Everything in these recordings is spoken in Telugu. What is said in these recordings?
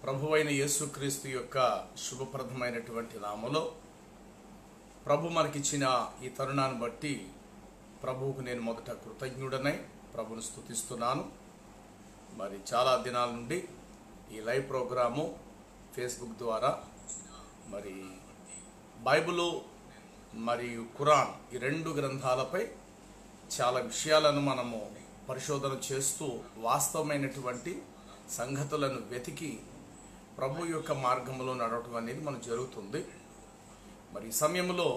ప్రభువైన యేసుక్రీస్తు యొక్క శుభప్రదమైనటువంటి నామములో ప్రభు మనకిచ్చిన ఈ తరుణాన్ని బట్టి ప్రభువుకు నేను మొదట కృతజ్ఞుడనై ప్రభువును స్తుతిస్తున్నాను. మరి చాలా దినాల నుండి ఈ లైవ్ ప్రోగ్రాము ఫేస్బుక్ ద్వారా మరి బైబిలు మరియు ఖురాన్ ఈ రెండు గ్రంథాలపై చాలా విషయాలను మనము పరిశోధన చేస్తూ వాస్తవమైనటువంటి సంగతులను వెతికి ప్రభు యొక్క మార్గంలో నడవటం అనేది మనకు జరుగుతుంది. మరి ఈ సమయంలో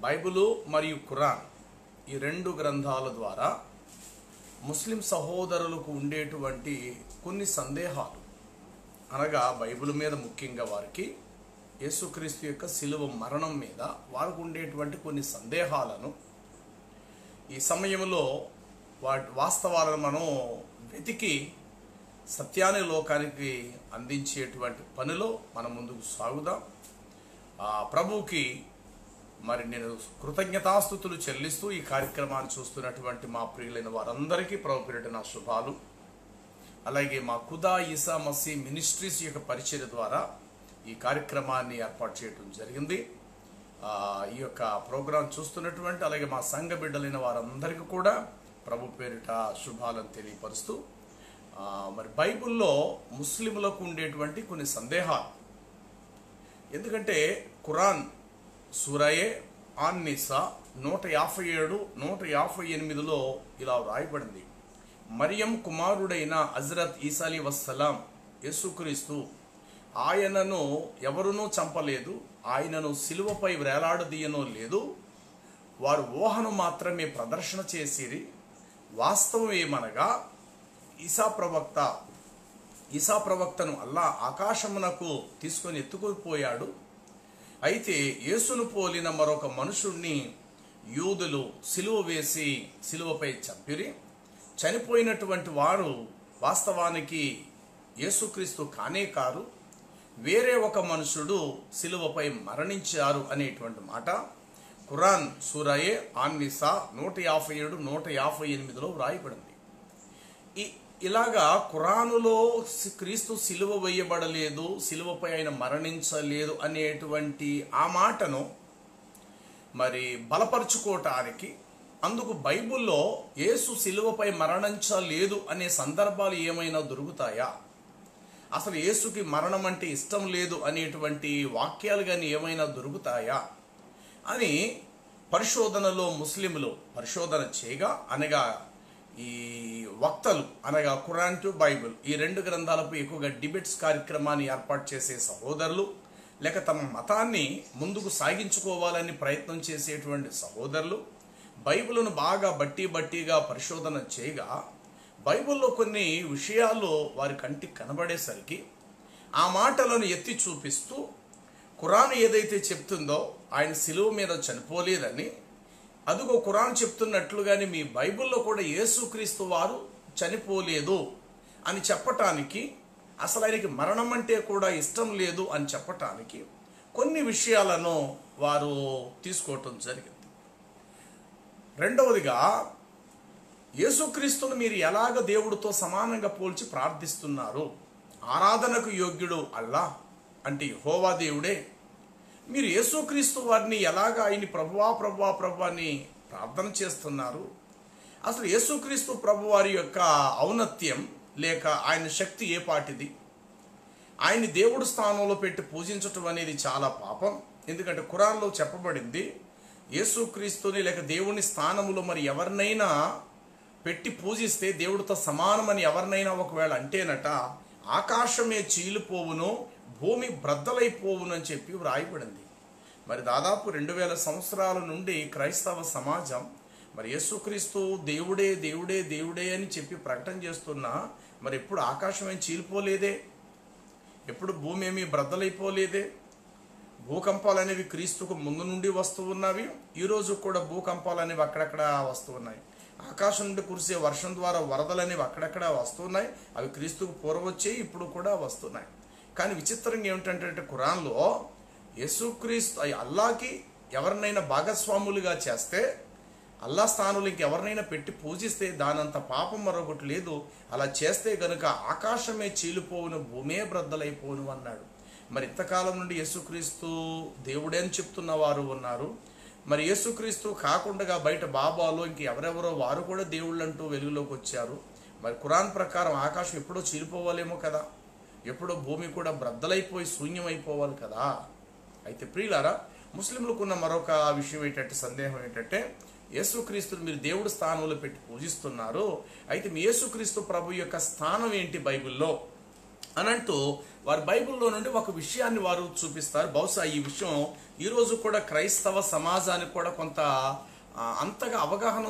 బైబిలు మరియు ఖురాన్ ఈ రెండు గ్రంథాల ద్వారా ముస్లిం సహోదరులకు ఉండేటువంటి కొన్ని సందేహాలు, అనగా బైబిల్ మీద ముఖ్యంగా వారికి యేసుక్రీస్తు యొక్క శిలువ మరణం మీద వారికి ఉండేటువంటి కొన్ని సందేహాలను ఈ సమయంలో వాస్తవాలను మనం వెతికి సత్యాన్ని లోకానికి అందించేటువంటి పనిలో మనం ముందుకు సాగుదాం. ప్రభువుకి మరి నేను కృతజ్ఞతాస్తుతులు చెల్లిస్తూ ఈ కార్యక్రమాన్ని చూస్తున్నటువంటి మా ప్రియులైన వారందరికీ ప్రభు పేరిట నా శుభాలు. అలాగే మా ఖుదా ఈసా మసీ మినిస్ట్రీస్ యొక్క పరిచర్య ద్వారా ఈ కార్యక్రమాన్ని ఏర్పాటు చేయడం జరిగింది. ఈ యొక్క ప్రోగ్రాం చూస్తున్నటువంటి అలాగే మా సంఘ బిడ్డలైన వారందరికీ కూడా ప్రభు పేరిట శుభాలను తెలియపరుస్తూ మరి బైబిల్లో ముస్లింలకు ఉండేటువంటి కొన్ని సందేహాలు, ఎందుకంటే ఖురాన్ సూరాయే అన్-నిసా 157, 158లో ఇలా వ్రాయబడింది. మరియం కుమారుడైన హజరత్ ఈసా అలైహిస్సలాం యేసుక్రీస్తు ఆయనను ఎవరునూ చంపలేదు, ఆయనను సిలువపై వేలాడదీయనో లేదు, వారు ఊహను మాత్రమే ప్రదర్శన చేసిరి. వాస్తవం ఏమనగా ఈసా ప్రవక్తను అల్లా ఆకాశమునకు తీసుకొని ఎత్తుకుపోయాడు. అయితే యేసును పోలిన మరొక మనుషుణ్ణి యూదులు సిలువ వేసి సిలువపై చంపిరి. చనిపోయినటువంటి వారు వాస్తవానికి యేసుక్రీస్తు కానే కారు, వేరే ఒక మనుషుడు సిలువపై మరణించారు అనేటువంటి మాట ఖురాన్ సూరాయే అన్-నిసా 157, 158లో వ్రాయబడింది. ఇలాగా ఖురానులో క్రీస్తు సిలువ వేయబడలేదు, సిలువపై ఆయన మరణించలేదు అనేటువంటి ఆ మాటను మరి బలపరుచుకోవటానికి, అందుకు బైబిల్లో యేసు సిలువపై మరణించలేదు అనే సందర్భాలు ఏమైనా దొరుకుతాయా, అసలు యేసుకి మరణం అంటే ఇష్టం లేదు అనేటువంటి వాక్యాలు కానీ ఏమైనా దొరుకుతాయా అని పరిశోధనలో ముస్లింలు పరిశోధన చేయగా, అనగా ఈ వక్తలు అనగా ఖురాన్ టు బైబిల్ ఈ రెండు గ్రంథాలపై ఎక్కువగా డిబేట్స్ కార్యక్రమాన్ని ఏర్పాటు చేసే సహోదరులు, లేక తమ మతాన్ని ముందుకు సాగించుకోవాలని ప్రయత్నం చేసేటువంటి సహోదరులు బైబిల్ను బాగా బట్టీగా పరిశోధన చేయగా, బైబిల్లో కొన్ని విషయాలు వారి కంటికి కనబడేసరికి ఆ మాటలను ఎత్తి చూపిస్తూ ఖురాన్ ఏదైతే చెప్తుందో ఆయన సిలువ మీద చనిపోలేదని, అదుగో ఖురాన్ చెప్తున్నట్లుగానే మీ బైబిల్లో కూడా యేసుక్రీస్తు వారు చనిపోలేదు అని చెప్పటానికి, అసలు ఆయనకి మరణం అంటే కూడా ఇష్టం లేదు అని చెప్పటానికి కొన్ని విషయాలను వారు తీసుకోవటం జరిగింది. రెండవదిగా, యేసుక్రీస్తును మీరు ఎలాగ దేవుడితో సమానంగా పోల్చి ప్రార్థిస్తున్నారు? ఆరాధనకు యోగ్యుడు అల్లా అంటే యెహోవా దేవుడే. మీరు యేసుక్రీస్తు వారిని ఎలాగ ఆయన ప్రభువా ప్రభువా ప్రభు అని ప్రార్థన చేస్తున్నారు? అసలు యేసుక్రీస్తు ప్రభు వారి యొక్క ఔన్నత్యం లేక ఆయన శక్తి ఏ పాటిది? ఆయన్ని దేవుడి స్థానంలో పెట్టి పూజించటం అనేది చాలా పాపం. ఎందుకంటే ఖురాన్లో చెప్పబడింది, యేసుక్రీస్తుని లేక దేవుని స్థానంలో మరి ఎవరినైనా పెట్టి పూజిస్తే దేవుడితో సమానమని ఎవరినైనా ఒకవేళ అంటేనట ఆకాశమే చీలిపోవును, భూమి బ్రద్దలైపోవును అని చెప్పి వ్రాయబడింది. మరి దాదాపు 2000 సంవత్సరాల నుండి క్రైస్తవ సమాజం మరి యేసుక్రీస్తు దేవుడే దేవుడే దేవుడే అని చెప్పి ప్రకటన చేస్తున్నా, మరి ఎప్పుడు ఆకాశం ఏం చీలిపోలేదే, ఎప్పుడు భూమి ఏమీ బ్రద్దలైపోలేదే. భూకంపాలు అనేవి క్రీస్తుకు ముందు నుండి వస్తూ ఉన్నవి, ఈరోజు కూడా భూకంపాలు అనేవి అక్కడక్కడ వస్తూ ఉన్నాయి. ఆకాశం నుండి కురిసే వర్షం ద్వారా వరదలు అనేవి అక్కడక్కడ వస్తున్నాయి, అవి క్రీస్తుకు పూర్వొచ్చాయి, ఇప్పుడు కూడా వస్తున్నాయి. కానీ విచిత్రంగా ఏమిటంటే ఖురాన్లో యేసుక్రీస్తు అల్లాకి ఎవరినైనా భాగస్వాములుగా చేస్తే అల్లా స్థానంలో ఇంకెవరినైనా పెట్టి పూజిస్తే దానంత పాపం మరొకటి లేదు. అలా చేస్తే గనుక ఆకాశమే చీలిపోవును, భూమే బ్రద్దలైపోవును అన్నాడు. మరి ఇంతకాలం నుండి యేసుక్రీస్తు దేవుడే అని చెప్తున్న వారు ఉన్నారు. మరి యేసుక్రీస్తు కాకుండా బయట బాబాలు ఇంకెవరెవరో వారు కూడా దేవుళ్ళు అంటూ వెలుగులోకి వచ్చారు. మరి ఖురాన్ ప్రకారం ఆకాశం ఎప్పుడో చీలిపోవాలేమో కదా, ఎప్పుడో భూమి కూడా బ్రద్దలైపోయి శూన్యమైపోవాలి కదా. అయితే ప్రియులారా, ముస్లింలకున్న మరొక విషయం ఏంటంటే, సందేహం ఏంటంటే, యేసుక్రీస్తుని మీరు దేవుడి స్థానంలో పెట్టి పూజిస్తున్నారు. అయితే మీ యేసుక్రీస్తు ప్రభు యొక్క స్థానం ఏంటి బైబిల్లో అని అంటూ వారి బైబిల్లో నుండి ఒక విషయాన్ని వారు చూపిస్తారు. బహుశా ఈ విషయం ఈరోజు కూడా క్రైస్తవ సమాజానికి కూడా కొంత అంతగా అవగాహన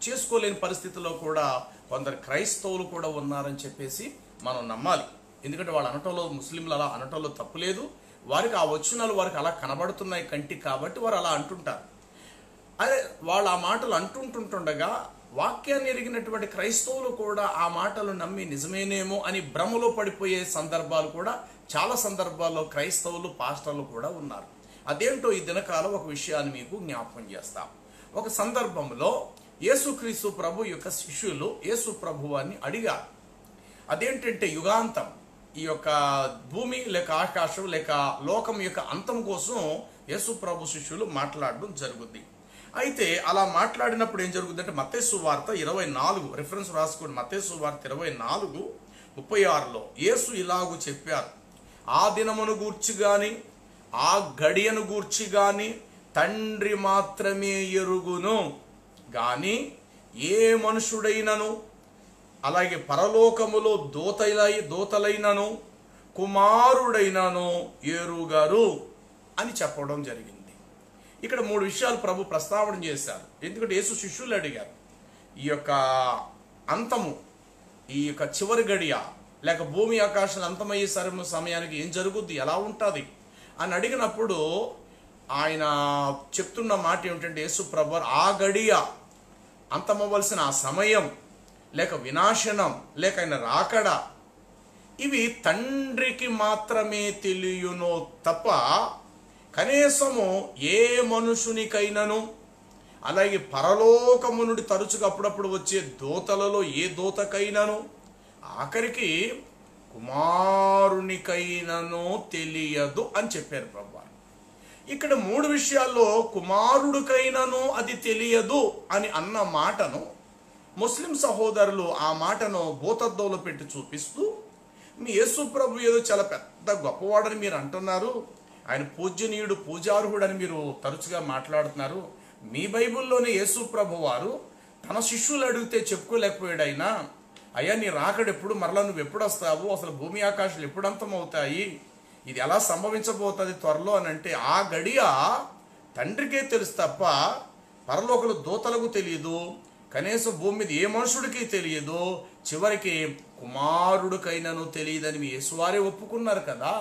చేసుకోలేని పరిస్థితిలో కూడా కొందరు క్రైస్తవులు కూడా ఉన్నారని చెప్పేసి మనం నమ్మాలి. ఎందుకంటే వాళ్ళు అనటంలో, ముస్లింలు అలా అనటంలో తప్పులేదు. వారికి ఆ వచనాలు వారికి అలా కనబడుతున్నాయి కంటికి, కాబట్టి వారు అలా అంటుంటారు. అదే వాళ్ళు ఆ మాటలు అంటుంటుండగా వాక్యాన్ని ఎరిగినటువంటి క్రైస్తవులు కూడా ఆ మాటలు నమ్మి నిజమేనేమో అని భ్రమలో పడిపోయే సందర్భాలు కూడా చాలా సందర్భాల్లో క్రైస్తవులు, పాస్టర్లు కూడా ఉన్నారు. అదేంటో ఈ దినకాలం ఒక విషయాన్ని మీకు జ్ఞాపకం చేస్తాం. ఒక సందర్భంలో యేసుక్రీస్తు ప్రభు యొక్క శిష్యులు యేసు ప్రభువాన్ని అడిగారు. అదేంటంటే, యుగాంతం, ఈ యొక్క భూమి లేక ఆకాశం లేక లోకం యొక్క అంతం కోసం యేసు ప్రభు శిష్యులు మాట్లాడడం జరుగుద్ది. అయితే అలా మాట్లాడినప్పుడు ఏం జరుగుతుందంటే, మత్తయి సువార్త 24 రిఫరెన్స్ రాసుకోండి. మత్తయి సువార్త 24:36లో యేసు ఇలాగు చెప్పారు, ఆ దినమును గూర్చి గాని ఆ గడియను గూర్చి గాని తండ్రి మాత్రమే ఎరుగును గాని ఏ మనుషుడైనను, అలాగే పరలోకములో దూతలైనను కుమారుడైనను ఎరుగరు అని చెప్పడం జరిగింది. ఇక్కడ 3 విషయాలు ప్రభు ప్రస్తావన చేశారు. ఎందుకంటే యేసు శిష్యులు అడిగారు, ఈ యొక్క అంతము, ఈ యొక్క చివరి గడియ లేక భూమి ఆకాశాలు అంతమయ్యే సమయానికి ఏం జరుగుద్ది, ఎలా ఉంటుంది అని అడిగినప్పుడు ఆయన చెప్తున్న మాట ఏమిటంటే, యేసు ప్రభు ఆ గడియ, అంతమవ్వాల్సిన ఆ సమయం లేక వినాశనం లేక ఆయన రాకడ, ఇవి తండ్రికి మాత్రమే తెలియను తప్ప కనీసము ఏ మనుషునికైనను, అలాగే పరలోకము నుండి తరచుగా అప్పుడప్పుడు వచ్చే దూతలలో ఏ దూతకైనను, ఆఖరికి కుమారునికైనను తెలియదు అని చెప్పారు ప్రభు. ఇక్కడ 3 విషయాల్లో కుమారుడికైనను అది తెలియదు అని అన్న మాటను ముస్లిం సహోదరులు ఆ మాటను భూతద్దంలో పెట్టి చూపిస్తూ, మీ యేసు ప్రభు ఏదో చాలా పెద్ద గొప్పవాడని మీరు అంటున్నారు, ఆయన పూజ్యనీయుడు, పూజార్హుడు అని మీరు తరచుగా మాట్లాడుతున్నారు. మీ బైబిల్లోనే యేసు ప్రభు వారు తన శిష్యులు అడిగితే చెప్పుకోలేకపోయాడు. ఆయన, అయ్యా నీ రాకడ ఎప్పుడు, మరలా నువ్వు ఎప్పుడు వస్తావు, అసలు భూమి ఆకాశాలు ఎప్పుడు అంతమవుతాయి, ఇది ఎలా సంభవించబోతుంది త్వరలో అని అంటే, ఆ గడియ తండ్రికే తెలుసు తప్ప పరలోకలు దూతలకు తెలియదు, కనీసం భూమి మీద ఏ మనుషుడికి తెలియదు, చివరికి కుమారుడికైనాను తెలియదని మీ యేసువారే ఒప్పుకున్నారు కదా.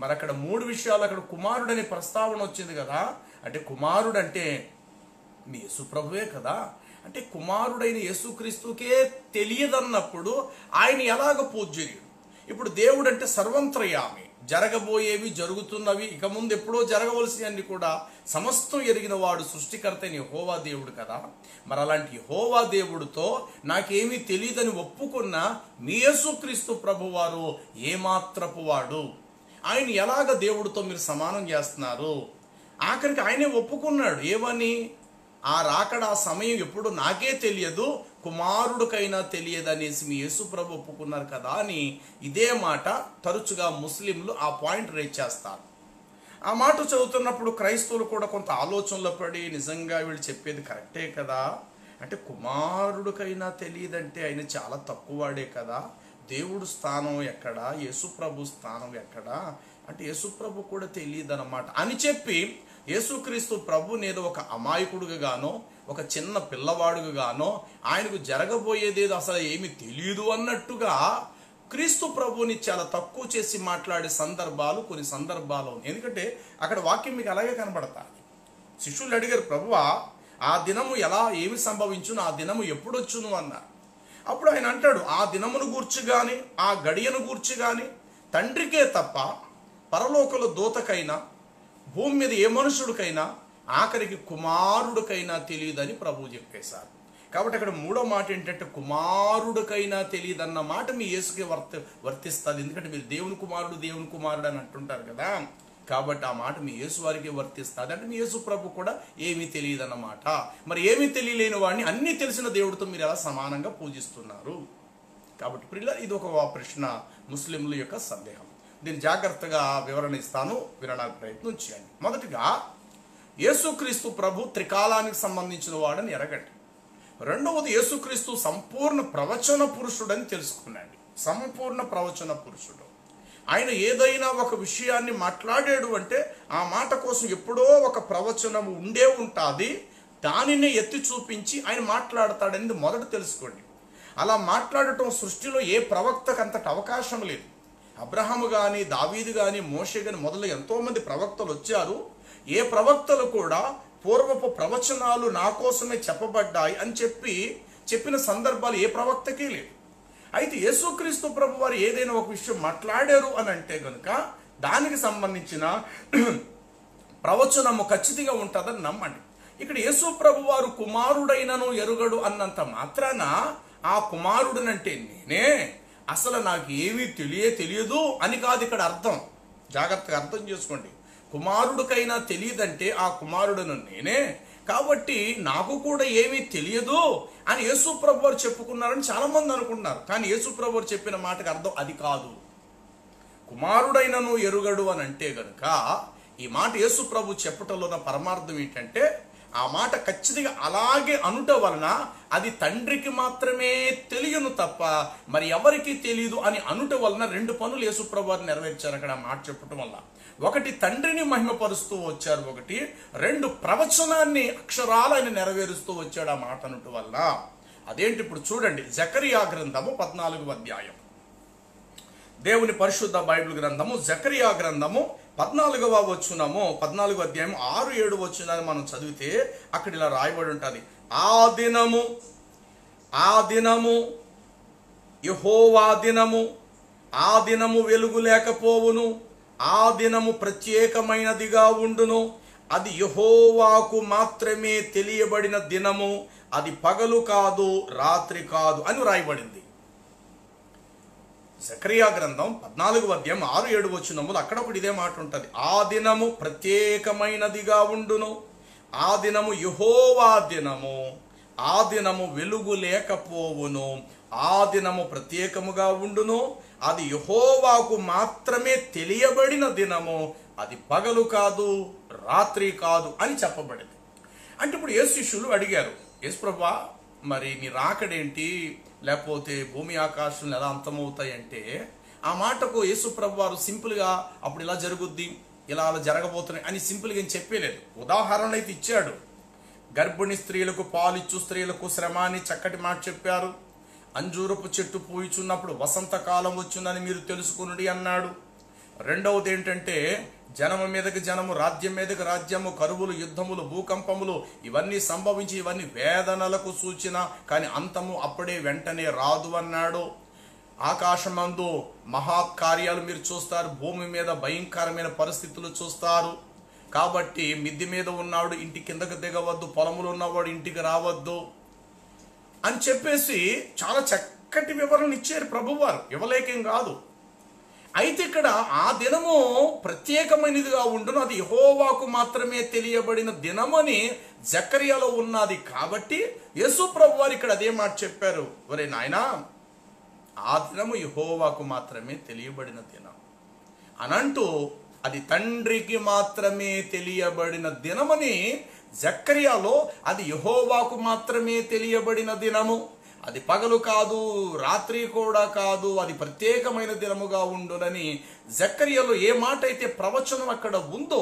మరి అక్కడ 3 విషయాలు, అక్కడ కుమారుడని ప్రస్తావన వచ్చింది కదా. అంటే కుమారుడు అంటే మీ యేసు ప్రభువే కదా. అంటే కుమారుడైన యేసుక్రీస్తుకే తెలియదన్నప్పుడు ఆయన ఎలాగ పూజ్యుడు? ఇప్పుడు దేవుడు అంటే సర్వంత్రయామి, జరగబోయేవి, జరుగుతున్నవి, ఇక ముందు ఎప్పుడో జరగవలసినవన్నీ కూడా సమస్తం ఎరిగిన వాడు సృష్టికర్త అయిన యెహోవా దేవుడు కదా. మరి అలాంటి యెహోవా దేవుడితో నాకేమీ తెలియదని ఒప్పుకున్న మీ యేసుక్రీస్తు ప్రభువారు ఏమాత్రపు వాడు? ఆయన ఎలాగ దేవుడితో మీరు సమానం చేస్తున్నారు? ఆఖరికి ఆయనే ఒప్పుకున్నాడు, ఏమని? ఆ రాకడ, ఆ సమయం ఎప్పుడు నాకే తెలియదు, కుమారుడికైనా తెలియదనేసి మీ యేసు ప్రభు ఒప్పుకున్నారు కదా అని ఇదే మాట తరచుగా ముస్లింలు ఆ పాయింట్ రేజ్ చేస్తారు. ఆ మాట చదువుతున్నప్పుడు క్రైస్తవులు కూడా కొంత ఆలోచనలో పడి, నిజంగా వీళ్ళు చెప్పేది కరెక్టే కదా, అంటే కుమారుడికైనా తెలియదంటే ఆయన చాలా తక్కువవాడే కదా, దేవుడు స్థానం ఎక్కడా, యేసుప్రభు స్థానం ఎక్కడా, అంటే యేసుప్రభు కూడా తెలియదు అన్నమాట అని చెప్పి యేసుక్రీస్తు ప్రభుని ఏదో ఒక అమాయకుడుగా గానో, ఒక చిన్న పిల్లవాడుగా గానో, ఆయనకు జరగబోయేదేదో అసలు ఏమి తెలియదు అన్నట్టుగా క్రీస్తు ప్రభుని చాలా తక్కువ చేసి మాట్లాడే సందర్భాలు కొన్ని సందర్భాలు. ఎందుకంటే అక్కడ వాక్యం మీకు అలాగే కనబడతాయి. శిష్యులు అడిగారు, ప్రభువా ఆ దినము ఎలా, ఏమి సంభవించును, ఆ దినము ఎప్పుడొచ్చును అన్నారు. అప్పుడు ఆయన అంటాడు, ఆ దినమును గూర్చి గాని ఆ గడియను గూర్చి గాని తండ్రికే తప్ప పరలోకల దూతకైనా, భూమి మీద ఏ మనుషుడికైనా, ఆఖరికి కుమారుడికైనా తెలియదని ప్రభు చెప్పేశారు. కాబట్టి అక్కడ మూడో మాట ఏంటంటే కుమారుడికైనా తెలియదన్న మాట మీ యేసుకే వర్తిస్తుంది. ఎందుకంటే మీరు దేవుని కుమారుడు అని అంటుంటారు కదా. కాబట్టి ఆ మాట మీ యేసు వారికి వర్తిస్తుంది. అంటే మీ యేసు ప్రభు కూడా ఏమీ తెలియదన్నమాట. మరి ఏమీ తెలియలేని వాడిని అన్నీ తెలిసిన దేవుడితో మీరు ఎలా సమానంగా పూజిస్తున్నారు? కాబట్టి ప్రియుల ఇది ఒక ప్రశ్న, ముస్లింల యొక్క సందేహం. దీన్ని జాగ్రత్తగా వివరణ ఇస్తాను, వినడానికి ప్రయత్నం చేయండి. మొదటిగా యేసుక్రీస్తు ప్రభు త్రికాలానికి సంబంధించిన వాడని ఎరగండి. రెండవది యేసుక్రీస్తు సంపూర్ణ ప్రవచన పురుషుడని తెలుసుకున్నాడు. సంపూర్ణ ప్రవచన పురుషుడు. ఆయన ఏదైనా ఒక విషయాన్ని మాట్లాడాడు అంటే ఆ మాట కోసం ఎప్పుడో ఒక ప్రవచనం ఉండే ఉంటుంది. దానిని ఎత్తి చూపించి ఆయన మాట్లాడతాడని మొదట తెలుసుకోండి. అలా మాట్లాడటం సృష్టిలో ఏ ప్రవక్తకు అంతటి అవకాశం లేదు. అబ్రహాము కానీ, దావీదు కానీ, మోషే కానీ మొదలు ఎంతోమంది ప్రవక్తలు వచ్చారు. ఏ ప్రవక్తలు కూడా పూర్వపు ప్రవచనాలు నా కోసమే చెప్పబడ్డాయి అని చెప్పిన సందర్భాలు ఏ ప్రవక్తకే లేదు. అయితే యేసుక్రీస్తు ప్రభు వారు ఏదైనా ఒక విషయం మాట్లాడారు అని అంటే కనుక దానికి సంబంధించిన ప్రవచనము ఖచ్చితంగా ఉంటుందని నమ్మండి. ఇక్కడ యేసు ప్రభు వారు కుమారుడైనను ఎరుగడు అన్నంత మాత్రాన ఆ కుమారుడినంటే నేనే, అసలు నాకు ఏమీ తెలియదు అని కాదు ఇక్కడ అర్థం. జాగ్రత్తగా అర్థం చేసుకోండి. కుమారుడికైనా తెలియదంటే ఆ కుమారుడును నేనే, కాబట్టి నాకు కూడా ఏమీ తెలియదు అని యేసు ప్రభు వారు చెప్పుకున్నారని చాలా మంది అనుకుంటున్నారు. కానీ యేసు ప్రభు వారు చెప్పిన మాటకు అర్థం అది కాదు. కుమారుడైనను ఎరుగడు అని అంటే గనుక ఈ మాట యేసు ప్రభు చెప్పటంలో ఉన్న పరమార్థం ఏంటంటే ఆ మాట ఖచ్చితంగా అలాగే అనుట వలన అది తండ్రికి మాత్రమే తెలియను తప్ప మరి ఎవరికి తెలియదు అని అనుట వలన రెండు పనులు యేసు ప్రభు వారు నెరవేర్చారు అక్కడ మాట చెప్పటం వల్ల. ఒకటి తండ్రిని మహిమపరుస్తూ వచ్చారు, ఒకటి రెండు ప్రవచనాన్ని అక్షరాలు ఆయన నెరవేరుస్తూ వచ్చాడు ఆ మాట అనుట వల్ల. అదేంటి ఇప్పుడు చూడండి, జకరియా గ్రంథము 14వ అధ్యాయం, దేవుని పరిశుద్ధ బైబిల్ గ్రంథము జకరియా గ్రంథము 14వ వచనము 14వ అధ్యాయం 6-7 వచనాన్ని మనం చదివితే అక్కడ ఇలా రాయబడి ఉంటుంది. ఆ దినము యెహోవా దినము, ఆ దినము వెలుగు లేకపోవును, ఆ దినము ప్రత్యేకమైనదిగా ఉండును, అది యెహోవాకు మాత్రమే తెలియబడిన దినము, అది పగలు కాదు రాత్రి కాదు అని రాయబడింది. జకరియా గ్రంథం 14వ అధ్యాయం 6-7 వచనములు అక్కడొకటి ఇదే మాట ఉంటుంది. ఆ దినము ప్రత్యేకమైనదిగా ఉండును, ఆ దినము యెహోవా దినము, ఆ దినము వెలుగు లేకపోవును, ఆ దినము ప్రత్యేకముగా ఉండును, అది యెహోవాకు మాత్రమే తెలియబడిన దినము, అది పగలు కాదు రాత్రి కాదు అని చెప్పబడింది. అంటే ఇప్పుడు యేసు శిష్యులు అడిగారు, యేసు ప్రభువా మరి నీ రాకడేంటి, లేకపోతే భూమి ఆకాశం ఎలా అంతమవుతాయి అంటే ఆ మాటకు యేసు ప్రభు వారు సింపుల్గా అప్పుడు ఇలా జరుగుద్ది, ఇలా అలా జరగబోతున్నాయి అని సింపుల్గా ఏం చెప్పలేదు. ఉదాహరణ అయితే ఇచ్చాడు. గర్భిణీ స్త్రీలకు, పాలిచ్చు స్త్రీలకు శ్రమ అని చక్కటి మాట చెప్పారు. అంజూరపు చెట్టు పూయిచున్నప్పుడు వసంతకాలం వచ్చిందని మీరు తెలుసుకునుడి అన్నాడు. రెండవది ఏంటంటే జనము మీదకి జనము, రాజ్యం మీదకి రాజ్యము, కరువులు, యుద్ధములు, భూకంపములు ఇవన్నీ సంభవించి ఇవన్నీ వేదనలకు సూచన, కానీ అంతము అప్పుడే వెంటనే రాదు అన్నాడు. ఆకాశమందు మహాకార్యాలు మీరు చూస్తారు, భూమి మీద భయంకరమైన పరిస్థితులు చూస్తారు. కాబట్టి మిద్ది మీద ఉన్నవాడు ఇంటి కిందకు దిగవద్దు, పొలములు ఉన్నవాడు ఇంటికి రావద్దు అని చెప్పేసి చాలా చక్కటి వివరణ ఇచ్చారు ప్రభువారు, ఇవ్వలేకేం కాదు. అయితే ఇక్కడ ఆ దినము ప్రత్యేకమైనదిగా ఉండును, అది యెహోవాకు మాత్రమే తెలియబడిన దినమని జకర్యాలో ఉన్నది. కాబట్టి యేసు ప్రభువారు ఇక్కడ అదే మాట చెప్పారు, ఒరే నాయనా ఆ దినము యెహోవాకు మాత్రమే తెలియబడిన దినం అనంటూ అది తండ్రికి మాత్రమే తెలియబడిన దినమని జకర్యాలో అది యెహోవాకు మాత్రమే తెలియబడిన దినము, అది పగలు కాదు రాత్రి కూడా కాదు, అది ప్రత్యేకమైన దినముగా ఉండునని జకర్యాలో ఏ మాట అయితే ప్రవచనం అక్కడ ఉందో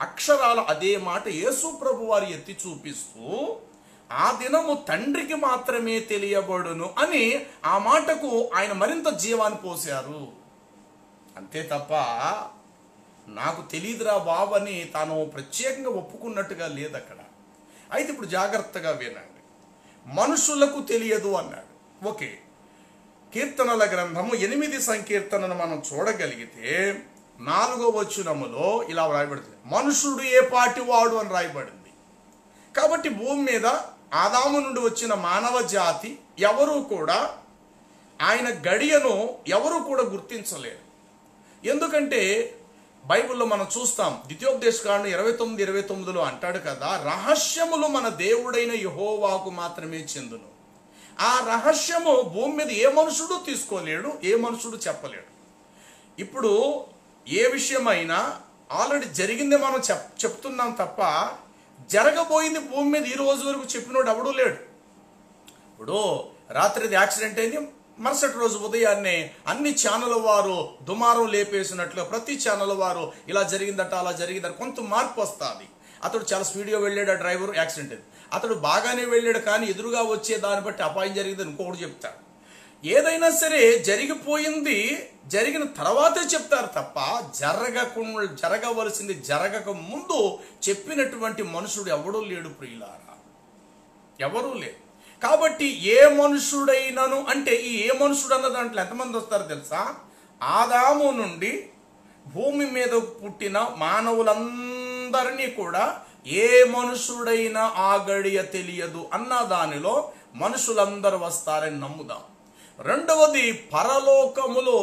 అక్షరాలు అదే మాట యేసు ప్రభు వారు ఎత్తి చూపిస్తూ ఆ దినము తండ్రికి మాత్రమే తెలియబడును అని ఆ మాటకు ఆయన మరింత జీవాన్ని పోశారు. అంతే తప్ప నాకు తెలియదురా బాబు అని తాను ప్రత్యేకంగా ఒప్పుకున్నట్టుగా లేదు అక్కడ. అయితే ఇప్పుడు జాగ్రత్తగా వినండి, మనుషులకు తెలియదు అన్నాడు. ఓకే, కీర్తనల గ్రంథము 8 సంకీర్తనను మనం చూడగలిగితే 4వ వచనములో ఇలా రాయబడింది, మనుషుడు ఏ పాటి వాడు అని రాయబడింది. కాబట్టి భూమి మీద ఆదాము నుండి వచ్చిన మానవ జాతి ఎవరూ కూడా ఆయన గడియను ఎవరూ కూడా గుర్తించలేరు. ఎందుకంటే బైబిల్లో మనం చూస్తాం, ద్వితీయోపదేశకాండం 29:29 అంటాడు కదా, రహస్యములు మన దేవుడైన యెహోవాకు మాత్రమే చెందును. ఆ రహస్యము భూమి మీద ఏ మనుషుడు తీసుకోలేడు, ఏ మనుషుడు చెప్పలేడు. ఇప్పుడు ఏ విషయమైనా ఆల్రెడీ జరిగిందే మనం చెప్తున్నాం తప్ప జరగబోయింది భూమి మీద ఈ రోజు వరకు చెప్పినోడు ఎవడూ లేడు. ఇప్పుడు రాత్రిది యాక్సిడెంట్ అయింది, మరుసటి రోజు ఉదయాన్నే అన్ని ఛానల్ వారు దుమారం లేపేసినట్లు ప్రతి ఛానల్ వారు ఇలా జరిగిందట అలా జరిగిందట, కొంత మార్పు వస్తుంది. అతడు చాలా స్పీడ్గా వెళ్ళాడు, ఆ డ్రైవర్ యాక్సిడెంట్ అయింది. అతడు బాగానే వెళ్ళాడు, కానీ ఎదురుగా వచ్చే దాన్ని బట్టి అపాయం జరిగిందని ఇంకొకటి చెప్తాడు. ఏదైనా సరే జరిగిపోయింది జరిగిన తర్వాతే చెప్తారు తప్ప జరగవలసింది జరగక ముందు చెప్పినటువంటి మనుషుడు ఎవడూ లేడు ప్రియులారా, ఎవరూ లేరు. కాబట్టి ఏ మనుషుడైనను అంటే ఈ ఏ మనుషుడు అన్న దాంట్లో ఎంతమంది వస్తారో తెలుసా? ఆదాము నుండి భూమి మీద పుట్టిన మానవులందరినీ కూడా ఏ మనుషుడైనా ఆ గడియ తెలియదు అన్న దానిలో మనుషులందరూ వస్తారని నమ్ముదాం. రెండవది, పరలోకములో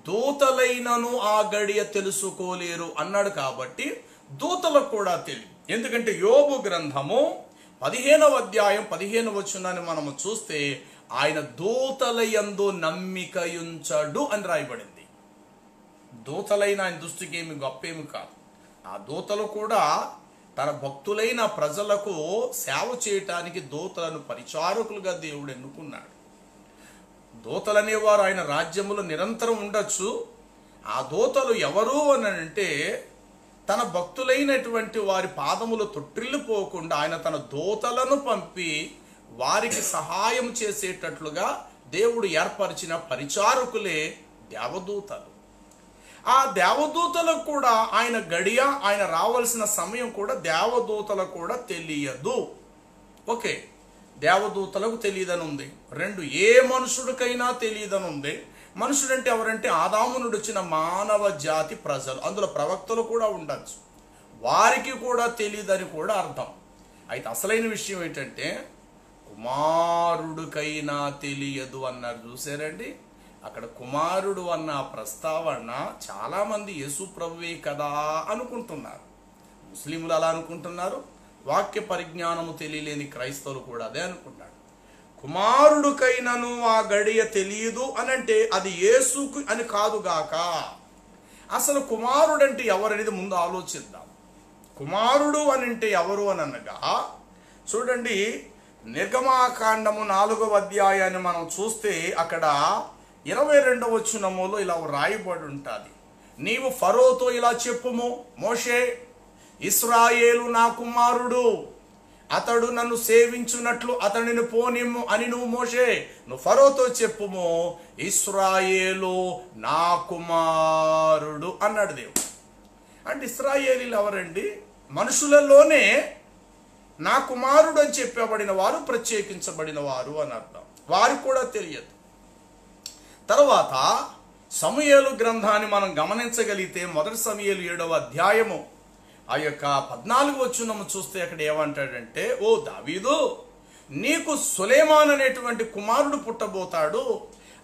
దూతలైనను ఆ గడియ తెలుసుకోలేరు అన్నాడు. కాబట్టి దూతలకు కూడా తెలియదు. ఎందుకంటే యోబు గ్రంథము 15వ అధ్యాయం 15వ వచనాన్ని మనము చూస్తే ఆయన దూతలయందు నమ్మికయుంచడు అని రాయబడింది. దూతలైన ఆయన దృష్టికి ఏమి గొప్పేమి కాదు. ఆ దూతలు కూడా తన భక్తులైన ప్రజలకు సేవ చేయటానికి దూతలను పరిచారకులుగా దేవుడు ఎన్నుకున్నాడు. దూతలనేవారు ఆయన రాజ్యములో నిరంతరం ఉండొచ్చు. ఆ దూతలు ఎవరు అని అంటే తన భక్తులైనటువంటి వారి పాదములు తొట్టిల్లిపోకుండా ఆయన తన దూతలను పంపి వారికి సహాయం చేసేటట్లుగా దేవుడు ఏర్పరిచిన పరిచారకులే దేవదూతలు. ఆ దేవదూతలకు కూడా ఆయన గడియ, ఆయన రావాల్సిన సమయం కూడా దేవదూతలకు కూడా తెలియదు. ఓకే, దేవదూతలకు తెలియదని ఉంది. రెండు, ఏ మనుషుడికైనా తెలియదని ఉంది. మనుషుడంటే ఎవరంటే ఆదాము నుండి వచ్చిన మానవ జాతి ప్రజలు, అందులో ప్రవక్తలు కూడా ఉండొచ్చు, వారికి కూడా తెలియదని కూడా అర్థం. అయితే అసలైన విషయం ఏంటంటే కుమారుడికైనా తెలియదు అన్నారు. చూసారండి, అక్కడ కుమారుడు అన్న ప్రస్తావన చాలామంది యేసు ప్రభువే కదా అనుకుంటున్నారు. ముస్లింలు అలా అనుకుంటున్నారు, వాక్య పరిజ్ఞానము తెలియలేని క్రైస్తవులు కూడా అదే అనుకుంటారు. కుమారుడికైనను ఆ గడియ తెలియదు అని అంటే అది యేసుకు అని కాదుగాక. అసలు కుమారుడు అంటే ఎవరనేది ముందు ఆలోచిద్దాం. కుమారుడు అని అంటే ఎవరు అని అనగా, చూడండి, నిర్గమాకాండము 4వ అధ్యాయాన్ని మనం చూస్తే అక్కడ 22వ వచనములో ఇలా రాయబడి ఉంటుంది. నీవు ఫరోతో ఇలా చెప్పుము, మోషే, ఇశ్రాయేలు నా కుమారుడు, అతడు నన్ను సేవించున్నట్లు అతడిని పోనిమ్ము అని నువ్వు మోషే నువ్వు ఫరోతో చెప్పుము, ఇశ్రాయేలు నా కుమారుడు అన్నాడు దేవుడు. అంటే ఇశ్రాయేలీలు ఎవరండి? మనుషులలోనే నా కుమారుడు అని చెప్పబడిన వారు, ప్రత్యేకించబడిన వారు అని అర్థం. వారికి కూడా తెలియదు. తర్వాత సమూయేలు గ్రంథాన్ని మనం గమనించగలిగితే 1 సమూయేలు 7వ అధ్యాయము ఆ యొక్క 14వ వచనము చూస్తే అక్కడ ఏమంటాడంటే, ఓ దావీదు, నీకు సులైమాన్ అనేటువంటి కుమారుడు పుట్టబోతాడు,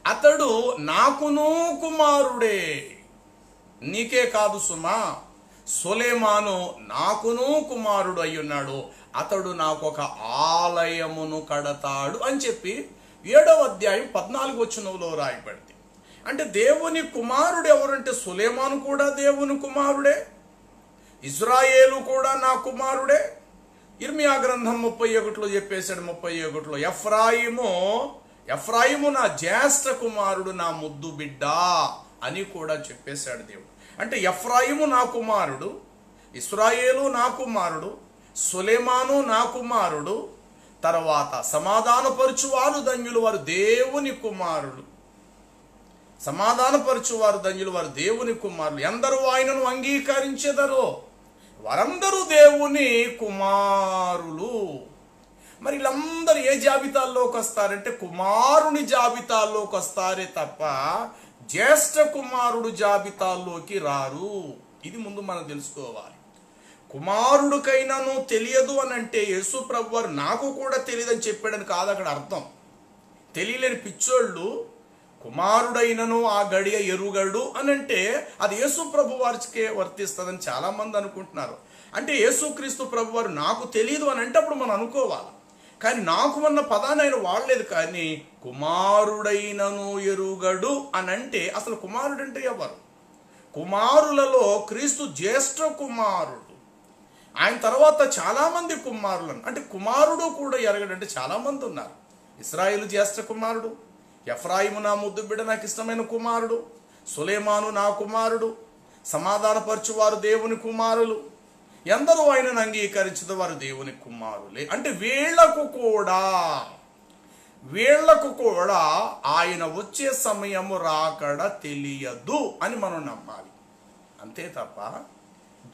అతడు నాకును కుమారుడే. నీకే కాదు సుమా, సులైమాను నాకును కుమారుడు అయ్యున్నాడు, అతడు నాకు ఒక ఆలయమును కడతాడు అని చెప్పి 7వ అధ్యాయం 14వ వచనంలో రాయబడింది. అంటే దేవుని కుమారుడు ఎవరంటే సులైమాను కూడా దేవుని కుమారుడే, ఇజ్రాయేలు కూడా నా కుమారుడే. ఇర్మియా గ్రంథం 31లో చెప్పేశాడు, 31లో ఎఫ్రాయిము నా జ్యేష్ఠ కుమారుడు, నా ముద్దు బిడ్డ అని కూడా చెప్పేశాడు దేవుడు. అంటే ఎఫ్రాయిము నా కుమారుడు, ఇశ్రాయేలు నా కుమారుడు, సులైమాను నా కుమారుడు, తర్వాత సమాధానపరచువారు ధన్యులు వారు దేవుని కుమారులు. సమాధానపరచువారు ధన్యులు వారు దేవుని కుమారులు. ఎందరూ ఆయనను అంగీకరించెదరో వారందరూ దేవుని కుమారులు. మరి వీళ్ళందరూ ఏ జాబితాల్లోకి వస్తారంటే కుమారుని జాబితాల్లోకి వస్తారే తప్ప జ్యేష్ఠ కుమారుడు జాబితాల్లోకి రారు. ఇది ముందు మనం తెలుసుకోవాలి. కుమారుడికైనాను తెలియదు అని అంటే యేసు ప్రభు వారు నాకు కూడా తెలియదని చెప్పాడని కాదు అక్కడ అర్థం. తెలియలేని పిచ్చోళ్ళు కుమారుడైనను ఆ గడియ ఎరుగడు అని అంటే అది యేసు ప్రభు వారికే వర్తిస్తుందని చాలా మంది అనుకుంటున్నారు. అంటే యేసుక్రీస్తు ప్రభు వారు నాకు తెలియదు అని అంటే అప్పుడు మనం అనుకోవాలి. కానీ నాకు అన్న పదాన్ని ఆయన వాడలేదు. కానీ కుమారుడైనను ఎరుగడు అని అంటే అసలు కుమారుడు అంటే ఎవరు? కుమారులలో క్రీస్తు జ్యేష్ఠ కుమారుడు. ఆయన తర్వాత చాలామంది కుమారులు, అంటే కుమారుడు కూడా ఎరగడంటే చాలామంది ఉన్నారు. ఇశ్రాయేలు జ్యేష్ఠ కుమారుడు, ఎఫ్రాయిము నా ముద్దు బిడ్డ నాకు ఇష్టమైన కుమారుడు, సులేమాను నా కుమారుడు, సమాధానపరచువారు దేవుని కుమారులు, ఎందరూ ఆయనను అంగీకరించదు వారు దేవుని కుమారులే. అంటే వీళ్లకు కూడా ఆయన వచ్చే సమయము రాకడ తెలియదు అని మనం నమ్మాలి. అంతే తప్ప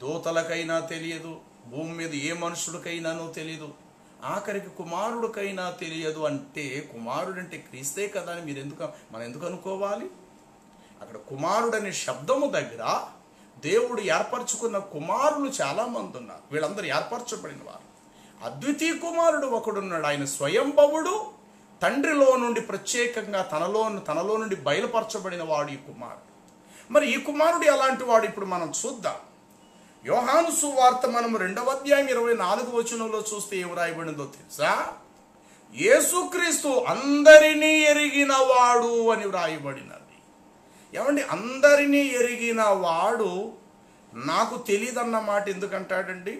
దూతలకైనా తెలియదు, భూమి మీద ఏ మనుషుడికైనానో తెలియదు, ఆఖరికి కుమారుడికైనా తెలియదు. అంటే కుమారుడు అంటే క్రీస్తే కదా అని మనం ఎందుకు అనుకోవాలి? అక్కడ కుమారుడు అనే శబ్దము దగ్గర దేవుడు ఏర్పరచుకున్న కుమారులు చాలా మంది ఉన్నారు. వీళ్ళందరూ ఏర్పరచబడిన వారు. అద్వితీయ కుమారుడు ఒకడున్నాడు. ఆయన స్వయంభవుడు, తండ్రిలో నుండి ప్రత్యేకంగా తనలో నుండి బయలుపరచబడిన వాడు ఈ కుమారుడు. మరి ఈ కుమారుడు ఎలాంటి వాడు ఇప్పుడు మనం చూద్దాం. యోహాను సువార్త మనం 2వ అధ్యాయం 24వ వచనంలో చూస్తే ఏం రాయబడిందో తెలుసా? యేసుక్రీస్తు అందరినీ ఎరిగిన వాడు అని వ్రాయబడినది. ఏమండి, అందరినీ ఎరిగిన వాడు నాకు తెలియదన్న మాట ఎందుకంటాడండి?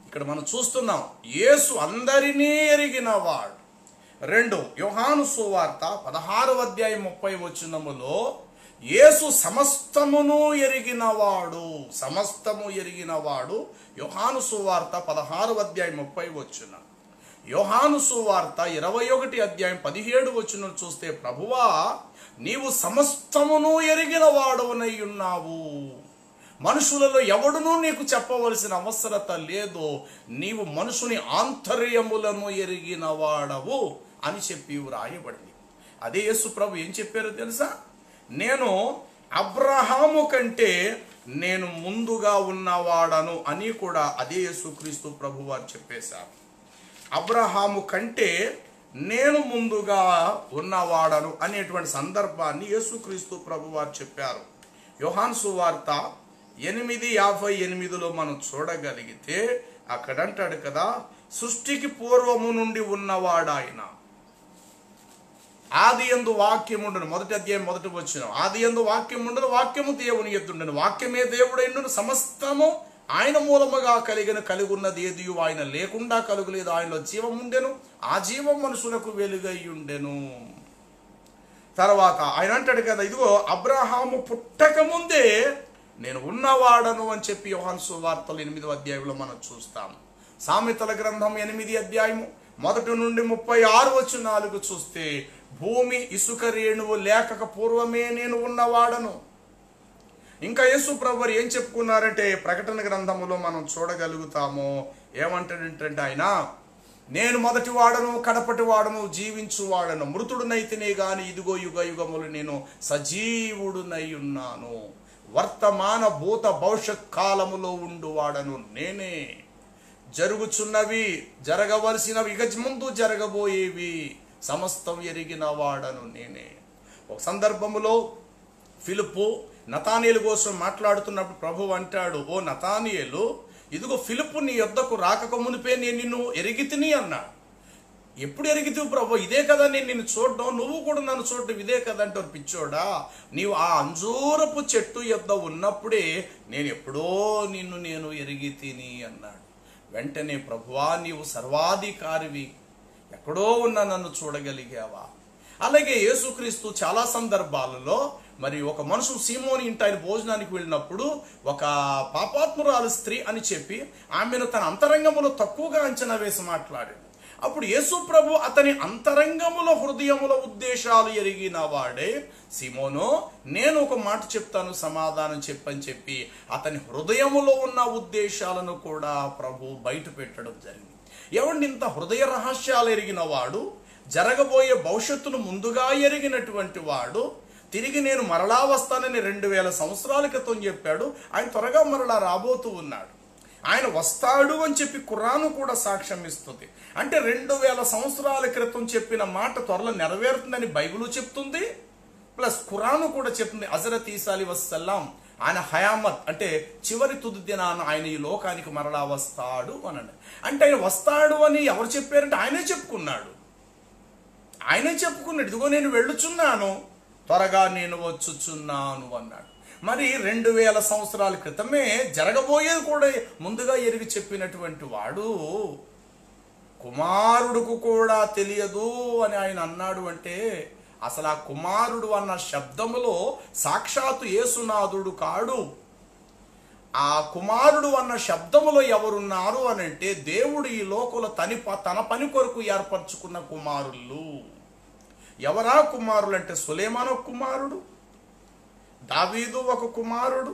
ఇక్కడ మనం చూస్తున్నాం యేసు అందరినీ ఎరిగిన వాడు. 2 యోహాను సువార్త 16వ అధ్యాయం 30వ వచనములో యేసు సమస్తమును ఎరిగినవాడు, సమస్తము ఎరిగినవాడు. యోహాను సువార్త 16వ అధ్యాయం 30వ వచనం. యోహాను సువార్త 21వ అధ్యాయం 17వ వచనం చూస్తే ప్రభువా నీవు సమస్తమును ఎరిగిన వాడవునై ఉన్నావు, మనుషులలో ఎవడునూ నీకు చెప్పవలసిన అవసరత లేదు, నీవు మనుషుని ఆంతర్యములను ఎరిగిన వాడవు అని చెప్పి వ్రాయబడింది. అదే యేసు ప్రభు ఏం చెప్పారో తెలుసా? నేను అబ్రహాము కంటే నేను ముందుగా ఉన్నవాడను అని కూడా అదే యేసుక్రీస్తు ప్రభు వారు చెప్పేశారు. అబ్రహాము కంటే నేను ముందుగా ఉన్నవాడను అనేటువంటి సందర్భాన్ని యేసుక్రీస్తు ప్రభు వారు చెప్పారు. యోహాను సువార్త 8:58లో మనం చూడగలిగితే అక్కడ అంటాడు కదా, సృష్టికి పూర్వము నుండి ఉన్నవాడాయన, ఆది యందు వాక్యం ఉండను. 1వ అధ్యాయం 1వ వచనం. ఆది యందు వాక్యం ఉండను, వాక్యము దేవుని యొద్దుండెను, వాక్యమే దేవుడైనను, సమస్తము ఆయన మూలముగా కలిగున్నది ఏదియు ఆయన లేకుండా కలుగులేదు, ఆయనలో జీవం ఉండెను, ఆ జీవం మనుషులకు వెలుగై ఉండెను. తర్వాత ఆయన అంటాడు కదా, ఇదిగో అబ్రహాము పుట్టక ముందే నేను ఉన్నవాడను అని చెప్పి యోహాను సువార్తలు 8వ అధ్యాయంలో మనం చూస్తాము. సామెతల గ్రంథం 8వ అధ్యాయము 1 నుండి 36 వచనాలకు చూస్తే భూమి ఇసుక రేణువు లేక పూర్వమే నేను ఉన్నవాడను. ఇంకా యేసు ప్రభువు ఏం చెప్పుకున్నారంటే ప్రకటన గ్రంథములో మనం చూడగలుగుతాము. ఏమంటాడంటే ఆయన, నేను మొదటి వాడను కడపటి వాడను జీవించువాడను, మృతుడునైతేనే గాని ఇదిగో యుగ యుగములు నేను సజీవుడునై ఉన్నాను, వర్తమాన భూత భవిష్యత్ కాలములో ఉండువాడను నేనే, జరుగుచున్నవి జరగవలసినవి ఇక ముందు జరగబోయేవి సమస్తం ఎరిగిన వాడను నేనే. ఒక సందర్భములో ఫిలిప్పు నతానియేలు కోసం మాట్లాడుతున్నప్పుడు ప్రభువు అంటాడు, ఓ నతానియేలు, ఇదిగో ఫిలిప్పు నీ యొద్దకు రాకక మునిపే నేను నిన్ను ఎరిగితిని అన్నాడు. ఎప్పుడు ఎరిగితివి ప్రభు? ఇదే కదా నేను నిన్ను చూడడం, నువ్వు కూడా నన్ను చూడడం ఇదే కదా అంటారు. పిచ్చోడా, నీవు ఆ అంజూరపు చెట్టు యొద్ద ఉన్నప్పుడే నేను ఎప్పుడో నేను ఎరిగితిని అన్నాడు. వెంటనే ప్రభువా నీవు సర్వాధికారివి, ఎక్కడో ఉన్న నన్ను చూడగలిగావా? అలాగే యేసుక్రీస్తు చాలా సందర్భాలలో మరి ఒక మనుషు సీమోని ఇంటి ఆయన భోజనానికి వెళ్ళినప్పుడు ఒక పాపాత్మురాలు స్త్రీ అని చెప్పి ఆమెను తన అంతరంగములో తక్కువగా అంచనా వేసి మాట్లాడాడు. అప్పుడు యేసు ప్రభు అతని అంతరంగముల హృదయముల ఉద్దేశాలు ఎరిగిన వాడే, సీమోను నేను ఒక మాట చెప్తాను సమాధానం చెప్పని చెప్పి అతని హృదయములో ఉన్న ఉద్దేశాలను కూడా ప్రభు బయట పెట్టడం జరిగింది. ఎవరిని ఇంత హృదయ రహస్యాలు ఎరిగిన వాడు, జరగబోయే భవిష్యత్తును ముందుగా ఎరిగినటువంటి వాడు, తిరిగి నేను మరలా వస్తానని 2000 సంవత్సరాల క్రితం చెప్పాడు. ఆయన త్వరగా మరలా రాబోతూ ఉన్నాడు. ఆయన వస్తాడు అని చెప్పి ఖురాను కూడా సాక్ష్యం ఇస్తుంది. అంటే 2000 సంవత్సరాల క్రితం చెప్పిన మాట త్వరలో నెరవేరుతుందని బైబిల్ చెప్తుంది, ప్లస్ ఖురాను కూడా చెప్తుంది. హజరత్ ఈసా అలైహిస్సలాం ఆయన హయామత్ అంటే చివరి తుది దినాన ఆయన ఈ లోకానికి మరలా వస్తాడు అని. అంటే ఆయన వస్తాడు అని ఎవరు చెప్పారంటే ఆయనే చెప్పుకున్నాడు. ఇదిగో నేను వెళ్ళుచున్నాను, త్వరగా నేను వచ్చుచున్నాను అన్నాడు. మరి 2000 సంవత్సరాల క్రితమే జరగబోయేది కూడా ముందుగా ఎరిగి చెప్పినటువంటి వాడు కుమారుడుకు కూడా తెలియదు అని ఆయన అన్నాడు. అంటే అసలు ఆ కుమారుడు అన్న శబ్దములో సాక్షాత్తు యేసునాథుడు కాడు. ఆ కుమారుడు అన్న శబ్దములో ఎవరున్నారు అని అంటే దేవుడు ఈ లోకంలో తన పని కొరకు ఏర్పరచుకున్న కుమారులు. ఎవరా కుమారులు అంటే సులేమాను ఒక కుమారుడు, దావీదు ఒక కుమారుడు.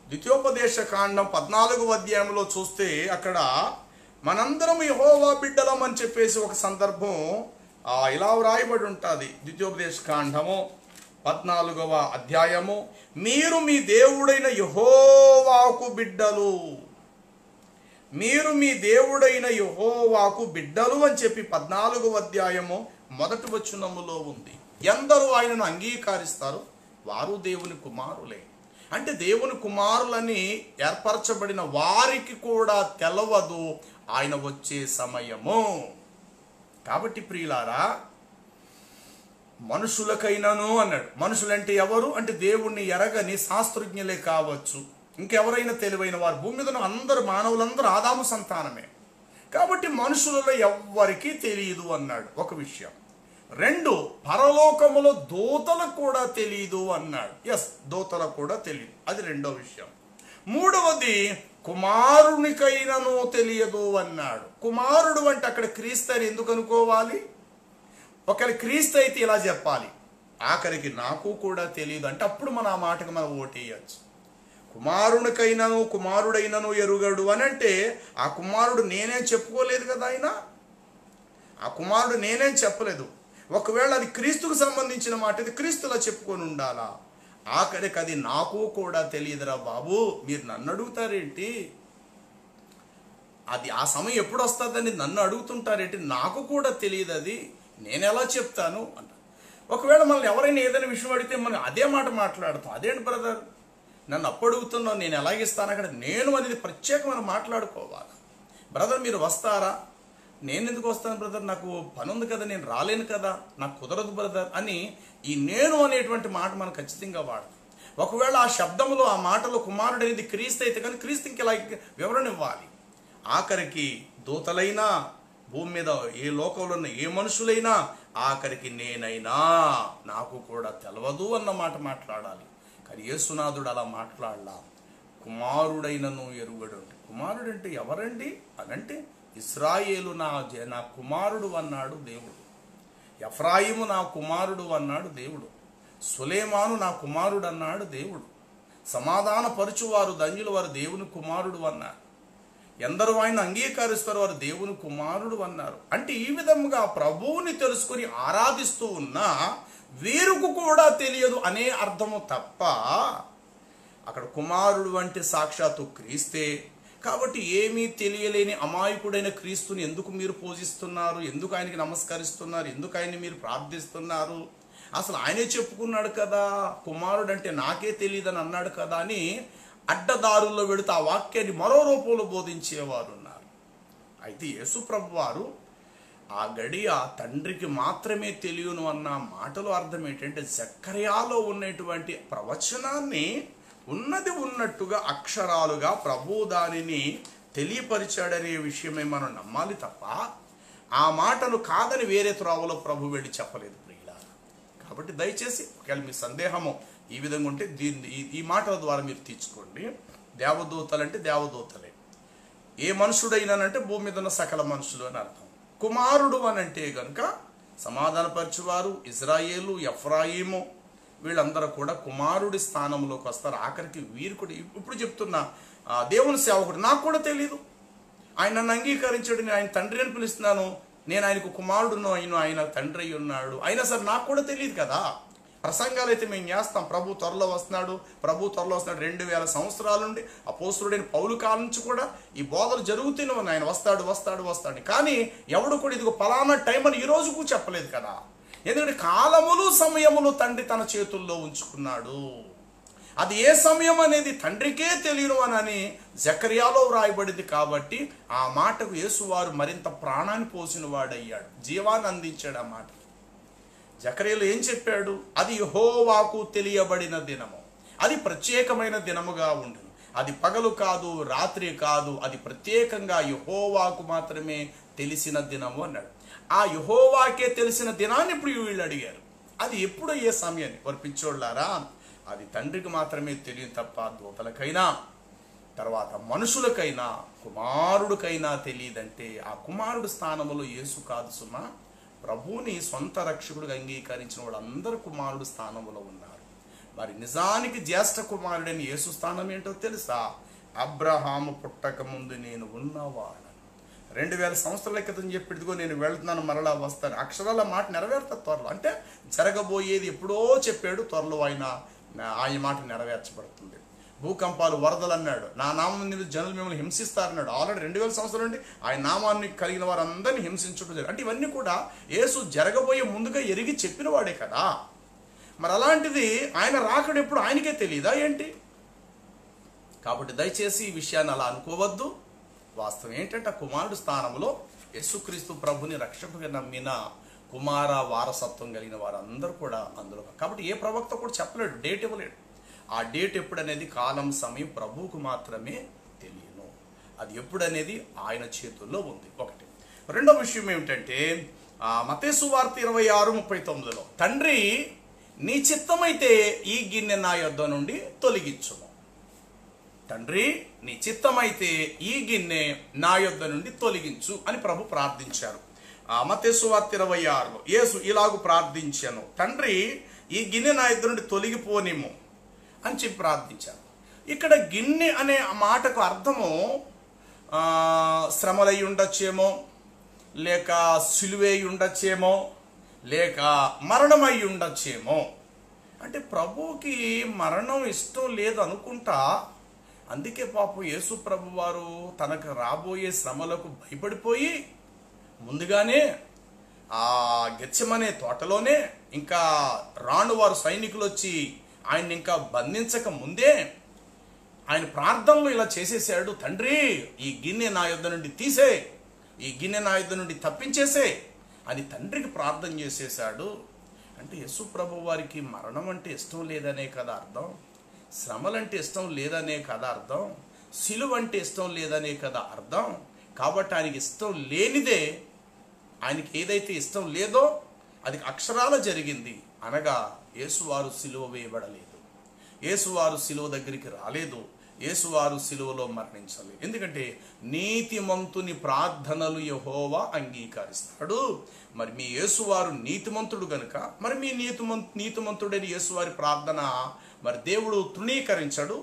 ద్వితీయోపదేశ కాండం 14వ అధ్యాయంలో చూస్తే అక్కడ మనందరం యెహోవా బిడ్డలం అని చెప్పేసి ఒక సందర్భం ఇలా వ్రాయబడి ఉంటుంది. ద్వితీయోపదేశ కాండము 14వ అధ్యాయము, మీరు మీ దేవుడైన యెహోవాకు బిడ్డలు, మీరు మీ దేవుడైన యెహోవాకు బిడ్డలు అని చెప్పి 14వ అధ్యాయము మొదటి వచనములో ఉంది. ఎందరూ ఆయనను అంగీకరిస్తారు వారు దేవుని కుమారులే. అంటే దేవుని కుమారులని ఏర్పరచబడిన వారికి కూడా తెలవదు ఆయన వచ్చే సమయము. కాబట్టి ప్రియులారా, మనుషులకైనాను అన్నాడు. మనుషులంటే ఎవరు అంటే దేవుణ్ణి ఎరగని శాస్త్రజ్ఞులే కావచ్చు, ఇంకెవరైనా తెలివైన వారు. భూమి మీద అందరూ మానవులందరూ ఆదాము సంతానమే. కాబట్టి మనుషులలో ఎవ్వరికీ తెలియదు అన్నాడు ఒక విషయం. 2, పరలోకములో దూతలకు కూడా తెలియదు అన్నాడు. ఎస్, దూతలకు కూడా తెలియదు, అది 2వ విషయం. 3వది కుమారునికైనను తెలియదు అన్నాడు. కుమారుడు అంటే అక్కడ క్రీస్తు అని ఎందుకు అనుకోవాలి? ఒకవేళ క్రీస్తు అయితే ఇలా చెప్పాలి, ఆఖరికి నాకు కూడా తెలియదు అంటే అప్పుడు మన ఆ మాటకు మనం ఓటేయచ్చు. కుమారునికైనను కుమారుడైనను ఎరుగడు అని అంటే ఆ కుమారుడు నేనేం చెప్పుకోలేదు కదా, ఆ కుమారుడు నేనేం చెప్పలేదు. ఒకవేళ అది క్రీస్తుకు సంబంధించిన మాట, ఇది క్రీస్తులా చెప్పుకొని ఉండాలా? ఆఖరికి అది నాకు కూడా తెలియదురా బాబు, మీరు నన్ను అడుగుతారేంటి? అది ఆ సమయం ఎప్పుడు వస్తుందని నన్ను అడుగుతుంటారేంటి? నాకు కూడా తెలియదు, అది నేను ఎలా చెప్తాను అంట. ఒకవేళ మనల్ని ఎవరైనా ఏదైనా విషయం అడిగితే మనం అదే మాట మాట్లాడతాం. అదేంటి బ్రదర్ నన్ను అప్పు అడుగుతున్నావు, నేను ఎలాగిస్తాను? అక్కడ నేను అనేది ప్రత్యేకమైన మాట్లాడుకోవాలి. బ్రదర్ మీరు వస్తారా? నేను ఎందుకు వస్తాను బ్రదర్, నాకు పని ఉంది కదా, నేను రాలేను కదా, నాకు కుదరదు బ్రదర్ అని ఈ నేను అనేటువంటి మాట మనం ఖచ్చితంగా వాడతాం. ఒకవేళ ఆ శబ్దంలో ఆ మాటలో కుమారుడు అనేది క్రీస్తు అయితే కానీ క్రీస్తు ఇంకెలా వివరణ ఇవ్వాలి. ఆఖరికి దూతలైనా భూమి మీద ఏ లోకంలో ఉన్న ఏ మనుషులైనా ఆఖరికి నేనైనా నాకు కూడా తెలవదు అన్న మాట మాట్లాడాలి. కానీ యేసునాథుడు అలా మాట్లాడలా. కుమారుడైనను ఎరుగడు. కుమారుడు అంటే ఎవరండి అనంటే ఇశ్రాయేలు నా కుమారుడు అన్నాడు దేవుడు. ఎఫ్రాయిము నా కుమారుడు అన్నాడు దేవుడు. సులేమాను నా కుమారుడు అన్నాడు దేవుడు. సమాధాన పరుచువారు ధన్యులు, వారు దేవుని కుమారుడు అన్నారు. ఎందరూ ఆయన అంగీకరిస్తారు వారు దేవుని కుమారుడు అన్నారు. అంటే ఈ విధముగా ప్రభువుని తెలుసుకొని ఆరాధిస్తూ ఉన్నా వీరుకు కూడా తెలియదు అనే అర్థము తప్ప అక్కడ కుమారుడు అంటే సాక్షాత్తు క్రీస్తే. కాబట్టి ఏమీ తెలియలేని అమాయకుడైన క్రీస్తుని ఎందుకు మీరు పూజిస్తున్నారు? ఎందుకు ఆయనకి నమస్కరిస్తున్నారు? ఎందుకు ఆయన్ని మీరు ప్రార్థిస్తున్నారు? అసలు ఆయనే చెప్పుకున్నాడు కదా, కుమారుడు అంటే నాకే తెలియదని అన్నాడు కదా అని అడ్డదారుల్లో వెళుతూ ఆ వాక్యాన్ని మరో రూపంలో బోధించేవారు ఉన్నారు. అయితే యేసు ప్రభు వారు ఆ గడియ తండ్రికి మాత్రమే తెలియను అన్న మాటలో అర్థం ఏంటంటే జకర్యాలో ఉన్నటువంటి ప్రవచనాన్ని ఉన్నది ఉన్నట్టుగా అక్షరాలుగా ప్రభు దానిని తెలియపరిచాడనే విషయమే మనం నమ్మాలి తప్ప ఆ మాటను కాదని వేరే త్రోవలో ప్రభు వెళ్ళి చెప్పలేదు ప్రియులారా. కాబట్టి దయచేసి ఒకవేళ మీ సందేహము ఈ విధంగా ఉంటే ఈ మాటల ద్వారా మీరు తీర్చుకోండి. దేవదూతలు అంటే దేవదూతలే, ఏ మనుషుడైనానంటే భూమి మీద ఉన్న సకల మనుషులు అని అర్థం. కుమారుడు అని అంటే కనుక సమాధానపరచువారు ఇజ్రాయేలు, ఎఫ్రాయిము వీళ్ళందరూ కూడా కుమారుడి స్థానంలోకి వస్తారు. ఆఖరికి వీరు కూడా ఇప్పుడు చెప్తున్న దేవుని సేవకుడు నాకు కూడా తెలీదు, ఆయన నన్ను అంగీకరించాడు, నేను ఆయన తండ్రి అని పిలుస్తున్నాను, నేను ఆయనకు కుమారుడును, ఆయన తండ్రి అయి ఉన్నాడు, అయినా సరే నాకు కూడా తెలియదు కదా. ప్రసంగాలు అయితే మేము చేస్తాం, ప్రభు త్వరలో వస్తున్నాడు, ప్రభు త్వరలో వస్తున్నాడు. 2000 సంవత్సరాల నుండి అపోస్తలుడైన పౌలు కాలం నుంచి కూడా ఈ బోధలు జరుగుతూనే ఉన్నాయి, ఆయన వస్తాడు వస్తాడు వస్తాడు. కానీ ఎవడు కూడా ఇదిగో పలానా టైం అని ఈ రోజుకు చెప్పలేదు కదా. ఎందుకంటే కాలములు సమయములు తండ్రి తన చేతుల్లో ఉంచుకున్నాడు. అది ఏ సమయం అనేది తండ్రికే తెలియను అని జకర్యాలో వ్రాయబడింది. కాబట్టి ఆ మాటకు యేసువారు మరింత ప్రాణాన్ని పోసిన వాడయ్యాడు, జీవాన్ని అందించాడు. ఆ మాట జకర్యాలో ఏం చెప్పాడు? అది యెహోవాకు తెలియబడిన దినము, అది ప్రత్యేకమైన దినముగా ఉండును, అది పగలు కాదు రాత్రి కాదు, అది ప్రత్యేకంగా యెహోవాకు మాత్రమే తెలిసిన దినము అన్నాడు. ఆ యెహోవాకే తెలిసిన దినాన్ని ఇప్పుడు వీళ్ళు అడిగారు. అది ఎప్పుడు ఏ సమయాన్ని? వారు పిచ్చోళ్ళారా? అది తండ్రికి మాత్రమే తెలియదు తప్ప దూతలకైనా తర్వాత మనుషులకైనా కుమారుడికైనా తెలియదంటే ఆ కుమారుడు స్థానంలో యేసు కాదు సుమా. ప్రభువుని సొంత రక్షకుడిగా అంగీకరించిన వాళ్ళందరూ కుమారుడు స్థానంలో ఉన్నారు. మరి నిజానికి జ్యేష్ఠ కుమారుడని యేసు స్థానం ఏంటో తెలుసా? అబ్రహాము పుట్టక ముందు నేను ఉన్నవాడు. 2000 సంవత్సరాల క్రితం చెప్పిదిగో నేను వెళ్తున్నాను మరలా వస్తాను. అక్షరాల మాట నెరవేరుతుంది త్వరలో. అంటే జరగబోయేది ఎప్పుడో చెప్పాడు, త్వరలో ఆయన మాట నెరవేర్చబడుతుంది. భూకంపాలు వరదలు అన్నాడు, నా నామం జనులు మిమ్మల్ని హింసిస్తారన్నాడు. ఆల్రెడీ 2000 సంవత్సరాల నుండి ఆయన నామాన్ని కలిగిన వారందరినీ హింసించడం జరిగింది. అంటే ఇవన్నీ కూడా యేసు జరగబోయే ముందుగా ఎరిగి చెప్పిన వాడే కదా. మరి అలాంటిది ఆయన రాకడ ఎప్పుడు ఆయనకే తెలియదా ఏంటి? కాబట్టి దయచేసి ఈ విషయాన్ని అలా అనుకోవద్దు. వాస్తవం ఏంటంటే ఆ కుమారుడు స్థానంలో యేసుక్రీస్తు ప్రభుని రక్షకుగా నమ్మిన కుమార వారసత్వం కలిగిన వారందరూ కూడా అందులో. కాబట్టి ఏ ప్రవక్త కూడా చెప్పలేడు, డేట్ ఇవ్వలేడు. ఆ డేట్ ఎప్పుడనేది కాలం సమయం ప్రభువుకు మాత్రమే తెలియను. అది ఎప్పుడనేది ఆయన చేతుల్లో ఉంది. ఒకటి. రెండో విషయం ఏమిటంటే మత్తయి సువార్త 26:39లో తండ్రి నీ చిత్తమైతే ఈ గిన్నె నా యొద్ద నుండి తొలగించుము. తండ్రి నీ చిత్తమైతే ఈ గిన్నె నా యొద్ద నుండి తొలగించు అని ప్రభు ప్రార్థించారు. మత్తయి సువార్త 26లో యేసు ఇలాగు ప్రార్థించాను, తండ్రి ఈ గిన్నె నా యొద్ద నుండి తొలగిపోనిము అని చెప్పి ప్రార్థించారు. ఇక్కడ గిన్నె అనే మాటకు అర్థము శ్రమలై ఉండొచ్చేమో, లేక సిలువై ఉండొచ్చేమో, లేక మరణమై ఉండొచ్చేమో. అంటే ప్రభువుకి మరణం ఇష్టం లేదు అనుకుంటా. అందుకే పాపం యేసు ప్రభు వారు తనకు రాబోయే శ్రమలకు భయపడిపోయి ముందుగానే ఆ గెత్సెమనే తోటలోనే ఇంకా రాను వారు సైనికులు వచ్చి ఆయన ఇంకా బంధించక ముందే ఆయన ప్రార్థనలు ఇలా చేసేసాడు, తండ్రి ఈ గిన్నె నా యొద్ద నుండి తీసే, ఈ గిన్నె నా యొద్ద నుండి తప్పించేసే అని తండ్రికి ప్రార్థన చేసేసాడు. అంటే యేసు ప్రభు వారికి మరణం అంటే ఇష్టం లేదనే కదా అర్థం, శ్రమలంటే ఇష్టం లేదనే కదా అర్థం, సిలువ అంటే ఇష్టం లేదనే కదా అర్థం. కాబట్టి ఆయనకి ఇష్టం లేనిదే, ఆయనకి ఏదైతే ఇష్టం లేదో అది అక్షరాల జరిగింది. అనగా యేసువారు సిలువ వేయబడలేదు, యేసువారు సిలువ దగ్గరికి రాలేదు, యేసువారు సిలువలో మరణించలేదు. ఎందుకంటే నీతిమంతుని ప్రార్థనలు యెహోవా అంగీకరిస్తాడు. మరి మీ యేసువారు నీతిమంతుడు గనుక మరి మీ నీతిమంతుడైన యేసువారి ప్రార్థన మరి దేవుడు తృణీకరించడు.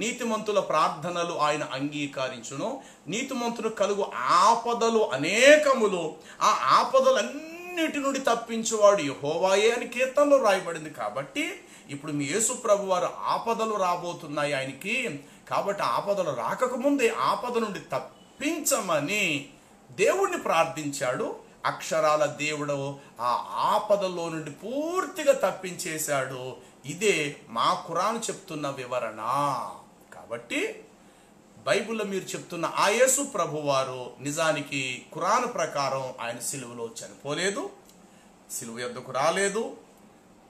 నీతిమంతుల ప్రార్థనలు ఆయన అంగీకరించును. నీతిమంతుడు కలుగు ఆపదలు అనేకములు, ఆ ఆపదలన్నిటి నుండి తప్పించేవాడు యెహోవాయే అని కీర్తనలో రాయబడింది. కాబట్టి ఇప్పుడు మీ యేసు ప్రభు వారు ఆపదలు రాబోతున్నాయి ఆయనకి. కాబట్టి ఆపదలు రాకముందే ఆపద నుండి తప్పించమని దేవుణ్ణి ప్రార్థించాడు. అక్షరాల దేవుడు ఆ ఆపదలో నుండి పూర్తిగా తప్పించేశాడు. ఇదే మా ఖురాన్ చెప్తున్న వివరణ. కాబట్టి బైబిల్లో మీరు చెప్తున్న ఆ యేసు ప్రభువారు నిజానికి ఖురాన్ ప్రకారం ఆయన సిలువలో చనిపోలేదు, సిలువ యొద్దకు రాలేదు,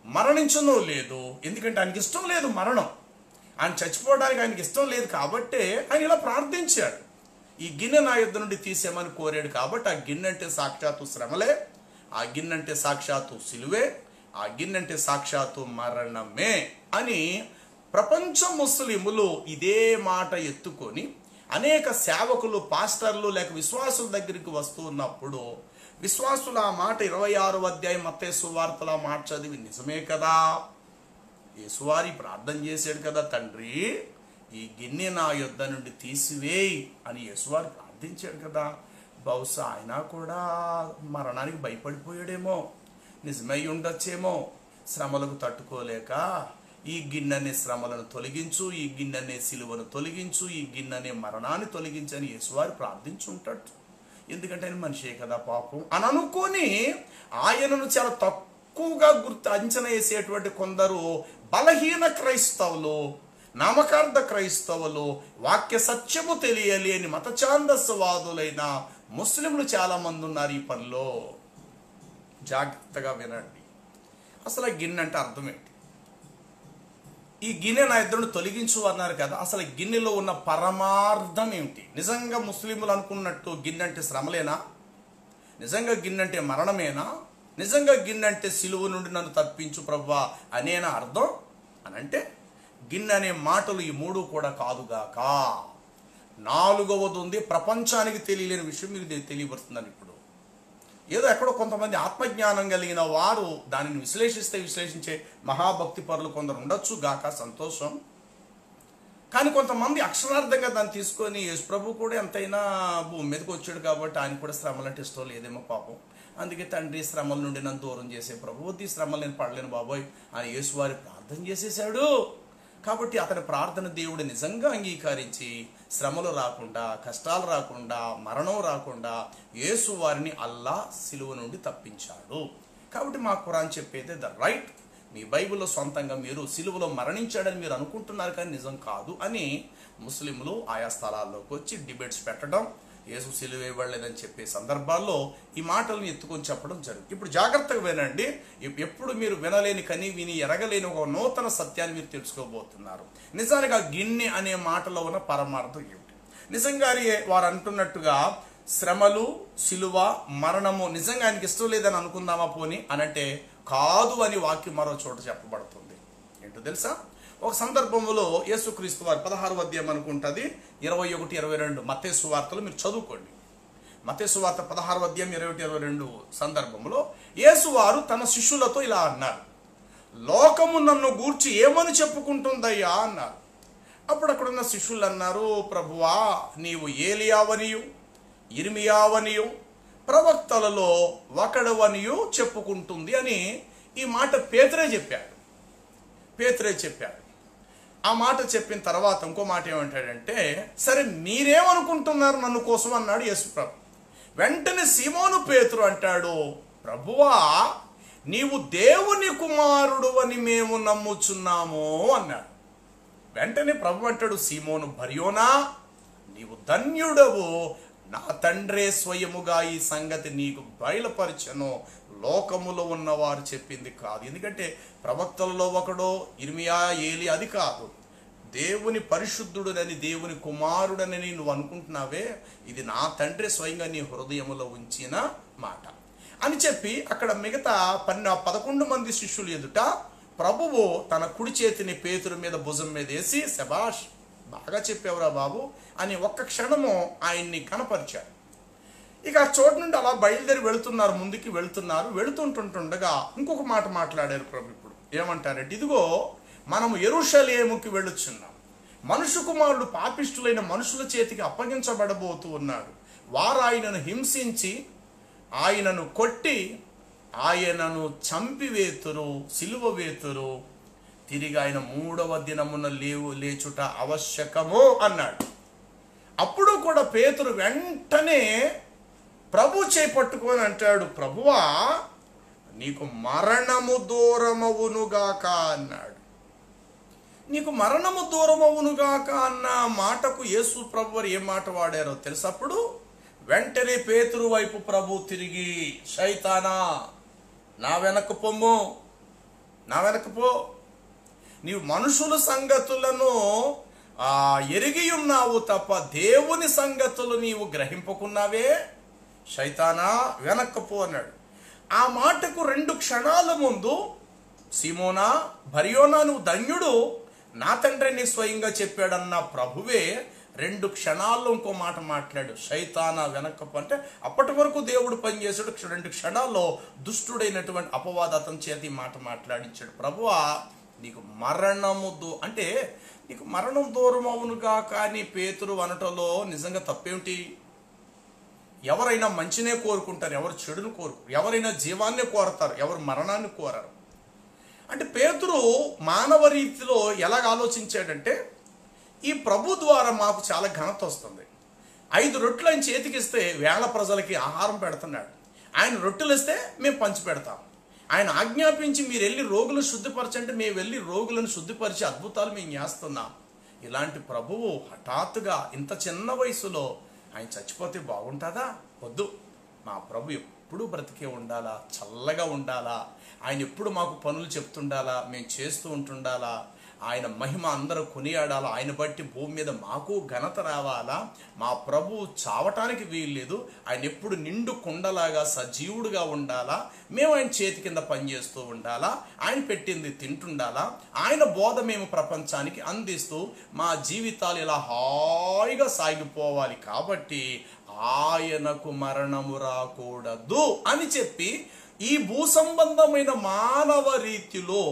మరణించను లేదు. ఎందుకంటే ఆయనకి ఇష్టం లేదు మరణం, ఆయన చచ్చిపోవడానికి ఆయనకి ఇష్టం లేదు. కాబట్టే ఆయన ఇలా ప్రార్థించాడు, ఈ గిన్నె నా యొద్ద నుండి తీసేయమని కోరాడు. కాబట్టి ఆ గిన్నె అంటే సాక్షాత్తు శ్రమలే, ఆ గిన్నె అంటే సాక్షాత్తు సిలువే, ఆ గిన్నె అంటే సాక్షాత్తు మరణమే అని ప్రపంచ ముస్లిములు ఇదే మాట ఎత్తుకొని అనేక సేవకులు, పాస్టర్లు లేక విశ్వాసుల దగ్గరికి వస్తూ ఉన్నప్పుడు విశ్వాసులు ఆ మాట 26వ అధ్యాయం మత్తయి సువార్తల మాట చదివి నిజమే కదా, యేసువారి ప్రార్థన చేశాడు కదా, తండ్రి ఈ గిన్నె నా యొద్ద నుండి తీసివేయి అని యేసువారు ప్రార్థించాడు కదా, బహుశా ఆయన కూడా మరణానికి భయపడిపోయాడేమో, నిజమై ఉండొచ్చేమో, శ్రమలకు తట్టుకోలేక ఈ గిన్నెనే శ్రమలను తొలగించు, ఈ గిన్నెనే సిలువను తొలగించు, ఈ గిన్నెనే మరణాన్ని తొలగించని యేసువారు ప్రార్థించుంటాడు. ఎందుకంటే ఆయన మనిషే కదా పాపం అని అనుకొని ఆయనను చాలా తక్కువగా అంచనా వేసేటువంటి కొందరు బలహీన క్రైస్తవులు, నామకార్థ క్రైస్తవులు, వాక్య సత్యము తెలియలేని మతఛాందస్వాదులైన ముస్లింలు చాలా మంది ఉన్నారు ఈ పనిలో. జాగ్రత్తగా వినండి. అసలు గిన్నె అంటే అర్థం ఏంటి? ఈ గిన్నె నా ఇద్దరిని తొలగించు అన్నారు కదా, అసలు గిన్నెలో ఉన్న పరమార్థం ఏమిటి? నిజంగా ముస్లింలు అనుకున్నట్టు గిన్నె అంటే శ్రమలేనా? నిజంగా గిన్నె అంటే మరణమేనా? నిజంగా గిన్నె అంటే సిలువ నుండి నన్ను తప్పించు ప్రభువా అనేనా అర్థం? అనంటే గిన్నె అనే మాటలు ఈ మూడు కూడా కాదుగాక. నాలుగవది ఉంది, ప్రపంచానికి తెలియలేని విషయం మీకు తెలియబడుతుందని. ఇప్పుడు ఏదో ఎక్కడో కొంతమంది ఆత్మజ్ఞానం కలిగిన వారు దానిని విశ్లేషించే మహాభక్తి పరులు కొందరు ఉండొచ్చు గాక, సంతోషం. కానీ కొంతమంది అక్షరార్థంగా దాన్ని తీసుకొని యేసు ప్రభు కూడా ఎంతైనా భూమి మీదకి వచ్చాడు కాబట్టి ఆయన కూడా శ్రమలంటే ఇష్టం లేదేమో పాపం, అందుకే తండ్రి శ్రమల నుండి నన్ను దూరం చేసే ప్రభు, వద్దు శ్రమలు నేను పడలేను బాబోయ్ అని యేసువారి ప్రార్థన చేసేసాడు. కాబట్టి అతని ప్రార్థన దేవుడు నిజంగా అంగీకరించి శ్రమలు రాకుండా, కష్టాలు రాకుండా, మరణం రాకుండా యేసు వారిని అల్లా సిలువ నుండి తప్పించాడు. కాబట్టి మా ఖురాన్ చెప్పేది ద రైట్. మీ బైబిల్లో సొంతంగా మీరు సిలువలో మరణించాడని మీరు అనుకుంటున్నారు కానీ నిజం కాదు అని ముస్లింలు ఆయా స్థలాల్లోకి వచ్చి డిబేట్స్ పెట్టడం, యేసు సిలువ వేయబడలేదని చెప్పే సందర్భాల్లో ఈ మాటలను ఎత్తుకొని చెప్పడం జరుగుతుంది. ఇప్పుడు జాగ్రత్తగా వినండి. ఎప్పుడు మీరు వినలేని కని విని ఎరగలేని ఒక నూతన సత్యాన్ని మీరు తెలుసుకోబోతున్నారు. నిజానికి ఆ గిన్నె అనే మాటలో ఉన్న పరమార్థం ఏమిటి? నిజంగా వారు అంటున్నట్టుగా శ్రమలు, సిలువ, మరణము నిజంగా ఆయనకి ఇష్టం లేదని అనుకుందామా పోని అనంటే కాదు అని వాక్యం మరో చోట చెప్పబడుతుంది. ఏంటో తెలుసా? ఒక సందర్భంలో యేసుక్రీస్తు వారు 16వ అధ్యాయం అనుకుంటుంది 21, 22 మత్తయి సువార్తలు మీరు చదువుకోండి. మత్తయి సువార్త 16వ అధ్యాయం 21, 22 సందర్భంలో యేసువారు తన శిష్యులతో ఇలా అన్నారు, లోకము నన్ను గూర్చి ఏమని చెప్పుకుంటుందయ్యా అన్నారు. అప్పుడు అక్కడున్న శిష్యులు అన్నారు, ప్రభువా నీవు ఏలియావనియు ఇర్మియావనియు ప్రవక్తలలో ఒకడవనియు చెప్పుకుంటుంది అని ఈ మాట పేతురే చెప్పాడు. ఆ మాట చెప్పిన తర్వాత ఇంకో మాట ఏమంటాడంటే, సరే మీరేమనుకుంటున్నారు నన్ను కోసం అన్నాడు యేసు ప్రభు. వెంటనే సీమోను పేతురు అంటాడు, ప్రభువా నీవు దేవుని కుమారుడు అని మేము నమ్ముచున్నాము అన్నాడు. వెంటనే ప్రభు అంటాడు, సీమోను బర్యోనా నీవు ధన్యుడవు, నా తండ్రే స్వయముగా ఈ సంగతి నీకు బయలుపరచను, లోకములో ఉన్నవారు చెప్పింది కాదు. ఎందుకంటే ప్రవక్తలలో ఒకడో ఇర్మియా, ఏలి అది కాదు, దేవుని పరిశుద్ధుడునని దేవుని కుమారుడనని నువ్వు అనుకుంటున్నావే, ఇది నా తండ్రి స్వయంగా నీ హృదయములో ఉంచిన మాట అని చెప్పి అక్కడ మిగతా 11 మంది శిష్యులు ఎదుట ప్రభువు తన కుడి చేతిని పేతురు మీద భుజం మీద వేసి, శబాష్ బాగా చెప్పేవరా బాబు అని ఒక్క క్షణము ఆయన్ని కనపరిచాడు. ఇక ఆ చోటు నుండి అలా బయలుదేరి ముందుకి వెళుతుంటుండగా ఇంకొక మాట మాట్లాడారు ప్రభు. ఇప్పుడు ఏమంటారంటే, ఇదిగో మనము యెరూషలేముకి వెళ్ళుచున్నాం, మనుష్య కుమారుడు పాపిష్టులైన మనుషుల చేతికి అప్పగించబడబోతూ ఉన్నాడు, వారు ఆయనను హింసించి ఆయనను కొట్టి ఆయనను చంపివేతురు, సిలువ వేతురు, తిరిగి ఆయన 3వ దినమున లేచుట ఆవశ్యకము అన్నాడు. అప్పుడు కూడా పేతురు వెంటనే ప్రభు చేపట్టుకొని అంటాడు, ప్రభువా నీకు మరణము దూరమవునుగాక అన్నాడు. నీకు మరణము దూరమవునుగాక అన్న మాటకు యేసు ప్రభు వారు ఏ మాట వాడారో తెలుసు. అప్పుడు వెంటనే పేతురు వైపు ప్రభు తిరిగి, శైతానా నా వెనక్కు పొమ్ము, నా వెనక్కు పో, నీవు మనుషుల సంగతులను ఎరిగి ఉన్నావు తప్ప దేవుని సంగతులు నీవు గ్రహింపకున్నావే, శైతానా వెనక్కు పో అన్నాడు. ఆ మాటకు 2 క్షణాల ముందు సీమోనా బర్యోనా నువ్వు ధన్యుడు, నా తండ్రి నీ స్వయంగా చెప్పాడన్న ప్రభువే 2 క్షణాల్లో ఇంకో మాట మాట్లాడు, శైతానా వెనక్కు పో అంటే అప్పటి వరకు దేవుడు పనిచేసాడు. 2 క్షణాల్లో దుష్టుడైనటువంటి అపవాద అతని చేతి మాట మాట్లాడించాడు. ప్రభువా నీకు మరణము అంటే నీకు మరణం దూరం అవునుగా. కానీ పేతురు అనటంలో నిజంగా తప్పేమిటి? ఎవరైనా మంచినే కోరుకుంటారు, ఎవరు చెడును కోరుకు, ఎవరైనా జీవాన్ని కోరతారు, ఎవరు మరణాన్ని కోరరు. అంటే పేతురు మానవ రీతిలో ఎలాగ ఆలోచించాడంటే, ఈ ప్రభు ద్వారా మాకు చాలా ఘనత వస్తుంది. 5 రొట్టెలు ఆయన చేతికిస్తే వేల ప్రజలకి ఆహారం పెడుతున్నాడు. ఆయన రొట్టెలు ఇస్తే మేము పంచి పెడతాం. ఆయన ఆజ్ఞాపించి మీరు వెళ్ళి రోగులను శుద్ధిపరచంటే మేము వెళ్ళి రోగులను శుద్ధిపరిచి అద్భుతాలు మేము చేస్తున్నాం. ఇలాంటి ప్రభువు హఠాత్తుగా ఇంత చిన్న వయసులో ఆయన చచ్చిపోతే బాగుంటుందా? వద్దు. మా ప్రభు ఎప్పుడు బ్రతికే ఉండాలా, చల్లగా ఉండాలా, ఆయన ఎప్పుడు మాకు పనులు చెప్తుండాలా, మేము చేస్తూ ఉంటుండాలా, ఆయన మహిమ అందరూ కొనియాడాలా, ఆయన బట్టి భూమి మీద మాకు ఘనత రావాలా, మా ప్రభు చావటానికి వీల్లేదు, ఆయన ఎప్పుడు నిండు కుండలాగా సజీవుడుగా ఉండాలా, మేము ఆయన చేతి కింద పనిచేస్తూ ఉండాలా, ఆయన పెట్టింది తింటుండాలా, ఆయన బోధ మేము ప్రపంచానికి అందిస్తూ మా జీవితాలు ఇలా హాయిగా సాగిపోవాలి. కాబట్టి ఆయనకు మరణము రాకూడదు అని చెప్పి ఈ భూ సంబంధమైన మానవ రీతిలో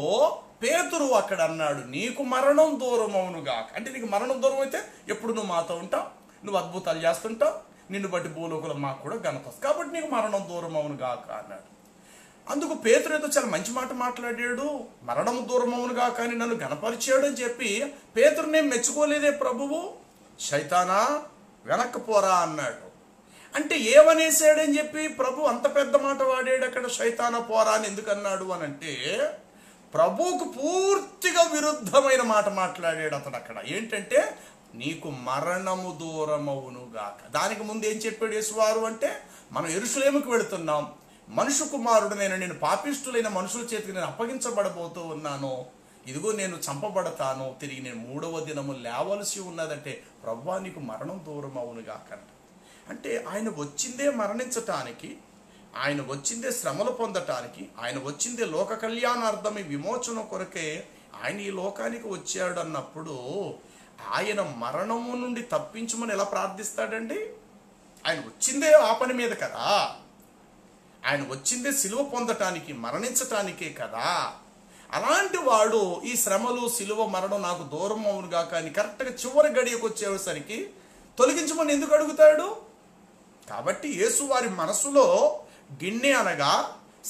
పేతురు అక్కడ అన్నాడు, నీకు మరణం దూరం అవునుగా. అంటే నీకు మరణం దూరం అయితే ఎప్పుడు నువ్వు మాతో ఉంటావు, నువ్వు అద్భుతాలు చేస్తుంటావు, నిన్ను బట్టి భూలోకులు మాకు కూడా ఘనత వస్తుంది, కాబట్టి నీకు మరణం దూరం అవునుగాక అన్నాడు. అందుకు పేతురు ఏదో చాలా మంచి మాట మాట్లాడాడు, మరణం దూరం అవునుగా కానీ నన్ను గణపరిచాడు అని చెప్పి పేతురునే మెచ్చుకోలేదే ప్రభువు. శైతానా వెనక్కి పోరా అన్నాడు. అంటే ఏమనేసాడని చెప్పి ప్రభు అంత పెద్ద మాట వాడాడు అక్కడ, శైతాన పోరా అని ఎందుకన్నాడు అని అంటే, ప్రభువుకు పూర్తిగా విరుద్ధమైన మాట మాట్లాడాడు అతడు అక్కడ. ఏంటంటే నీకు మరణము దూరమవునుగాక. దానికి ముందు ఏం చెప్పాడు యేసువారు అంటే, మనం యెరూషలేముకు వెళుతున్నాం, మనుషు కుమారుడునైన నేను పాపిష్టులైన మనుషుల చేతికి నేను అప్పగించబడబోతూ ఉన్నాను, ఇదిగో నేను చంపబడతాను, తిరిగి నేను 3వ దినము లేవలసి ఉన్నదంటే ప్రభువా నీకు మరణం దూరం అవునుగాక. అంటే ఆయన వచ్చిందే మరణించటానికి, ఆయన వచ్చిందే శ్రమలు పొందటానికి, ఆయన వచ్చిందే లోక కళ్యాణార్థం విమోచన కొరకే ఆయన ఈ లోకానికి వచ్చాడు అన్నప్పుడు ఆయన మరణము నుండి తప్పించమని ఎలా ప్రార్థిస్తాడండి? ఆయన వచ్చిందే ఆ పని మీద కదా, ఆయన వచ్చిందే సిలువ పొందటానికి, మరణించటానికే కదా. అలాంటి వాడు ఈ శ్రమలు సిలువ మరణం నాకు దూరం అవునుగా కానీ కరెక్ట్గా చివరి గడియకు వచ్చేసరికి తొలగించమని ఎందుకు అడుగుతాడు? కాబట్టి యేసు వారి మనసులో గిన్నె అనగా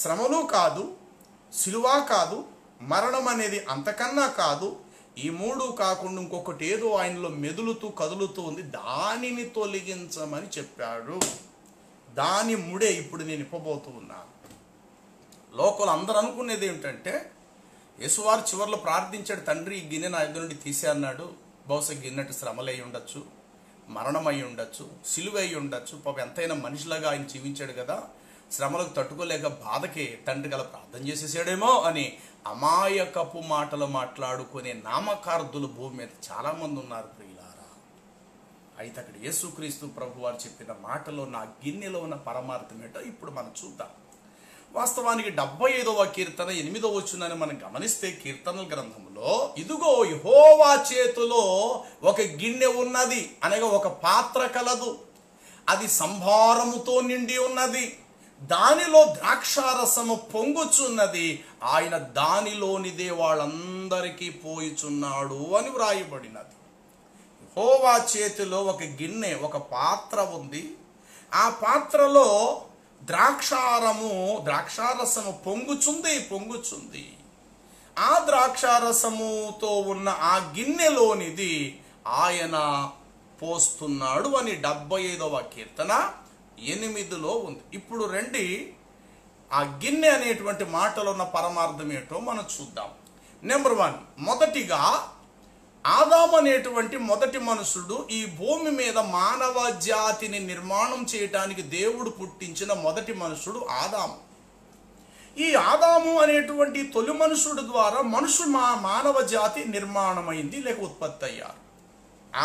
శ్రమలు కాదు, సిలువ కాదు, మరణం అనేది అంతకన్నా కాదు, ఈ 3 కాకుండా ఇంకొకటి ఏదో ఆయనలో మెదులుతూ కదులుతూ ఉంది, దానిని తొలగించమని చెప్పాడు. దాని ముడే ఇప్పుడు నేను ఇప్పబోతూ ఉన్నాను. లోకలు అందరూ అనుకునేది ఏమిటంటే, యేసువారు చివరిలో ప్రార్థించాడు, తండ్రి ఈ గిన్నె నా ఎదురు నుండి తీసే అన్నాడు. బహుశా గిన్నెటి శ్రమలై ఉండొచ్చు, మరణమై ఉండొచ్చు, సిలువ అయి ఉండొచ్చు. పాపం ఎంతైనా మనిషిలాగా ఆయన జీవించాడు కదా, శ్రమలకు తట్టుకోలేక బాధకి తండ్రి గల ప్రార్థన చేసేసాడేమో అని అమాయకపు మాటలు మాట్లాడుకునే నామకార్థులు భూమి మీద చాలా మంది ఉన్నారు ప్రియులారా. అయితే అక్కడ యేసుక్రీస్తు ప్రభు వారు చెప్పిన మాటలో నా గిన్నెలో ఉన్న పరమార్థం ఏంటో ఇప్పుడు మనం చూద్దాం. వాస్తవానికి 75వ కీర్తన 8వ వచనాన్ని మనం గమనిస్తే, కీర్తనల గ్రంథంలో ఇదిగో యెహోవా చేతిలో ఒక గిన్నె ఉన్నది అనగా ఒక పాత్ర కలదు, అది సంభారముతో నిండి ఉన్నది, దానిలో ద్రాక్షారసము పొంగుచున్నది, ఆయన దానిలోనిదే వాళ్ళందరికీ పోయిచున్నాడు అని వ్రాయబడినది. యెహోవా చేతిలో ఒక గిన్నె, ఒక పాత్ర ఉంది, ఆ పాత్రలో ద్రాక్షారసము పొంగుచుంది. ఆ ద్రాక్షారసముతో ఉన్న ఆ గిన్నెలోనిది ఆయన పోస్తున్నాడు అని 75వ కీర్తన 8లో ఉంది. ఇప్పుడు రండి, ఆ గిన్నె అనేటువంటి మాటలో ఉన్న పరమార్థం ఏంటో మనం చూద్దాం. నెంబర్ 1, మొదటిగా ఆదాము అనేటువంటి మొదటి మనుషుడు ఈ భూమి మీద మానవ జాతిని నిర్మాణం చేయటానికి దేవుడు పుట్టించిన మొదటి మనుషుడు ఆదాము. ఈ ఆదాము అనేటువంటి తొలి మనుషుడు ద్వారా మానవ జాతి నిర్మాణమైంది లేక ఉత్పత్తి అయ్యారు.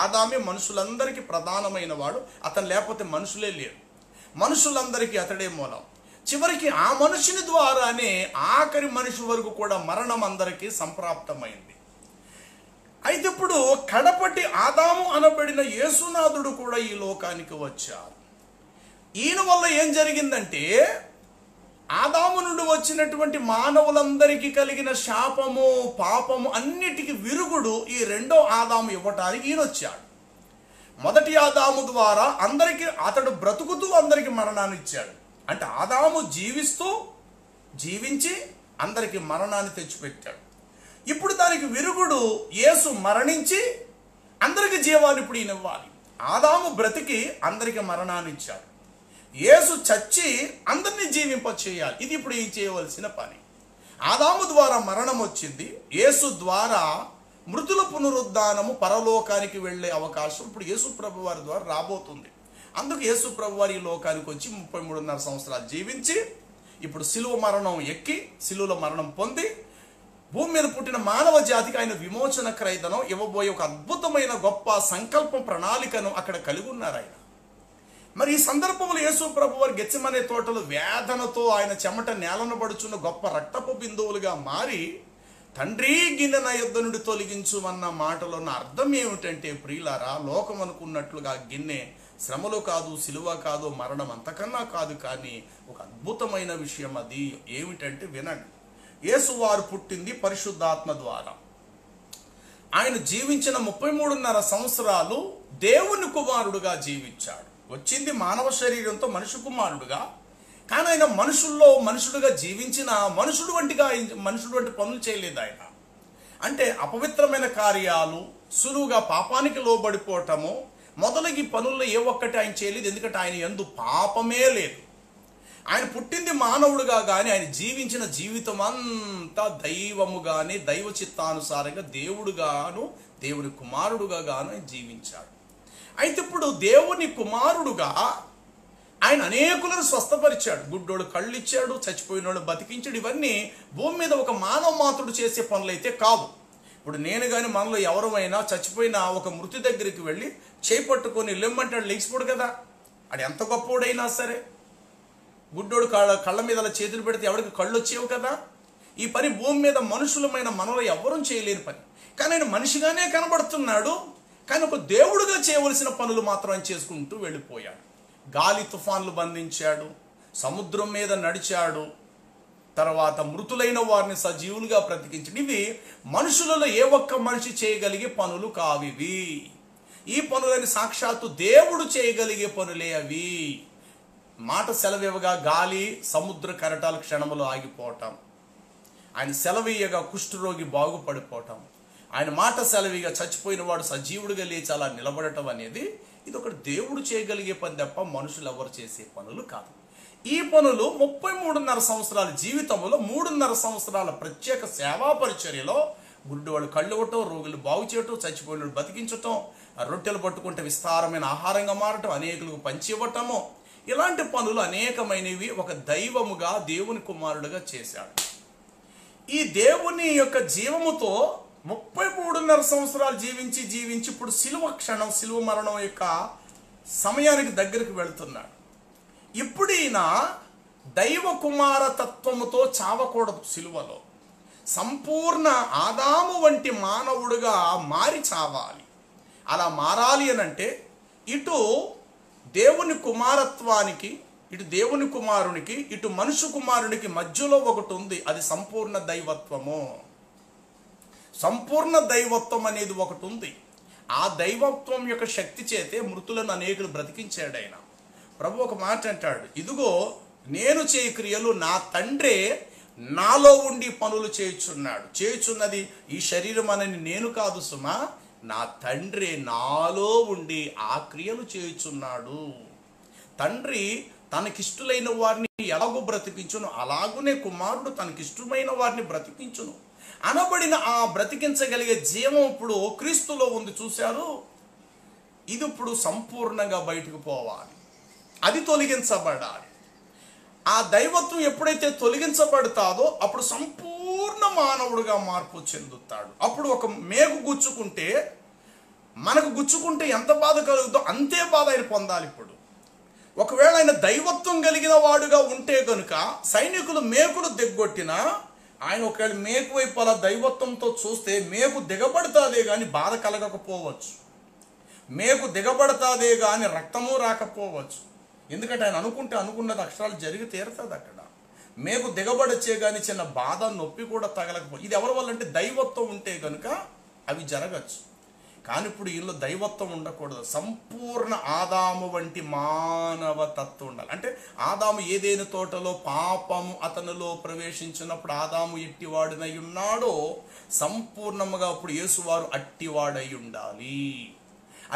ఆదామే మనుషులందరికీ ప్రధానమైన వాడు, అతను లేకపోతే మనుషులే లేరు, మనుషులందరికీ అతడే మూలం. చివరికి ఆ మనుషుని ద్వారానే ఆఖరి మనిషి వరకు కూడా మరణం అందరికీ సంప్రాప్తమైంది. అయితే ఇప్పుడు కడపటి ఆదాము అనబడిన యేసునాథుడు కూడా ఈ లోకానికి వచ్చారు. ఈయన వల్ల ఏం జరిగిందంటే, ఆదాము నుండి వచ్చినటువంటి మానవులందరికీ కలిగిన శాపము, పాపము అన్నిటికీ విరుగుడు ఈ రెండో ఆదాము ఇవ్వటానికి ఈయన వచ్చాడు. మొదటి ఆదాము ద్వారా అందరికీ అతడు బ్రతుకుతూ అందరికీ మరణాన్ని ఇచ్చాడు. అంటే ఆదాము జీవించి అందరికి మరణాన్ని తెచ్చిపెట్టాడు. ఇప్పుడు దానికి విరుగుడు యేసు మరణించి అందరికి జీవాన్ని ఇప్పుడు ఈయన ఇవ్వాలి. ఆదాము బ్రతికి అందరికి మరణాన్ని ఇచ్చాడు. యేసు చచ్చి అందరినీ జీవింప చేయాలి. ఇది ఇప్పుడు ఈయన చేయవలసిన పని. ఆదాము ద్వారా మరణం వచ్చింది, యేసు ద్వారా మృతుల పునరుద్ధానము, పరలోకానికి వెళ్ళే అవకాశం ఇప్పుడు యేసు ప్రభు వారి ద్వారా రాబోతుంది. అందుకు యేసు ప్రభు వారి ఈ లోకానికి వచ్చి 33.5 సంవత్సరాలు జీవించి ఇప్పుడు శిలువ మరణం ఎక్కి శిలువలో మరణం పొంది భూమి మీద పుట్టిన మానవ జాతికి ఆయన విమోచన క్రయదనం ఇవ్వబోయే ఒక అద్భుతమైన గొప్ప సంకల్పం, ప్రణాళికను అక్కడ కలిగి ఉన్నారు ఆయన. మరి ఈ సందర్భంలో యేసు ప్రభు వారి గెత్సెమనే తోటలో వేదనతో ఆయన చెమట నేలను పడుచున్న గొప్ప రక్తపు బిందువులుగా మారి తండ్రి గిన్నె నా యొద్ద నుండి తొలగించుమన్న మాటలో ఉన్న అర్థం ఏమిటంటే, ప్రియులారా, లోకం అనుకున్నట్లుగా గిన్నె శ్రమలు కాదు, సిలువ కాదు, మరణం అంతకన్నా కాదు. కానీ ఒక అద్భుతమైన విషయం అది ఏమిటంటే వినండి. యేసు వారు పుట్టింది పరిశుద్ధాత్మ ద్వారా. ఆయన జీవించిన 33.5 సంవత్సరాలు దేవుని కుమారుడుగా జీవించాడు. వచ్చింది మానవ శరీరంతో మనుషు కుమారుడుగా. కానీ ఆయన మనుషుడుగా జీవించిన మనుషుడు వంటి పనులు చేయలేదు ఆయన. అంటే అపవిత్రమైన కార్యాలు, సులువుగా పాపానికి లోబడిపోవటము మొదలగి పనుల్లో ఏ ఒక్కటి ఆయన చేయలేదు. ఎందుకంటే ఆయన యందు పాపమే లేదు. ఆయన పుట్టింది మానవుడుగా కానీ ఆయన జీవించిన జీవితం అంతా దైవముగానే, దైవ చిత్తానుసారంగా దేవుడుగాను దేవుని కుమారుడుగా గాను ఆయన జీవించాడు. అయితే ఇప్పుడు దేవుని కుమారుడుగా ఆయన అనేకులను స్వస్థపరిచాడు. గుడ్డోడు కళ్ళు ఇచ్చాడు, చచ్చిపోయినోడు బతికించాడు. ఇవన్నీ భూమి మీద ఒక మానవ మాత్రుడు చేసే పనులైతే కావు. ఇప్పుడు నేను కానీ మనలో ఎవరైనా చచ్చిపోయిన ఒక మృతి దగ్గరికి వెళ్ళి చేపట్టుకొని లెమ్మంటాడు, లేచిపోడు కదా. అది ఎంత గొప్పోడైనా సరే. గుడ్డోడు కళ్ళ మీద అలా చేతులు పెడితే ఎవరికి కళ్ళు వచ్చేవు కదా. ఈ పని భూమి మీద మనుషులమైన మనలో ఎవరూ చేయలేని పని. కానీ ఆయన మనిషిగానే కనబడుతున్నాడు. కానీ ఒక దేవుడుగా చేయవలసిన పనులు మాత్రం ఆయన చేసుకుంటూ వెళ్ళిపోయాడు. గాలి తుఫాన్లు బంధించాడు, సముద్రం మీద నడిచాడు, తర్వాత మృతులైన వారిని సజీవులుగా బ్రతికించాడు. ఇవి మనుషులలో ఏ ఒక్క మనిషి చేయగలిగే పనులు కావివి. ఈ పనులని సాక్షాత్తు దేవుడు చేయగలిగే పనులే అవి. మాట సెలవివ్వగా గాలి సముద్ర కెరటాలు క్షణములో ఆగిపోవటం, ఆయన సెలవీయగా కుష్ఠరోగి బాగుపడిపోవటం, ఆయన మాట సెలవిగా చచ్చిపోయిన వాడు సజీవుడిగా లేచి అలా నిలబడటం అనేది ఇది ఒకటి దేవుడు చేయగలిగే పని తప్ప మనుషులు ఎవరు చేసే పనులు కాదు. ఈ పనులు 33.5 సంవత్సరాల జీవితంలో 3.5 సంవత్సరాల ప్రత్యేక సేవా పరిచర్యలో గుడ్డివాళ్ళు కళ్ళు ఇవ్వటం, రోగులు బాగు చేయటం, చచ్చిపోయిన బతికించటం, రొట్టెలు పట్టుకుంటే విస్తారమైన ఆహారంగా మారటం, అనేకులకు పంచి ఇవ్వటము, ఇలాంటి పనులు అనేకమైనవి ఒక దైవముగా దేవుని కుమారుడుగా చేశాడు. ఈ దేవుని యొక్క జీవముతో 33.5 సంవత్సరాలు జీవించి ఇప్పుడు శిలువ మరణం యొక్క సమయానికి దగ్గరికి వెళ్తున్నాడు. ఇప్పుడు ఈయన దైవ కుమార తత్వముతో చావకూడదు. శిలువలో సంపూర్ణ ఆదాము వంటి మానవుడుగా మారి చావాలి. అలా మారాలి అనంటే ఇటు దేవుని కుమారత్వానికి, ఇటు దేవుని కుమారునికి, ఇటు మనుషు కుమారునికి మధ్యలో ఒకటి ఉంది. అది సంపూర్ణ దైవత్వము. సంపూర్ణ దైవత్వం అనేది ఒకటి ఉంది. ఆ దైవత్వం యొక్క శక్తి చేతే మృతులను అనేకులు బ్రతికించాడు ఆయన. ప్రభు ఒక మాట అంటాడు, ఇదిగో నేను చేయి క్రియలు నా తండ్రే నాలో ఉండి పనులు చేయుచున్నది ఈ శరీరం అని నేను కాదు సుమా, నా తండ్రి నాలో ఉండి ఆ క్రియలు చేయుచున్నాడు. తండ్రి తనకిష్టులైన వారిని ఎలాగో బ్రతికించును, అలాగునే కుమారుడు తనకిష్టమైన వారిని బ్రతికించును అనబడిన ఆ బ్రతికించగలిగే జీవం ఇప్పుడు క్రీస్తులో ఉంది. చూశారు, ఇది ఇప్పుడు సంపూర్ణంగా బయటకు పోవాలి. అది తొలగించబడాలి. ఆ దైవత్వం ఎప్పుడైతే తొలగించబడతాదో అప్పుడు సంపూర్ణ మానవుడుగా మార్పు చెందుతాడు. అప్పుడు ఒక మేకు గుచ్చుకుంటే మనకు గుచ్చుకుంటే ఎంత బాధ కలుగుతుందో అంతే బాధ ఆయన పొందాలి. ఇప్పుడు ఒకవేళ ఆయన దైవత్వం కలిగిన వాడుగా ఉంటే గనుక సైనికులు మేకులు దిగ్గొట్టినా ఆయన ఒకవేళ మేకు వైపు అలా దైవత్వంతో చూస్తే మేకు దిగబడతాదే కానీ బాధ కలగకపోవచ్చు, మేకు దిగబడతాదే కానీ రక్తము రాకపోవచ్చు. ఎందుకంటే ఆయన అనుకున్నది అక్షరాలు జరిగి తీరుతుంది. అక్కడ మేకు దిగబడచ్చే కానీ చిన్న బాధ నొప్పి కూడా తగలకపోవచ్చు. ఇది ఎవరి వల్ల అంటే దైవత్వం ఉంటే కనుక అవి జరగచ్చు. కానీ ఇప్పుడు ఈయనలో దైవత్వం ఉండకూడదు. సంపూర్ణ ఆదాము వంటి మానవ తత్వం ఉండాలి. అంటే ఆదాము ఏదైనా తోటలో పాపము అతనిలో ప్రవేశించినప్పుడు ఆదాము ఎట్టివాడినై ఉన్నాడో సంపూర్ణముగా ఇప్పుడు యేసువారు అట్టివాడై ఉండాలి.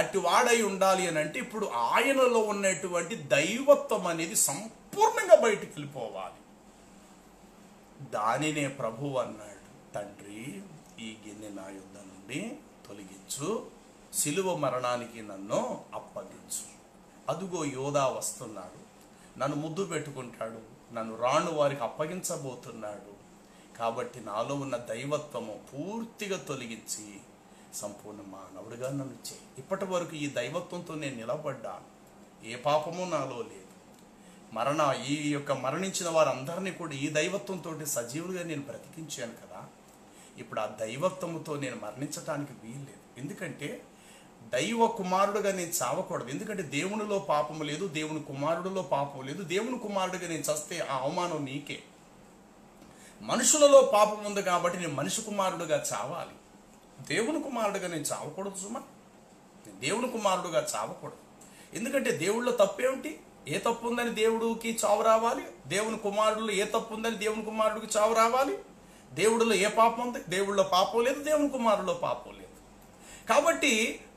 అట్టివాడై ఉండాలి అని అంటే ఇప్పుడు ఆయనలో ఉన్నటువంటి దైవత్వం అనేది సంపూర్ణంగా బయటికి వెళ్ళిపోవాలి. దానినే ప్రభువు అన్నాడు, తండ్రి ఈ గిన్నె నా యొద్ద నుండి తొలగించు, సిలువ మరణానికి నన్ను అప్పగించు. అదుగో యోధా వస్తున్నాడు, నన్ను ముద్దు పెట్టుకుంటాడు, నన్ను రాను వారికి అప్పగించబోతున్నాడు. కాబట్టి నాలో ఉన్న దైవత్వము పూర్తిగా తొలగించి సంపూర్ణ మానవుడిగా నన్ను చేయి. ఇప్పటి వరకు ఈ దైవత్వంతో నేను నిలబడ్డాను, ఏ పాపము నాలో లేదు. ఈ యొక్క మరణించిన వారందరినీ కూడా ఈ దైవత్వంతో సజీవులుగా నేను బ్రతికించాను కదా. ఇప్పుడు ఆ దైవత్వముతో నేను మరణించటానికి వీల్లేదు. ఎందుకంటే దైవ కుమారుడుగా నేను చావకూడదు. ఎందుకంటే దేవునిలో పాపము లేదు, దేవుని కుమారుడిలో పాపం లేదు. దేవుని కుమారుడిగా నేను చస్తే ఆ అవమానం నీకే. మనుషులలో పాపం ఉంది కాబట్టి నేను మనిషి కుమారుడుగా చావాలి. దేవుని కుమారుడుగా నేను చావకూడదు సుమా. దేవుని కుమారుడుగా చావకూడదు. ఎందుకంటే దేవుళ్ళో తప్పేమిటి? ఏ తప్పు ఉందని దేవుడికి చావు రావాలి? దేవుని కుమారుడిలో ఏ తప్పు ఉందని దేవుని కుమారుడికి చావు రావాలి? దేవుడిలో ఏ పాపం ఉంది? దేవుడిలో పాపం లేదు, దేవుని కుమారుడిలో పాపం లేదు. కాబట్టి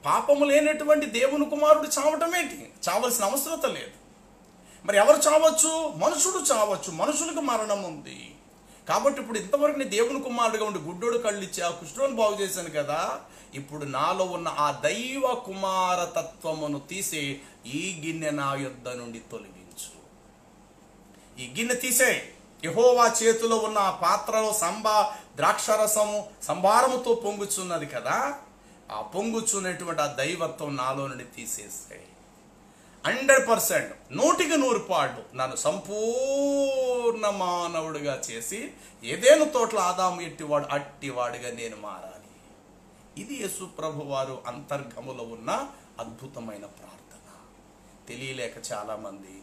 పాపము లేనటువంటి దేవుని కుమారుడు చావటం ఏంటి? చావాల్సిన అవసరత లేదు. మరి ఎవరు చావచ్చు? మనుషుడు చావచ్చు. మనుషులకు మరణం ఉంది. కాబట్టి ఇప్పుడు ఇంతవరకు నేను దేవుని కుమారుడుగా ఉండి గుడ్డోడు కళ్ళు ఇచ్చి ఆ కుష్ఠుని బాగు చేశాను కదా. ఇప్పుడు నాలో ఉన్న ఆ దైవ కుమార తత్వమును తీసే ఈ గిన్నె నా యొద్ద నుండి తొలగించు. ఈ గిన్నె తీసే. యెహోవా చేతిలో ఉన్న ఆ పాత్రలో ద్రాక్షరసము సంభారముతో పొంగుచున్నది కదా. ఆ పొంగుచున్నటువంటి ఆ దైవత్వం నాలో నుండి తీసేస్తే 100%, 100% నన్ను సంపూర్ణ మానవుడిగా చేసి ఏదేను తోటల ఆదాము ఎట్టివాడు అట్టివాడిగా నేను మారాలి. ఇది యేసు ప్రభు వారు అంతర్గములో ఉన్న అద్భుతమైన ప్రార్థన. తెలియలేక చాలామంది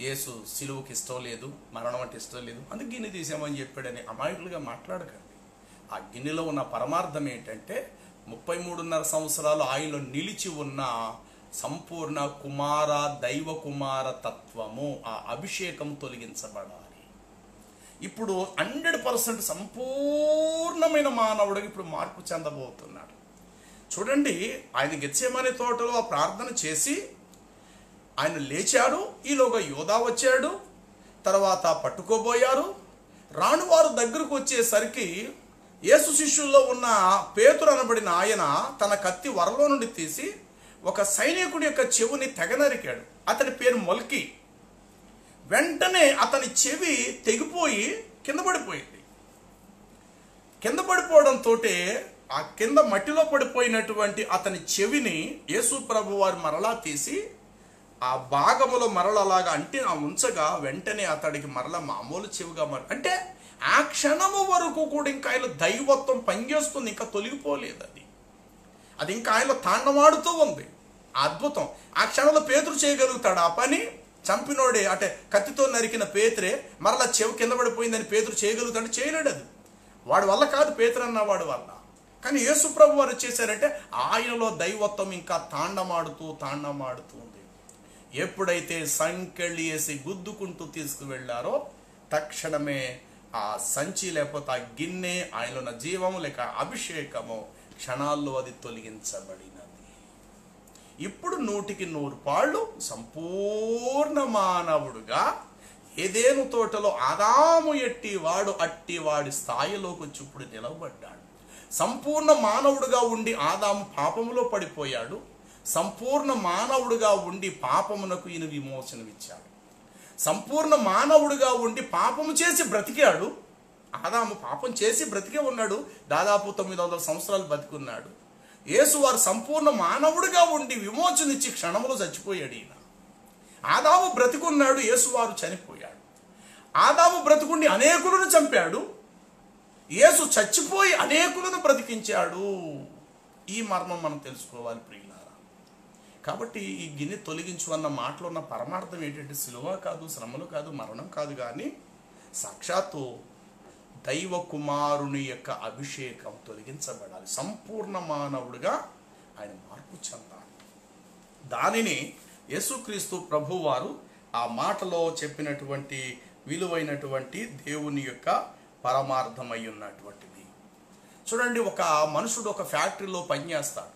యేసు సిలువకి ఇష్టం లేదు, మరణం అంటే ఇష్టం లేదు, అందుకు గిన్నె తీసామని చెప్పాడని అమాయకులుగా మాట్లాడకండి. ఆ గిన్నెలో ఉన్న పరమార్థం ఏంటంటే 33.5 సంవత్సరాలు ఆయనలో నిలిచి ఉన్న సంపూర్ణ కుమార దైవ కుమార తత్వము, ఆ అభిషేకం తొలగించబడాలి. ఇప్పుడు 100% సంపూర్ణమైన మానవుడికి ఇప్పుడు మార్పు చెందబోతున్నాడు. చూడండి, ఆయన గెత్సేమనే తోటలో ఆ ప్రార్థన చేసి ఆయన లేచాడు. ఈలోగా యోధా వచ్చాడు. తర్వాత పట్టుకోబోయారు. రాను వారు దగ్గరకు వచ్చేసరికి యేసు శిష్యుల్లో ఉన్న పేతురు అనబడిన ఆయన తన కత్తి వరలో నుండి తీసి ఒక సైనికుడి యొక్క చెవుని తెగనరికాడు. అతని పేరు మొల్కి. వెంటనే అతని చెవి తెగిపోయి కింద పడిపోయింది. కింద పడిపోవడంతో ఆ కింద మట్టిలో పడిపోయినటువంటి అతని చెవిని యేసు ప్రభు వారు మరలా తీసి ఆ భాగములో మరలలాగా అంటే ఆ ఉంచగా వెంటనే అతడికి మరల మామూలు చెవిగా అంటే ఆ క్షణము వరకు కూడా ఇంకా ఆయన దైవత్వం పనిచేస్తుంది, ఇంకా తొలగిపోలేదు. అది ఇంకా ఆయనలో తాండమాడుతూ ఉంది. అద్భుతం. ఆ క్షణంలో పేతురు చేయగలుగుతాడు ఆ పని? చంపినోడే అంటే కత్తితో నరికిన పేతురే మరలా చెవి కింద పడిపోయిందని పేతురు చేయగలుగుతాడు? చేయలేడు. అది వాడి వల్ల కాదు, పేతురు అన్న వాడి వల్ల. కానీ యేసు ప్రభు వారు చేశారంటే ఆయనలో దైవత్వం ఇంకా తాండమాడుతూ ఉంది. ఎప్పుడైతే సంకెళ్ళి వేసి గుద్దుకుంటూ తీసుకువెళ్ళారో తక్షణమే ఆ సంచి లేకపోతే ఆ గిన్నె, ఆయనలో ఉన్న జీవము లేక అభిషేకము క్షణాల్లో అది తొలగించబడినది. ఇప్పుడు 100% సంపూర్ణ మానవుడుగా ఏదేను తోటలో ఆదాము ఎట్టివాడు అట్టివాడి స్థాయిలోకి వచ్చి ఇప్పుడు నిలబడ్డాడు. సంపూర్ణ మానవుడుగా ఉండి ఆదాము పాపములో పడిపోయాడు. సంపూర్ణ మానవుడుగా ఉండి పాపమునకు ఈయన విమోచనమిచ్చాడు. సంపూర్ణ మానవుడుగా ఉండి పాపము చేసి బ్రతికాడు. ఆదాము పాపం చేసి బ్రతికే ఉన్నాడు. దాదాపు 900 సంవత్సరాలు బతికున్నాడు. యేసు వారు సంపూర్ణ మానవుడిగా ఉండి విమోచనిచ్చి క్షణములో చచ్చిపోయాడు. ఈయన ఆదాము బ్రతికున్నాడు, యేసు వారు చనిపోయాడు. ఆదాము బ్రతికుండి అనేకులను చంపాడు, యేసు చచ్చిపోయి అనేకులను బ్రతికించాడు. ఈ మర్మం మనం తెలుసుకోవాలి ప్రియులారా. కాబట్టి ఈ గిన్నె తొలగించు అన్న మాటలో ఉన్న పరమార్థం ఏంటంటే సిలువ కాదు, శ్రమలు కాదు, మరణం కాదు, కానీ సాక్షాత్తు దైవ కుమారుని యొక్క అభిషేకం తొలగించబడాలి. సంపూర్ణ మానవుడిగా ఆయన మార్పు చెందాలి. దానిని యేసుక్రీస్తు ప్రభువారు ఆ మాటలో చెప్పినటువంటి విలువైనటువంటి దేవుని యొక్క పరమార్థమై ఉన్నటువంటిది. చూడండి, ఒక మనుషుడు ఒక ఫ్యాక్టరీలో పనిచేస్తాడు.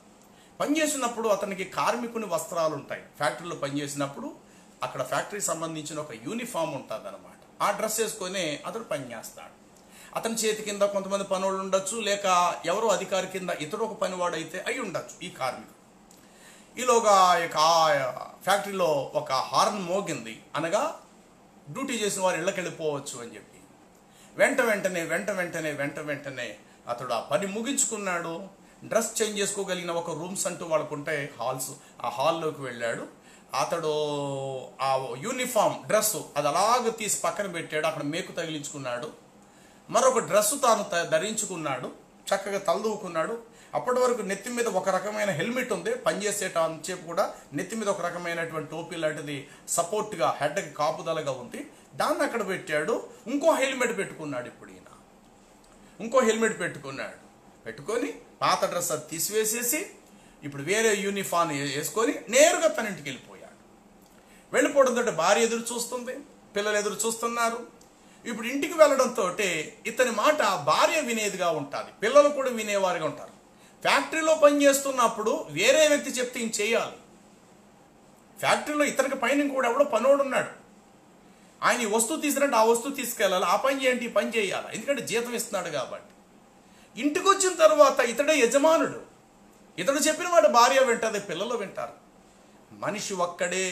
పనిచేసినప్పుడు అతనికి కార్మికుని వస్త్రాలు ఉంటాయి. ఫ్యాక్టరీలో పనిచేసినప్పుడు అక్కడ ఫ్యాక్టరీకి సంబంధించిన ఒక యూనిఫామ్ ఉంటుంది అన్నమాట. ఆ డ్రెస్ వేసుకొని అతడు పనిచేస్తాడు. అతని చేతి కింద కొంతమంది పనులు ఉండొచ్చు, లేక ఎవరో అధికారి కింద ఇతడు ఒక పనివాడైతే అయి ఉండొచ్చు ఈ కార్మికుడు. ఈలోగా ఫ్యాక్టరీలో ఒక హార్న్ మోగింది, అనగా డ్యూటీ చేసిన వారు ఇళ్ళకి వెళ్ళిపోవచ్చు అని చెప్పి వెంటనే అతడు ఆ పని ముగించుకున్నాడు. డ్రెస్ చేంజ్ చేసుకోగలిగిన ఒక రూమ్స్ అంటూ వాళ్ళకు ఉంటాయి, హాల్స్. ఆ హాల్లోకి వెళ్ళాడు. అతడు ఆ యూనిఫామ్ డ్రెస్ అది అలాగ తీసి పక్కన పెట్టాడు. అక్కడ మేకు తగిలించుకున్నాడు. మరొక డ్రెస్సు తాను ధరించుకున్నాడు. చక్కగా తలదూకున్నాడు. అప్పటి వరకు నెత్తి మీద ఒక రకమైన హెల్మెట్ ఉంది, పనిచేసేటంచేపు కూడా నెత్తి మీద ఒక రకమైనటువంటి టోపీ లాంటిది సపోర్ట్గా హెడ్కి కాపుదలగా ఉంది. దాన్ని అక్కడ పెట్టాడు. ఇంకో హెల్మెట్ పెట్టుకున్నాడు. ఇప్పుడు ఈయన ఇంకో హెల్మెట్ పెట్టుకొని పాత డ్రెస్ అది తీసివేసేసి ఇప్పుడు వేరే యూనిఫామ్ వేసుకొని నేరుగా తన ఇంటికి వెళ్ళిపోవడంతో భార్య ఎదురు చూస్తుంది, పిల్లలు ఎదురు చూస్తున్నారు. ఇప్పుడు ఇంటికి వెళ్ళడంతో ఇతని మాట భార్య వినేదిగా ఉంటుంది, పిల్లలు కూడా వినేవారుగా ఉంటారు. ఫ్యాక్టరీలో పనిచేస్తున్నప్పుడు వేరే వ్యక్తి చెప్తే ఈయన చేయాలి. ఫ్యాక్టరీలో ఇతనికి పైన కూడా ఎవడో పనోడు ఉన్నాడు. ఆయన ఈ వస్తువు తీసినట్టు ఆ వస్తువు తీసుకెళ్ళాలి, ఆ పని చేయండి ఈ పని చేయాలి, ఎందుకంటే జీతం ఇస్తున్నాడు కాబట్టి. ఇంటికి వచ్చిన తర్వాత ఇతడే యజమానుడు. ఇతడు చెప్పిన మాట భార్య వింటుంది, పిల్లలు వింటారు. మనిషి ఒక్కడే,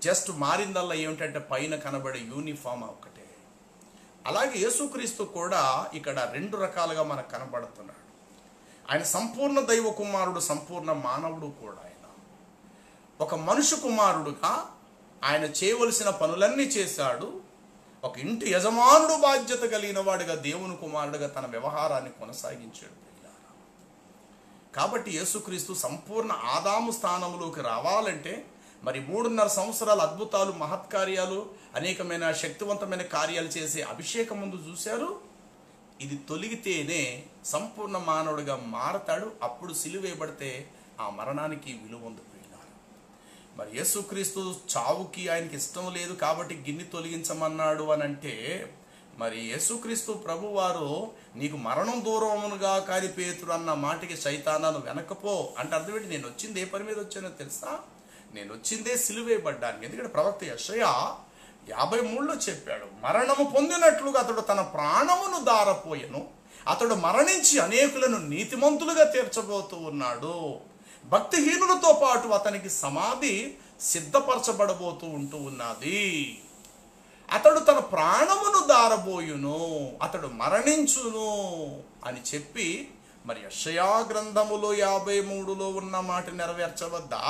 జస్ట్ మారిందల్లా ఏమిటంటే పైన కనబడే యూనిఫామ్ ఒక్కటే. అలాగే యేసుక్రీస్తు కూడా ఇక్కడ రెండు రకాలుగా మనకు కనబడుతున్నాడు. ఆయన సంపూర్ణ దైవ కుమారుడు, సంపూర్ణ మానవుడు కూడా. ఆయన ఒక మనుషు కుమారుడుగా ఆయన చేయవలసిన పనులన్నీ చేశాడు. ఒక ఇంటి యజమానుడు బాధ్యత కలిగిన వాడుగా, దేవుని కుమారుడుగా తన వ్యవహారాన్ని కొనసాగించాడు. కాబట్టి యేసుక్రీస్తు సంపూర్ణ ఆదాము స్థానంలోకి రావాలంటే మరి 3.5 సంవత్సరాల అద్భుతాలు, మహత్కార్యాలు, అనేకమైన శక్తివంతమైన కార్యాలు చేసే అభిషేకం ముందు చూశారు. ఇది తొలగితేనే సంపూర్ణ మానవుడిగా మారతాడు. అప్పుడు సిలువేయబడితే ఆ మరణానికి విలువ పొందిపోయినారు. మరి యేసుక్రీస్తు చావుకి ఆయనకి ఇష్టం లేదు కాబట్టి గిన్నె తొలగించమన్నాడు అని అంటే, మరి యేసుక్రీస్తు ప్రభువారు నీకు మరణం దూరమునుగా కాని పేతురు అన్న మాటకి సైతానాను వెనకపో అంటే అర్థం ఏంటి? నేను వచ్చింది ఏ పని మీద వచ్చానో తెలుసా? నేను వచ్చిందే సిలువేయబడ్డానికి. ఎందుకంటే ప్రవక్త యెషయా 53లో చెప్పాడు, మరణము పొందినట్లుగా అతడు తన ప్రాణమును దారపోయెను, అతడు మరణించి అనేకులను నీతిమంతులుగా తీర్చబోతూ ఉన్నాడు. భక్తిహీనులతో పాటు అతనికి సమాధి సిద్ధపరచబడబోతూ ఉన్నది. అతడు తన ప్రాణమును దారబోయును, అతడు మరణించును అని చెప్పి మరి యెషయా గ్రంథములో 53లో ఉన్న మాట నెరవేర్చవద్దా?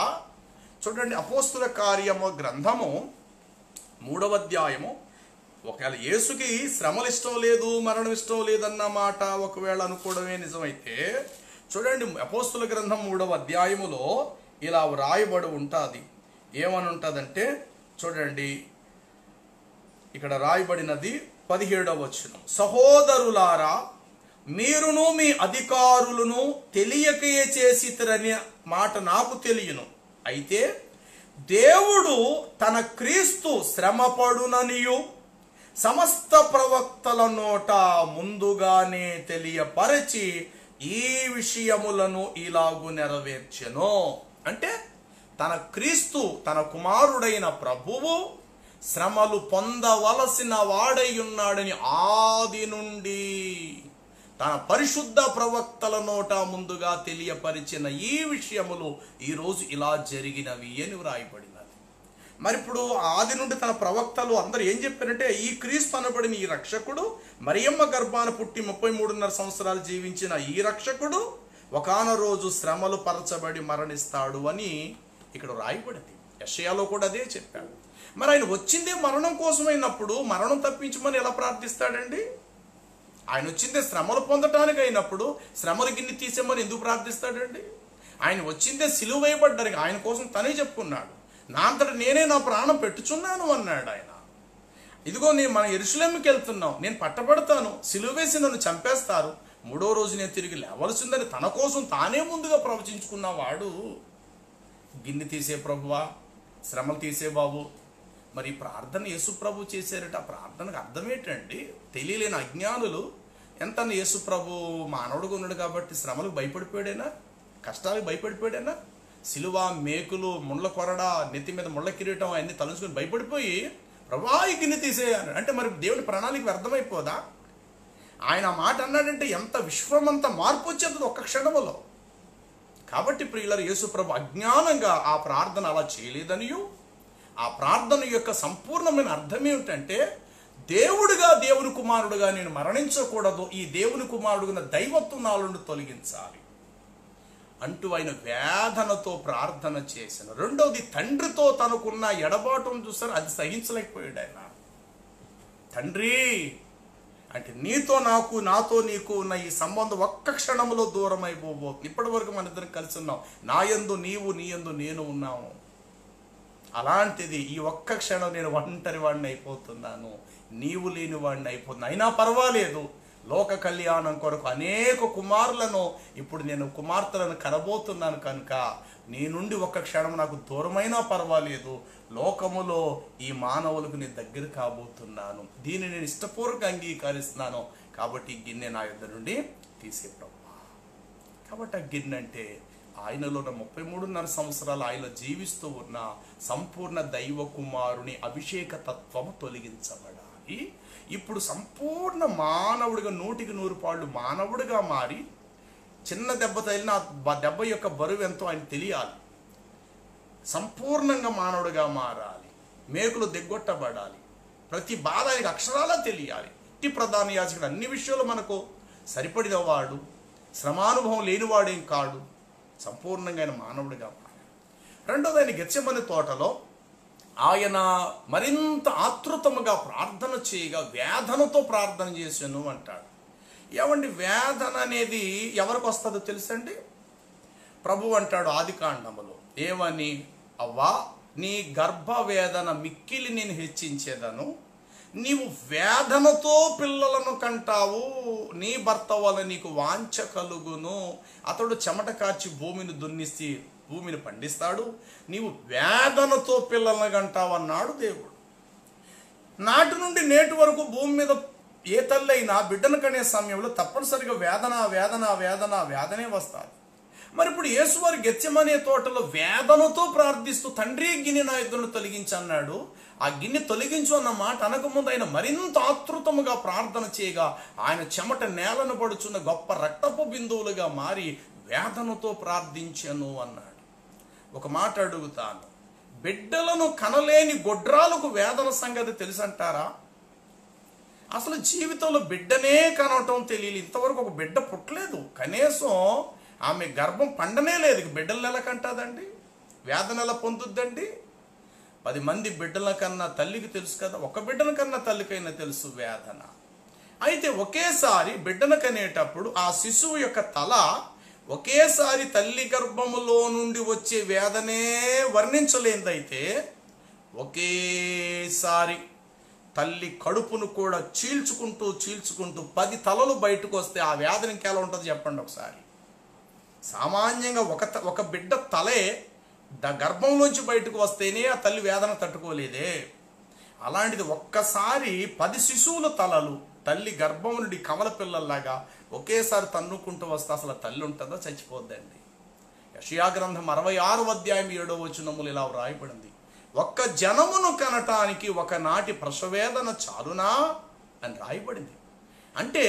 చూడండి, అపోస్తుల కార్యము గ్రంథము 3వ అధ్యాయము. ఒకవేళ యేసుకి శ్రమలు ఇష్టం లేదు, మరణం ఇష్టం లేదన్న మాట ఒకవేళ అనుకోవడమే నిజమైతే, చూడండి అపోస్తుల గ్రంథం 3వ అధ్యాయములో ఇలా రాయబడి ఉంటుంది. ఏమని ఉంటుందంటే చూడండి, ఇక్కడ రాయబడినది 17వ వచనం. సహోదరులారా, మీరును మీ అధికారులను తెలియకయే చేసిరని మాట నాకు తెలియను. అయితే దేవుడు తన క్రీస్తు శ్రమపడుననియు సమస్త ప్రవక్తల నోట ముందుగానే తెలియపరచి ఈ విషయములను ఇలాగు నెరవేర్చెను. అంటే తన క్రీస్తు, తన కుమారుడైన ప్రభువు శ్రమలు పొందవలసిన వాడై ఉన్నాడని ఆది నుండి తన పరిశుద్ధ ప్రవక్తల నోట ముందుగా తెలియపరిచిన ఈ విషయములు ఈరోజు ఇలా జరిగినవి అని వ్రాయబడినది. మరి ఇప్పుడు ఆది నుండి తన ప్రవక్తలు అందరూ ఏం చెప్పారంటే, ఈ క్రీస్తు అనబడిన ఈ రక్షకుడు, మరియమ్మ గర్భాన పుట్టి 33.5 సంవత్సరాలు జీవించిన ఈ రక్షకుడు ఒకానొక రోజు శ్రమలు పరచబడి మరణిస్తాడు అని ఇక్కడ రాయబడింది. యెషయాలో కూడా అదే చెప్పాడు. మరి ఆయన వచ్చిందే మరణం కోసమైనప్పుడు మరణం తప్పించమని ఎలా ప్రార్థిస్తాడండి? ఆయన వచ్చిందే శ్రమలు పొందటానికి అయినప్పుడు శ్రమల గిన్నె తీసేమని ఎందుకు ప్రార్థిస్తాడండి? ఆయన వచ్చిందే సిలువ వేయబడ్డానికి, ఆయన కోసం తనే చెప్పుకున్నాడు. నా అంతటా నేనే నా ప్రాణం పెట్టుచున్నాను అన్నాడు ఆయన. ఇదిగో నేను మన యెరూషలేముకి వెళ్తున్నాం, నేను పట్టబడతాను, సిలువ వేసి నన్ను చంపేస్తారు, మూడో రోజునే తిరిగి లేవలసిందని తన కోసం తానే ముందుగా ప్రవచించుకున్నవాడు గిన్నె తీసే ప్రభువా, శ్రమలు తీసే బాబు. మరి ప్రార్థన యేసు ప్రభు చేశారట. ఆ ప్రార్థనకు అర్థం ఏంటండి? తెలియలేని అజ్ఞానులు ఎంత యేసు ప్రభు మానవుడుగా ఉన్నాడు కాబట్టి శ్రమలకు భయపడిపోయాడేనా, కష్టాలకు భయపడిపోయాడేనా? సిలువ, మేకులు, ముళ్ళ కొరడ, నెత్తి మీద ముళ్ళ కిరీటం అన్ని తలుచుకుని భయపడిపోయి ప్రభువా ఈ గిన్నె తీసేయాలి అంటే మరి దేవుని ప్రణాళిక వ్యర్థమైపోదా? ఆయన ఆ మాట అన్నాడంటే ఎంత విశ్వమంతా మార్పు వచ్చేది ఒక్క క్షణంలో. కాబట్టి ప్రియులారా, యేసు ప్రభు అజ్ఞానంగా ఆ ప్రార్థన అలా చేయలేదనియు, ఆ ప్రార్థన యొక్క సంపూర్ణమైన అర్థం ఏమిటంటే దేవుడిగా దేవుని కుమారుడుగా నేను మరణించకూడదు, ఈ దేవుని కుమారుడుగా దైవత్వం నాలో నుండి తొలగించాలి అంటూ ఆయన వేదనతో ప్రార్థన చేశాను. రెండవది, తండ్రితో తనకున్న ఎడబాటును చూస్తారు, అది సహించలేకపోయాడు ఆయన. తండ్రి అంటే నీతో నాకు, నాతో నీకు ఉన్న ఈ సంబంధం ఒక్క క్షణంలో దూరం అయిపోబోతుంది. ఇప్పటి వరకు మన ఇద్దరం కలిసి ఉన్నాం, నా యందు నీవు, నీ యందు నేను ఉన్నాము. అలాంటిది ఈ ఒక్క క్షణం నేను ఒంటరి వాడిని అయిపోతున్నాను, నీవు లేని వాడిని అయిపోతున్నా. అయినా పర్వాలేదు, లోక కళ్యాణం కొరకు అనేక కుమారులను ఇప్పుడు నేను కుమార్తెలను కనబోతున్నాను కనుక నీ నుండి ఒక్క క్షణం నాకు దూరమైనా పర్వాలేదు, లోకములో ఈ మానవులకు నేను దగ్గర కాబోతున్నాను, దీన్ని నేను ఇష్టపూర్వకంగా అంగీకరిస్తున్నాను. కాబట్టి ఈ గిన్నె నా యొద్ద నుండి తీసే ప్రభువా. కాబట్టి ఆ గిన్నె అంటే ఆయనలో 33.5 సంవత్సరాలు ఆయన జీవిస్తూ ఉన్న సంపూర్ణ దైవ కుమారుని అభిషేక తత్వము తొలగించబడాలి. ఇప్పుడు సంపూర్ణ మానవుడిగా 100కి 100 మానవుడిగా మారి, చిన్న దెబ్బ తగిలిన దెబ్బ యొక్క బరువు ఎంతో ఆయన తెలియాలి. సంపూర్ణంగా మానవుడిగా మారాలి, మేకులు దిగ్గొట్టబడాలి, ప్రతి బాధ ఆయనకు అక్షరాలా తెలియాలి. ఇట్టి ప్రధాన యాజకుడు అన్ని విషయాలు మనకు సరిపడిన వాడు, శ్రమానుభవం లేనివాడేం కాడు, సంపూర్ణంగా ఆయన మానవుడిగా మారాలి. రెండోది, ఆయన గెత్సెమనే తోటలో ఆయన మరింత ఆతృతముగా ప్రార్థన చేయగా వేదనతో ప్రార్థన చేశాను అంటాడు. ఏమండి, వేదన అనేది ఎవరికి వస్తుందో తెలుసండి? ప్రభు అంటాడు ఆదికాండములో ఏమని, అవ్వా నీ గర్భవేదన మిక్కిలి నేను హెచ్చించేదను, నీవు వేదనతో పిల్లలను కంటావు, నీ భర్త వల్ల నీకు వాంఛ కలుగును, అతడు చెమట కార్చి భూమిని దున్నిసి భూమిని పండిస్తాడు, నీవు వేదనతో పిల్లలను కంటావు అన్నాడు దేవుడు. నాటి నుండి నేటి వరకు భూమి మీద ఏ తల్లి అయినా బిడ్డను కనే సమయంలో తప్పనిసరిగా వేదన వేదన వేదన వేదనే వస్తుంది. మరి ఇప్పుడు యేసువారి గెత్సెమనే తోటలో వేదనతో ప్రార్థిస్తూ తండ్రి గిన్నె నా యుద్ధను తొలగించన్నాడు. ఆ గిన్నె తొలగించు అన్న మాట అనకముందు ఆయన మరింత ఆతృతముగా ప్రార్థన చేయగా ఆయన చెమట నేలను పడుచున్న గొప్ప రక్తపు బిందువులుగా మారి వేదనతో ప్రార్థించను అన్నాడు. ఒక మాట అడుగుతాను, బిడ్డలను కనలేని గొడ్రాలకు వేదన సంగతి తెలుసంటారా? అసలు జీవితంలో బిడ్డనే కనవటం తెలియదు. ఇంతవరకు ఒక బిడ్డ పుట్టలేదు, కనీసం ఆమె గర్భం పండనే లేదు, బిడ్డలను ఎలా కంటాదండి? వేదన ఎలా పొందుద్దండి? 10 మంది బిడ్డల కన్నా తల్లికి తెలుసు కదా, ఒక బిడ్డల కన్నా తల్లికైనా తెలుసు వేదన. అయితే ఒకేసారి బిడ్డను కనేటప్పుడు ఆ శిశువు యొక్క తల ఒకేసారి తల్లి గర్భములో నుండి వచ్చే వేదనే వర్ణించలేదైతే, ఒకేసారి తల్లి కడుపును కూడా చీల్చుకుంటూ 10 తలలు బయటకు వస్తే ఆ వేదన ఇంకెలా ఉంటుంది చెప్పండి ఒకసారి. సామాన్యంగా ఒక బిడ్డ తలే గర్భంలోంచి బయటకు వస్తేనే ఆ తల్లి వేదన తట్టుకోలేదే, అలాంటిది ఒక్కసారి 10 శిశువుల తలలు తల్లి గర్భం నుండి కమల పిల్లల్లాగా ఒకేసారి తన్నుకుంటూ వస్తే అసలు తల్లి ఉంటుందో చచ్చిపోద్దండి. యెషయా గ్రంథం 66వ అధ్యాయం 7వ వచనములు ఇలా వ్రాయబడింది, ఒక్క జనమును కనటానికి ఒకనాటి ప్రసవేదన చాలునా అని రాయబడింది. అంటే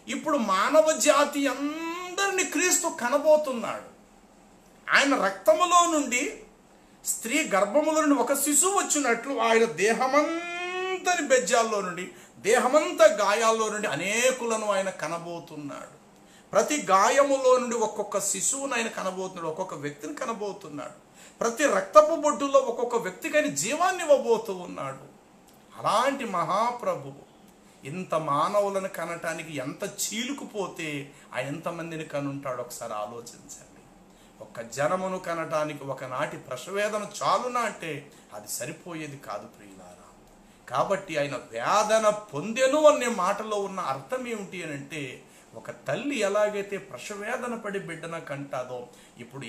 ఇప్పుడు మానవ జాతి అందరినీ క్రీస్తు కనబోతున్నాడు. ఆయన రక్తములో నుండి, స్త్రీ గర్భములో నుండి ఒక శిశువు వచ్చినట్లు ఆయన దేహమంతని బెజ్జాల్లో నుండి, దేహమంతా గాయాల్లో నుండి అనేకులను ఆయన కనబోతున్నాడు. ప్రతి గాయములో నుండి ఒక్కొక్క శిశువును ఆయన కనబోతున్నాడు, ఒక్కొక్క వ్యక్తిని కనబోతున్నాడు. ప్రతి రక్తపు బొడ్డులో ఒక్కొక్క వ్యక్తికి ఆయన జీవాన్ని ఇవ్వబోతూ ఉన్నాడు. అలాంటి మహాప్రభువు ఇంత మానవులను కనటానికి ఎంత చీలుకుపోతే ఆయన ఎంతమందిని కనుంటాడు ఒకసారి ఆలోచించండి. ఒక్క జనమును కనటానికి ఒకనాటి ప్రసవేదన చాలునా అంటే అది సరిపోయేది కాదు ప్రియులారా. కాబట్టి ఆయన వేదన పొందెను అనే మాటలో ఉన్న అర్థం ఏమిటి అని అంటే, ఒక తల్లి ఎలాగైతే ప్రసవేదన పడి బిడ్డన కంటాదో ఇప్పుడు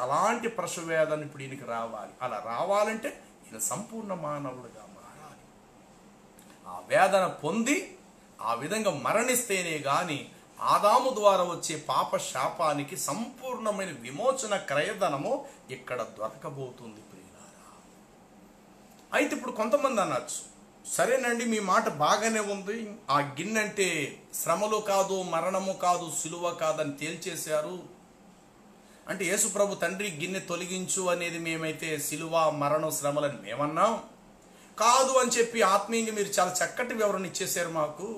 అలాంటి ప్రసవేదన ఇప్పుడు ఈయనకి రావాలి. అలా రావాలంటే ఈయన సంపూర్ణ మానవుడిగా మారాలి. ఆ వేదన పొంది ఆ విధంగా మరణిస్తేనే గాని ఆదాము ద్వారా వచ్చే పాప శాపానికి సంపూర్ణమైన విమోచన క్రయధనము ఇక్కడ దొరకబోతుంది ప్రియులారా. అయితే ఇప్పుడు కొంతమంది అనొచ్చు, సరేనండి మీ మాట బాగానే ఉంది, ఆ గిన్నె అంటే శ్రమలు కాదు, మరణము కాదు, సిలువ కాదని తేల్చేశారు. అంటే యేసుప్రభు తండ్రి గిన్నె తొలగించు అనేది మేమైతే సిలువ మరణం శ్రమలని మేమన్నాం కాదు అని చెప్పి ఆత్మీయంగా మీరు చాలా చక్కటి వివరణ ఇచ్చేశారు మాకు.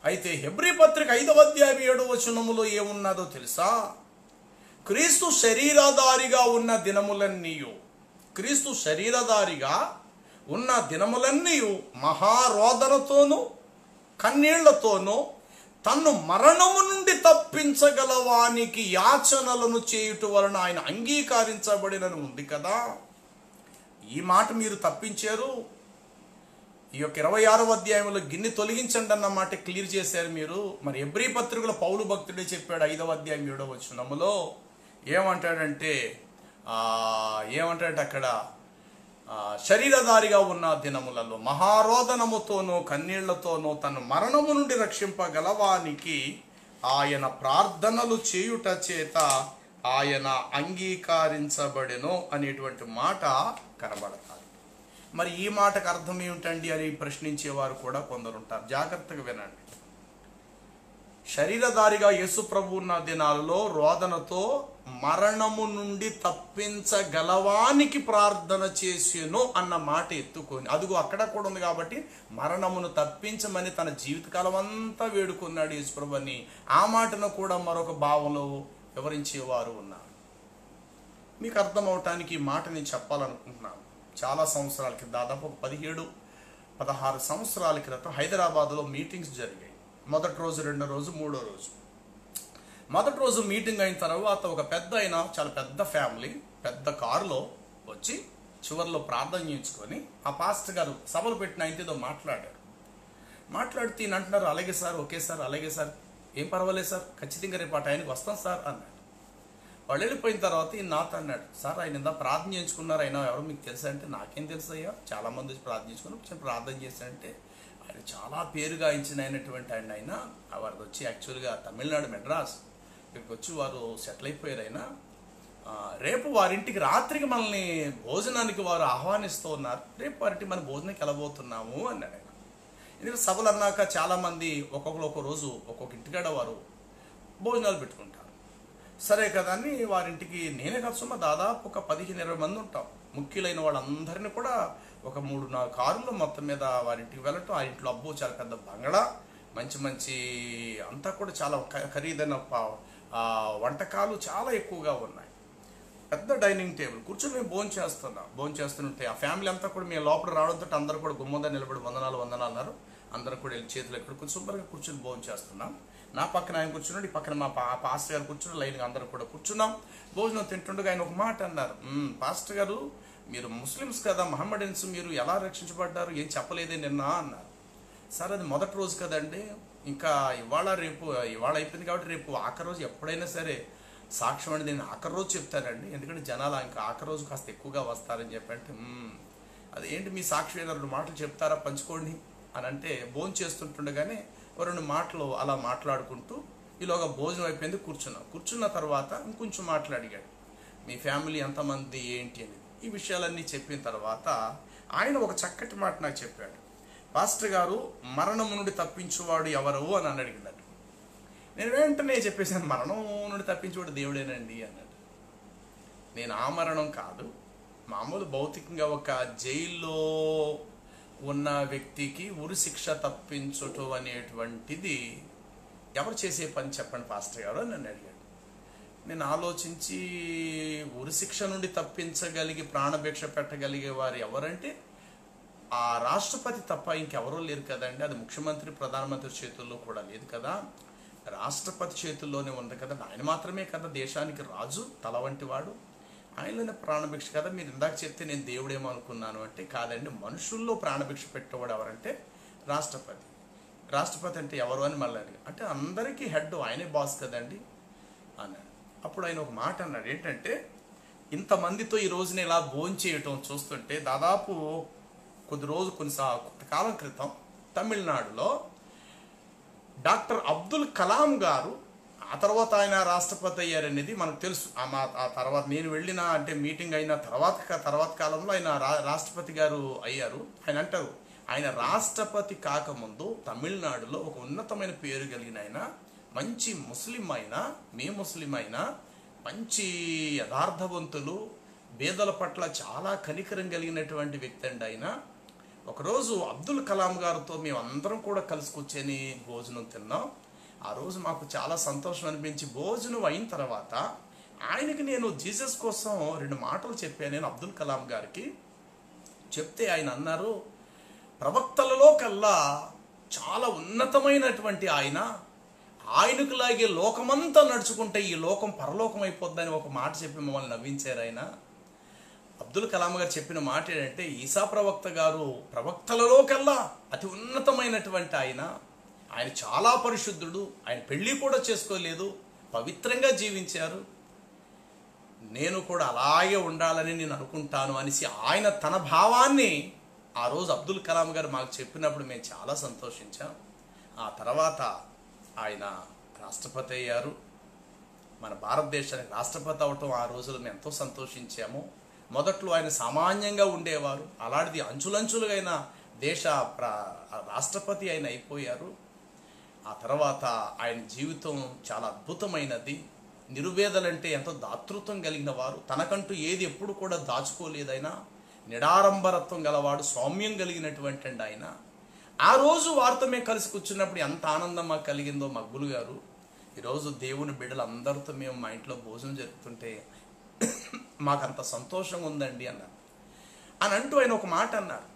అయితే హెబ్రీ పత్రిక 5వ అధ్యాయం 7వ వచనములో ఏమున్నదో తెలుసా? క్రీస్తు శరీరధారిగా ఉన్న దినములన్నీయు, క్రీస్తు శరీరధారిగా ఉన్న దినములన్నీయు మహారోదనతోనూ కన్నీళ్లతోనూ తన్ను మరణము నుండి తప్పించగలవానికి యాచనలను చేయుట వలన ఆయన అంగీకరించబడినని ఉంది కదా. ఈ మాట మీరు తప్పించారు. ఈ యొక్క 26వ అధ్యాయంలో గిన్నె తొలగించండి అన్న మాట క్లియర్ చేశారు మీరు. మరి హెబ్రీ పత్రికలో పౌలు భక్తుడే చెప్పాడు 5వ అధ్యాయం 7వ వచనములో ఏమంటాడంటే అక్కడ శరీరధారిగా ఉన్న దినములలో మహారోదనముతోనూ కన్నీళ్లతోనూ తన మరణము నుండి రక్షింపగలవానికి ఆయన ప్రార్థనలు చేయుట చేత ఆయన అంగీకరించబడెను అనేటువంటి మాట కనబడతారు. మరి ఈ మాటకు అర్థం ఏమిటండి అని ప్రశ్నించేవారు కూడా కొందరుంటారు. జాగ్రత్తగా వినండి. శరీరధారిగా యేసు ప్రభు ఉన్న దినాలలో రోదనతో మరణము నుండి తప్పించగలవానికి ప్రార్థన చేసెను అన్న మాట ఎత్తుకొని, అదిగో అక్కడ కూడా ఉంది కాబట్టి మరణమును తప్పించమని తన జీవితకాలం అంతా వేడుకున్నాడు యేసు ప్రభు అని ఆ మాటను కూడా మరొక భావంలో వివరించేవారు ఉన్నారు. మీకు అర్థం అవటానికి ఈ మాట నేను చెప్పాలనుకుంటున్నాను. చాలా సంవత్సరాల క్రితం, దాదాపు ఒక 17-16 సంవత్సరాల క్రితం హైదరాబాద్లో మీటింగ్స్ జరిగాయి. మొదటి రోజు, రెండో రోజు, మూడో రోజు. మొదటి రోజు మీటింగ్ అయిన తర్వాత ఒక పెద్ద ఆయన, చాలా పెద్ద ఫ్యామిలీ, పెద్ద కారులో వచ్చి చివరిలో ప్రార్థన చేయించుకొని ఆ పాస్టర్ గారు సభలు పెట్టిన ఆయన ఏదో మాట్లాడుతూ ఈయన అంటున్నారు, అలాగే సార్, ఓకే సార్, అలాగే సార్, ఏం పర్వాలేదు సార్, ఖచ్చితంగా రేపు ఆ టైంకి వస్తాం సార్ అన్నాడు. వాళ్ళు వెళ్ళిపోయిన తర్వాత ఈయన నాతో అన్నాడు, సార్ ఆయన ఇందా ప్రార్థన చేయించుకున్నారు, ఆయన ఎవరో మీకు తెలుసా అంటే, నాకేం తెలుసు అయ్యా, చాలామంది వచ్చి ప్రార్థన చేసుకుని ప్రార్థన చేశానంటే ఆయన చాలా పేరు గాయించిన అయినటువంటి ఆయన వారిది వచ్చి యాక్చువల్గా తమిళనాడు మెడ్రాస్, ఇక్కడికి వచ్చి వారు సెటిల్ అయిపోయారు. అయినా రేపు వారింటికి రాత్రికి మనల్ని భోజనానికి వారు ఆహ్వానిస్తూ ఉన్నారు, రేపు వారింటికి మన భోజనానికి వెళ్ళబోతున్నాము అన్నాడు ఆయన. ఎందుకంటే సభలు అన్నాక చాలామంది ఒక్కొక్క రోజు ఒక్కొక్క ఇంటికాడ వారు భోజనాలు పెట్టుకుంటారు. సరే కదా అని వారింటికి నేనే కాదు సుమా దాదాపు ఒక 15-20 మంది ఉంటాం. ముఖ్యులైన వాళ్ళందరినీ కూడా ఒక 3-4 కారుల్లో మొత్తం మీద వారింటికి వెళ్ళటం. ఆ ఇంట్లో అబ్బో చాలా పెద్ద బంగళా, మంచి అంతా కూడా చాలా ఖరీదైన వంటకాలు చాలా ఎక్కువగా ఉన్నాయి. పెద్ద డైనింగ్ టేబుల్ కూర్చొని మేము భోజనం చేస్తుంటే ఆ ఫ్యామిలీ అంతా కూడా మేము లోపల రావడంతో అందరూ కూడా గుమ్మందా నిలబడి వందనాలు అన్నారు. అందరూ కూడా వెళ్ళి చేతులు ఎక్కడ కూర్చొని శుభ్రంగా కూర్చొని భోజనం చేస్తున్నాం. నా పక్కన ఆయన కూర్చున్నాడు, ఈ పక్కన మా పాస్టర్ గారు కూర్చున్నారు, లైన్గా అందరూ కూడా కూర్చున్నాం. భోజనం తింటుండగా ఆయన ఒక మాట అన్నారు, పాస్టర్ గారు మీరు ముస్లిమ్స్ కదా, మహమ్మడియన్స్, మీరు ఎలా రక్షించబడ్డారు, ఏం చెప్పలేదే నిన్న అన్నారు. సార్ అది మొదటి రోజు కదండి, ఇంకా ఇవాళ అయిపోయింది కాబట్టి రేపు ఆఖరి రోజు ఎప్పుడైనా సరే సాక్ష్యం అంటే నేను ఆఖరి రోజు చెప్తానండి, ఎందుకంటే జనాలు ఇంకా ఆఖరి రోజు కాస్త ఎక్కువగా వస్తారని చెప్పంటే, అదేంటి మీ సాక్ష్యం ఏదో 2 మాటలు చెప్తారా పంచుకోండి అని అంటే, భోజనం చేస్తుంటుండగానే 2 మాటలు అలా మాట్లాడుకుంటూ ఈలోగా భోజనం అయిపోయింది, కూర్చున్న తర్వాత ఇంకొంచెం మాట్లాడిగాడు, మీ ఫ్యామిలీ ఎంతమంది ఏంటి అని. ఈ విషయాలన్నీ చెప్పిన తర్వాత ఆయన ఒక చక్కటి మాట నాకు చెప్పాడు, పాస్టర్ గారు మరణం నుండి తప్పించువాడు ఎవరు అని అడిగినాడు. నేను వెంటనే చెప్పేసాను, మరణం నుండి తప్పించేవాడు దేవుడేనండి అన్నాడు. నేను ఆ మరణం కాదు, మామూలు భౌతికంగా ఒక జైల్లో ఉన్న వ్యక్తికి ఉరిశిక్ష తప్పించటం అనేటువంటిది ఎవరు చేసే పని చెప్పండి పాస్టర్ గారు అని నన్ను అడిగాడు. నేను ఆలోచించి, ఉరిశిక్ష నుండి తప్పించగలిగి ప్రాణభిక్ష పెట్టగలిగే వారు ఎవరంటే ఆ రాష్ట్రపతి తప్ప ఇంకెవరూ లేరు కదండి. అది ముఖ్యమంత్రి, ప్రధానమంత్రి చేతుల్లో కూడా లేదు కదా, రాష్ట్రపతి చేతుల్లోనే ఉంది కదా. ఆయన మాత్రమే కదా దేశానికి రాజు, తల వంటి వాడు, ఆయనలోనే ప్రాణభిక్ష కదా. మీరు ఇందాక చెప్తే నేను దేవుడేమో అనుకున్నాను అంటే, కాదండి, మనుషుల్లో ప్రాణభిక్ష పెట్టేవాడు ఎవరంటే రాష్ట్రపతి. రాష్ట్రపతి అంటే ఎవరు అని మళ్ళీ అడిగాను. అంటే అందరికీ హెడ్ ఆయనే బాస్ కదండి అన్నాడు. అప్పుడు ఆయన ఒక మాట అన్నాడు, ఏంటంటే ఇంతమందితో ఈ రోజున ఇలా భోంచేయటం చూస్తుంటే దాదాపు కొంతకాలం క్రితం తమిళనాడులో డాక్టర్ అబ్దుల్ కలాం గారు, ఆ తర్వాత ఆయన రాష్ట్రపతి అయ్యారనేది మనకు తెలుసు. ఆ తర్వాత నేను వెళ్ళిన అంటే మీటింగ్ అయిన తర్వాత కాలంలో ఆయన రాష్ట్రపతి గారు అయ్యారు. ఆయన అంటారు, ఆయన రాష్ట్రపతి కాకముందు తమిళనాడులో ఒక ఉన్నతమైన పేరు కలిగిన ఆయన, మంచి ముస్లిం అయినా, ముస్లిం అయినా మంచి యథార్థవంతులు, పేదల పట్ల చాలా కనికరం కలిగినటువంటి వ్యక్తి అండి ఆయన. ఒకరోజు అబ్దుల్ కలాం గారితో మేము అందరం కూడా కలిసి కూర్చొని భోజనం తిన్నాం. ఆ రోజు మాకు చాలా సంతోషం అనిపించి భోజనం అయిన తర్వాత ఆయనకి నేను జీసస్ కోసం 2 మాటలు చెప్పాను నేను అబ్దుల్ కలాం గారికి. చెప్తే ఆయన అన్నారు, ప్రవక్తలలో కల్లా చాలా ఉన్నతమైనటువంటి ఆయనకు లాగే లోకమంతా నడుచుకుంటే ఈ లోకం పరలోకం అయిపోద్దని ఒక మాట చెప్పి మమ్మల్ని నవ్వించారు ఆయన. అబ్దుల్ కలాం గారు చెప్పిన మాట ఏంటంటే, ఈసా ప్రవక్త గారు ప్రవక్తలలో కల్లా అతి ఉన్నతమైనటువంటి ఆయన చాలా పరిశుద్ధుడు, ఆయన పెళ్లి కూడా చేసుకోలేదు, పవిత్రంగా జీవించారు, నేను కూడా అలాగే ఉండాలని నేను అనుకుంటాను అనేసి ఆయన తన భావాన్ని ఆ రోజు అబ్దుల్ కలాం గారు మాకు చెప్పినప్పుడు మేము చాలా సంతోషించాం. ఆ తర్వాత ఆయన రాష్ట్రపతి అయ్యారు. మన భారతదేశానికి రాష్ట్రపతి అవటం ఆ రోజులు మేము ఎంతో సంతోషించాము. మొదట్లో ఆయన సామాన్యంగా ఉండేవారు, అలాంటిది అంచులంచులుగా అయిన దేశ రాష్ట్రపతి ఆయన అయిపోయారు. ఆ తర్వాత ఆయన జీవితం చాలా అద్భుతమైనది. నిరుపేదలంటే ఎంతో దాతృత్వం కలిగిన వారు, తనకంటూ ఏది ఎప్పుడు కూడా దాచుకోలేదైనా, నిడారంబరత్వం గలవాడు, సౌమ్యం కలిగినటువంటి అండి ఆయన. ఆ రోజు వారితో మేము కలిసి కూర్చున్నప్పుడు ఎంత ఆనందం మాకు కలిగిందో మక్బుల్ గారు. ఈరోజు దేవుని బిడ్డలు అందరితో మేము మా ఇంట్లో భోజనం జరుపుతుంటే మాకంత సంతోషంగా ఉందండి అన్నారు. అని అంటూ ఆయన ఒక మాట అన్నారు,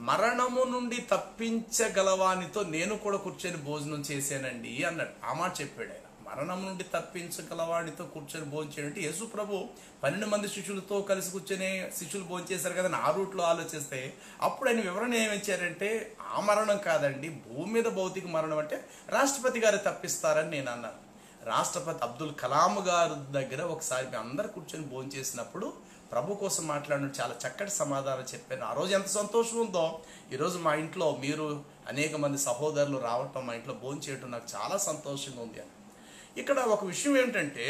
మరణము నుండి తప్పించగలవానితో నేను కూడా కూర్చొని భోజనం చేశానండి అన్నాడు. ఆ మాట చెప్పాడు ఆయన. మరణం నుండి తప్పించగలవాడితో కూర్చొని భోజనం చేయడంటే యేసు ప్రభు 12 మంది శిష్యులతో కలిసి కూర్చొని శిష్యులు భోజనం చేశారు కదా, ఆ రూట్లో ఆలోచిస్తే అప్పుడు ఆయన వివరణ ఏమిచ్చారంటే, ఆ మరణం కాదండి, భూమి మీద భౌతిక మరణం అంటే రాష్ట్రపతి గారు తప్పిస్తారని నేను అన్నాను. రాష్ట్రపతి అబ్దుల్ కలాం గారి దగ్గర ఒకసారి మేము అందరు కూర్చొని భోజనం చేసినప్పుడు ప్రభు కోసం మాట్లాడిన చాలా చక్కటి సమాధానం చెప్పాను. ఆ రోజు ఎంత సంతోషం ఉందో ఈరోజు మా ఇంట్లో మీరు అనేక మంది సహోదరులు రావటం, మా ఇంట్లో భోజనం చేయటం నాకు చాలా సంతోషంగా ఉంది అని. ఇక్కడ ఒక విషయం ఏమిటంటే,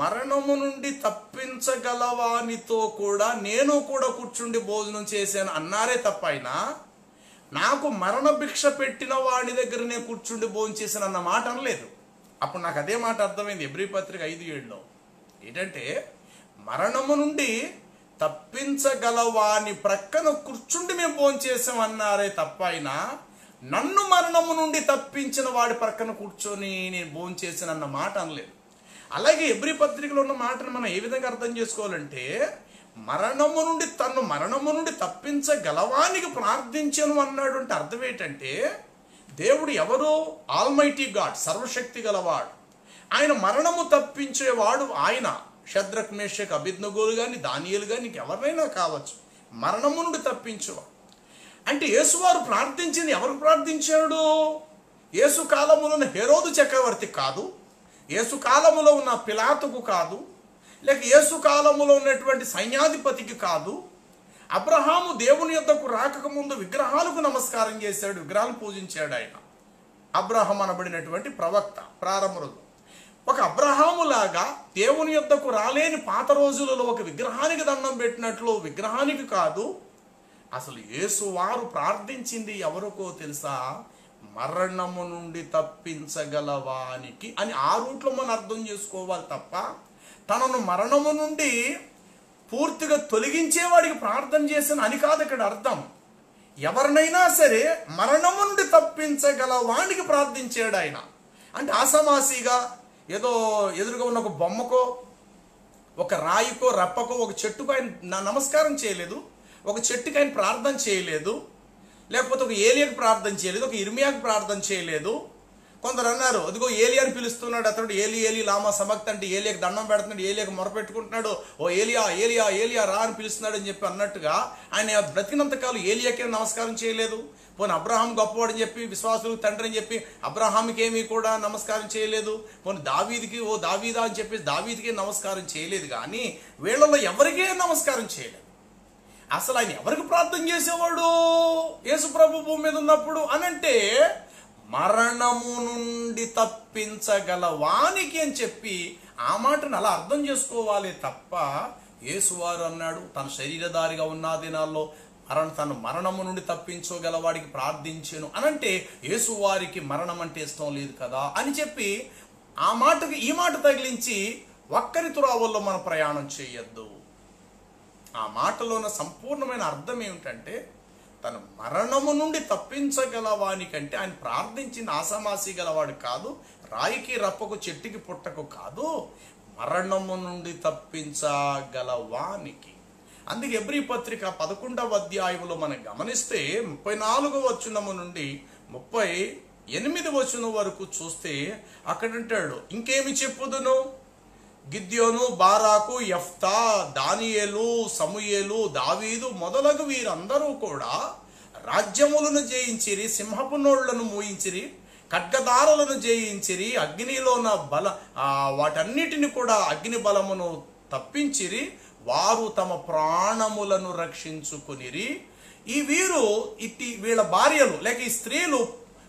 మరణము నుండి తప్పించగలవానితో కూడా నేను కూడా కూర్చుండి భోజనం చేశాను అన్నారే తప్ప ఆయన నాకు మరణ భిక్ష పెట్టిన వాడి దగ్గర నేను కూర్చుండి భోజనం చేశాను అన్న మాట అనలేదు. అప్పుడు నాకు అదే మాట అర్థమైంది ఎబ్రీ పత్రిక 5:7 ఏంటంటే, మరణము నుండి తప్పించగలవాని ప్రక్కన కూర్చుండి మేము భోజనం చేసాం అన్నారే తప్ప ఆయన నన్ను మరణము నుండి తప్పించిన వాడి ప్రక్కన కూర్చొని నేను భోజనం చేశాను అన్న మాట అనలేదు. అలాగే ఎబ్రీ పత్రికలో ఉన్న మాటను మనం ఏ విధంగా అర్థం చేసుకోవాలంటే, మరణము నుండి తప్పించగలవానికి ప్రార్థించను అన్నాడు అంటే అర్థం ఏంటంటే, దేవుడు ఎవరు? ఆల్మైటీ గాడ్, సర్వశక్తి గలవాడు. ఆయన మరణము తప్పించేవాడు. ఆయన షద్రక్ మేషక్ అబేద్నెగోలు కానీ దానియేలు కానీ ఎవరైనా కావచ్చు, మరణము నుండి తప్పించేవాడు. అంటే యేసువారు ప్రార్థించింది ఎవరు ప్రార్థించాడు? యేసు కాలములో ఉన్న హెరోదు చక్రవర్తి కాదు, యేసు కాలములో ఉన్న పిలాతుకు కాదు, లేక యేసు కాలములో ఉన్నటువంటి సైన్యాధిపతికి కాదు. అబ్రహాము దేవుని యొద్దకు రాకముందు విగ్రహాలకు నమస్కారం చేశాడు, విగ్రహాలు పూజించాడు ఆయన. అబ్రహాం అనబడినటువంటి ప్రవక్త ప్రారంభ రోజు ఒక అబ్రహాము లాగా దేవుని యొద్దకు రాలేని పాత రోజులలో ఒక విగ్రహానికి దండం పెట్టినట్లు విగ్రహానికి కాదు. అసలు యేసువారు ప్రార్థించింది ఎవరికో తెలుసా? మరణము నుండి తప్పించగలవానికి అని ఆ రూట్లో మనం అర్థం చేసుకోవాలి తప్ప, తనను మరణము నుండి పూర్తిగా తొలగించేవాడికి ప్రార్థన చేసిన అని కాదు ఇక్కడ అర్థం. ఎవరినైనా సరే మరణము నుండి తప్పించగలవాడికి ప్రార్థించాడు ఆయన. అంటే ఆసమాసిగా ఏదో ఎదురుగా ఉన్న ఒక బొమ్మకో, ఒక రాయికో, రప్పకో, ఒక చెట్టుకో ఆయన నమస్కారం చేయలేదు, ఒక చెట్టుకి ఆయన ప్రార్థన చేయలేదు, లేకపోతే ఒక ఏలియాకు ప్రార్థన చేయలేదు, ఒక ఇర్మియాకు ప్రార్థన చేయలేదు, కొందరు అన్నారు, అదిగో ఏలి అని పిలుస్తున్నాడు అతడు, ఏలి ఏలి లామా సబక్త అంటే ఏలియాకి దండం పెడుతున్నాడు, ఏలియాకి మొరపెట్టుకుంటున్నాడు, ఓ ఏలియా ఏలియా ఏలియా రా అని పిలుస్తున్నాడు అని చెప్పి అన్నట్టుగా ఆయన బ్రతికినంతకాలం ఏలియాకే నమస్కారం చేయలేదు. పోనీ అబ్రహాం గొప్పవాడని చెప్పి విశ్వాసులకు తండ్రి అని చెప్పి అబ్రహాంకి ఏమీ కూడా నమస్కారం చేయలేదు. పోనీ దావీదికి ఓ దావీదా అని చెప్పి దావీదికి నమస్కారం చేయలేదు. కానీ వీళ్ళలో ఎవరికే నమస్కారం చేయలేదు. అసలు ఆయన ఎవరికి ప్రార్థన చేసేవాడు యేసు ప్రభు భూమి మీద ఉన్నప్పుడు అనంటే మరణము నుండి తప్పించగల వానికి అని చెప్పి ఆ మాటను అలా అర్థం చేసుకోవాలి తప్ప, యేసువారు అన్నాడు తన శరీరధారిగా ఉన్న దినాల్లో తను మరణము నుండి తప్పించగల వాడికి ప్రార్థించాను అనంటే యేసువారికి మరణం అంటే ఇష్టం లేదు కదా అని చెప్పి ఆ మాటకి ఈ మాట తగిలించి ఒక్కరి తురావుల్లో మనం ప్రయాణం చేయొద్దు. ఆ మాటలో ఉన్న సంపూర్ణమైన అర్థం ఏమిటంటే, తను మరణము నుండి తప్పించగల వానికంటే ఆయన ప్రార్థించిన ఆసామాసి గలవాడు కాదు, రాయికి రప్పకు చెట్టుకి పుట్టకు కాదు, మరణము నుండి తప్పించగల వానికి. అందుకే హెబ్రీ పత్రిక 11వ అధ్యాయంలో మనం గమనిస్తే 34వ వచనము నుండి 38వ వచనం వరకు చూస్తే అక్కడంటాడు, ఇంకేమి చెప్పుదును, గిద్యోను, బారాకు, యెఫ్తా, దానియేలు, సమూయేలు, దావీదు మొదలగు వీరందరూ కూడా రాజ్యములను జయించిరి, సింహపు నోళ్లను మూయించిరి, ఖడ్గదారులను జయించిరి, అగ్నిలో ఉన్న వాటన్నిటిని కూడా అగ్ని బలమును తప్పించిరి, వారు తమ ప్రాణములను రక్షించుకునిరి. ఈ వీరు వీళ్ళ భార్యలు లేక ఈ స్త్రీలు